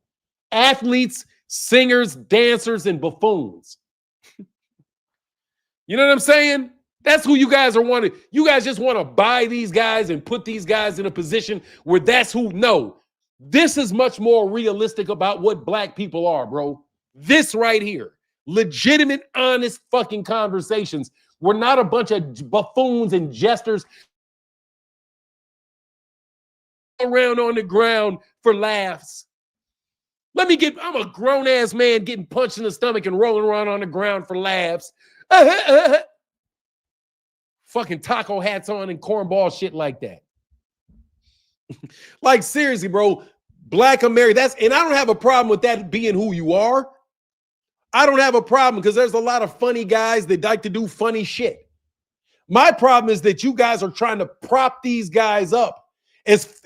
Athletes, singers, dancers, and buffoons. You know what I'm saying? That's who you guys are wanting. You guys just want to buy these guys and put these guys in a position where that's who. No, this is much more realistic about what black people are, bro. This right here. Legitimate, honest fucking conversations. We're not a bunch of buffoons and jesters around on the ground for laughs. I'm a grown-ass man getting punched in the stomach and rolling around on the ground for laughs. Fucking taco hats on and cornball shit like that. Like, seriously, bro. Black America, and I don't have a problem with that being who you are. I don't have a problem because there's a lot of funny guys that like to do funny shit. My problem is that you guys are trying to prop these guys up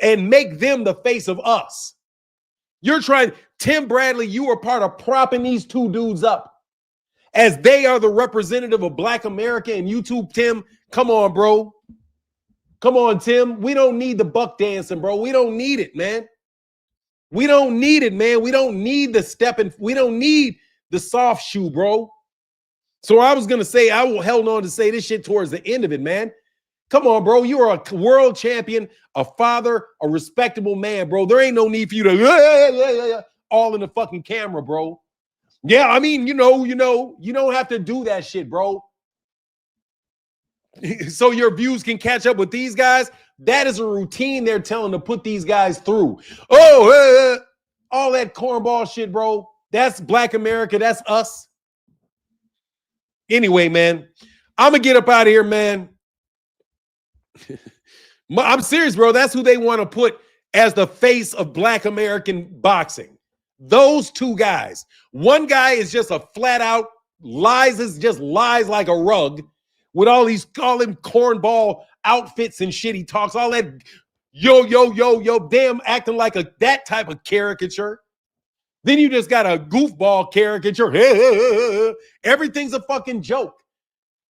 and make them the face of us. You're trying, Tim Bradley, you are part of propping these two dudes up as they are the representative of Black America and YouTube. Tim, come on, bro. Come on, Tim. We don't need the buck dancing, bro. We don't need it, man. We don't need it, man. We don't need the stepping. We don't need the soft shoe, bro. So I was going to say, I held on to say this shit towards the end of it, man. Come on, bro. You are a world champion, a father, a respectable man, bro. There ain't no need for you to all in the fucking camera, bro. Yeah, I mean, you don't have to do that shit, bro. So your views can catch up with these guys. That is a routine they're telling to put these guys through. All that cornball shit, bro. That's Black America. That's us. Anyway, man, I'm going to get up out of here, man. I'm serious, bro. That's who they want to put as the face of Black American boxing. Those two guys. One guy is just a flat out lies like a rug with all them cornball outfits and shit. He talks all that yo, damn, acting like that type of caricature. Then you just got a goofball caricature. Everything's a fucking joke.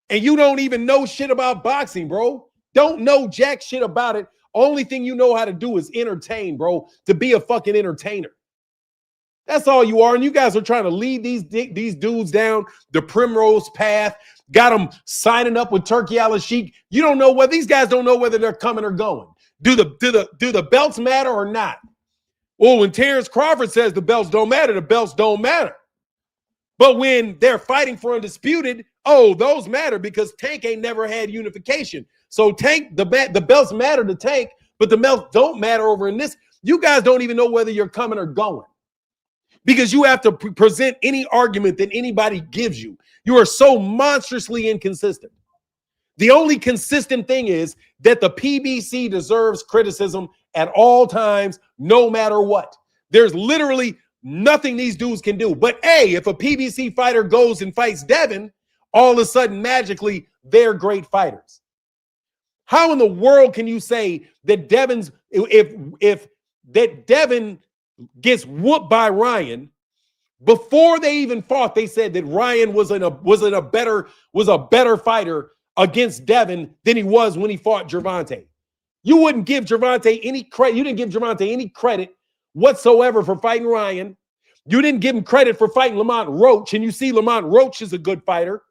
And you don't even know shit about boxing, bro. Don't know jack shit about it. Only thing you know how to do is entertain, bro. To be a fucking entertainer. That's all you are. And you guys are trying to lead these dudes down the primrose path. Got them signing up with Turkey Al-Sheikh. You don't know whether these guys don't know whether they're coming or going. Do the belts matter or not? Well, when Terrence Crawford says the belts don't matter, the belts don't matter. But when they're fighting for undisputed, those matter because Tank ain't never had unification. So Tank, the belts matter to Tank, but the belts don't matter over in this. You guys don't even know whether you're coming or going because you have to present any argument that anybody gives you. You are so monstrously inconsistent. The only consistent thing is that the PBC deserves criticism at all times, no matter what. There's literally nothing these dudes can do. But hey, if a PBC fighter goes and fights Devin, all of a sudden, magically, they're great fighters. How in the world can you say that if Devin gets whooped by Ryan before they even fought? They said that Ryan was a better fighter against Devin than he was when he fought Gervonta. You wouldn't give Gervonta any credit. You didn't give Gervonta any credit whatsoever for fighting Ryan. You didn't give him credit for fighting Lamont Roach, and you see Lamont Roach is a good fighter.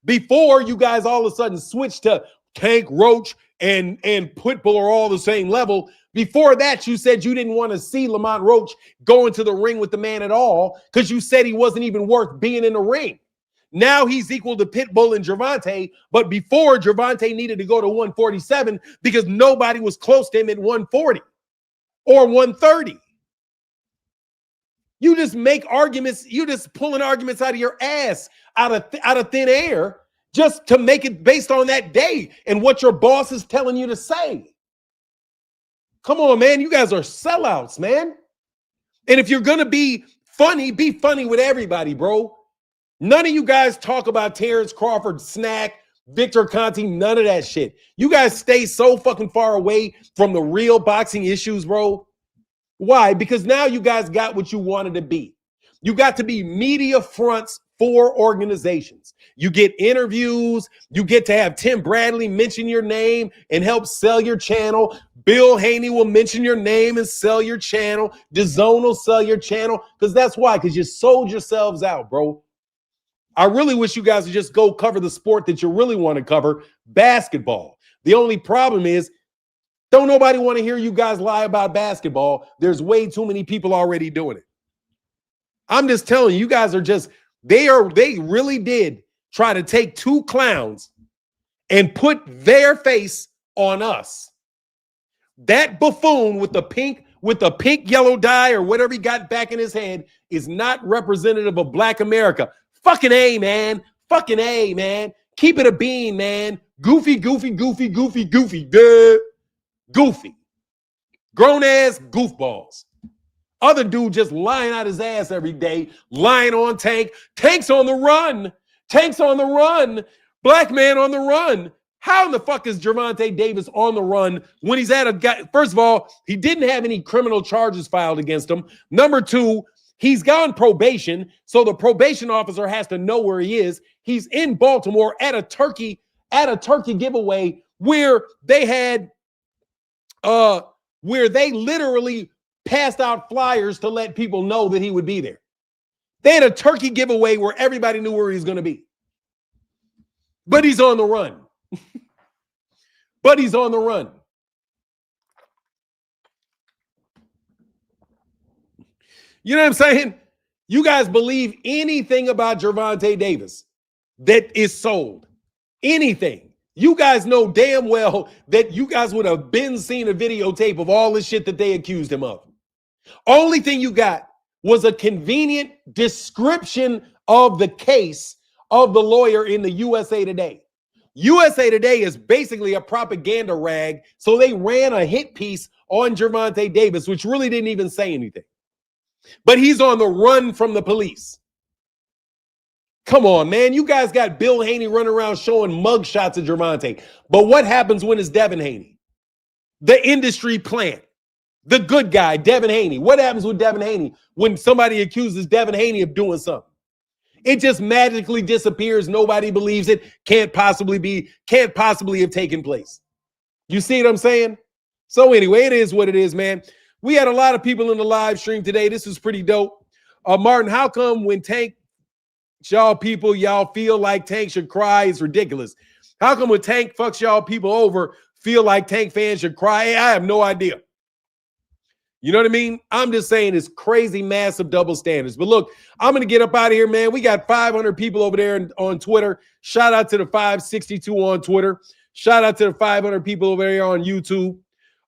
Before you guys all of a sudden switched to Tank, Roach, and Pitbull are all the same level. Before that, you said you didn't want to see Lamont Roach go into the ring with the man at all because you said he wasn't even worth being in the ring. Now he's equal to Pitbull and Gervonta, but before Gervonta needed to go to 147 because nobody was close to him at 140 or 130. You just make arguments. You just pulling arguments out of your ass, out of thin air, just to make it based on that day and what your boss is telling you to say. Come on, man. You guys are sellouts, man. And if you're going to be funny with everybody, bro. None of you guys talk about Terrence Crawford, Snack, Victor Conte, none of that shit. You guys stay so fucking far away from the real boxing issues, bro. Why? Because now you guys got what you wanted to be. You got to be media fronts for organizations. You get interviews. You get to have Tim Bradley mention your name and help sell your channel. Bill Haney will mention your name and sell your channel. DAZN will sell your channel. Because that's why. Because you sold yourselves out, bro. I really wish you guys would just go cover the sport that you really want to cover, basketball. The only problem is, don't nobody want to hear you guys lie about basketball. There's way too many people already doing it. I'm just telling you, you guys are just, they really did try to take two clowns and put their face on us. That buffoon with the pink yellow dye or whatever he got back in his head is not representative of Black America. Fucking A, man. Fucking A, man. Keep it a bean, man. Goofy. Duh. Goofy. Grown-ass goofballs. Other dude just lying out his ass every day, lying on Tank. Tank's on the run. Tank's on the run. Black man on the run. How in the fuck is Gervonta Davis on the run when he's at a guy? First of all, he didn't have any criminal charges filed against him. Number two, he's gone probation, so the probation officer has to know where he is. He's in Baltimore at a turkey giveaway where they literally passed out flyers to let people know that he would be there. They had a turkey giveaway where everybody knew where he was going to be. But he's on the run. But he's on the run. You know what I'm saying? You guys believe anything about Gervonta Davis that is sold. Anything. You guys know damn well that you guys would have been seeing a videotape of all this shit that they accused him of. Only thing you got was a convenient description of the case of the lawyer in the USA Today. USA Today is basically a propaganda rag, so they ran a hit piece on Gervonta Davis, which really didn't even say anything. But he's on the run from the police. Come on, man. You guys got Bill Haney running around showing mugshots of Gervonta. But what happens when it's Devin Haney? The industry plant. The good guy, Devin Haney. What happens with Devin Haney when somebody accuses Devin Haney of doing something? It just magically disappears. Nobody believes it. Can't possibly have taken place. You see what I'm saying? So anyway, it is what it is, man. We had a lot of people in the live stream today. This was pretty dope. Martin, how come when Tank, y'all feel like Tank should cry? It's ridiculous. How come when Tank fucks y'all people over, feel like Tank fans should cry? I have no idea. You know what I mean? I'm just saying it's crazy, massive double standards. But look, I'm going to get up out of here, man. We got 500 people over there on Twitter. Shout out to the 562 on Twitter. Shout out to the 500 people over there on YouTube.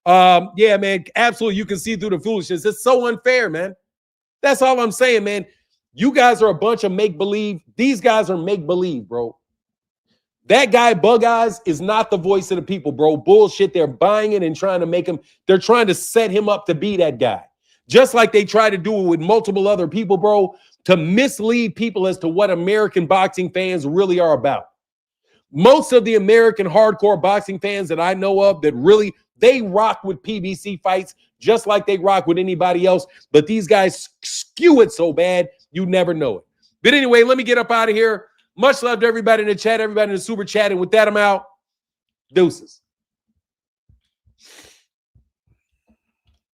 Yeah, man, absolutely. You can see through the foolishness. It's so unfair, man. That's all I'm saying, man. You guys are a bunch of make-believe. These guys are make-believe, bro. That guy, Bug Eyes, is not the voice of the people, bro. Bullshit. They're buying it and trying to make him, they're trying to set him up to be that guy. Just like they try to do it with multiple other people, bro, to mislead people as to what American boxing fans really are about. Most of the American hardcore boxing fans that I know of that really, they rock with PBC fights just like they rock with anybody else. But these guys skew it so bad, you never know it. But anyway, let me get up out of here. Much love to everybody in the chat, everybody in the super chat. And with that, I'm out. Deuces.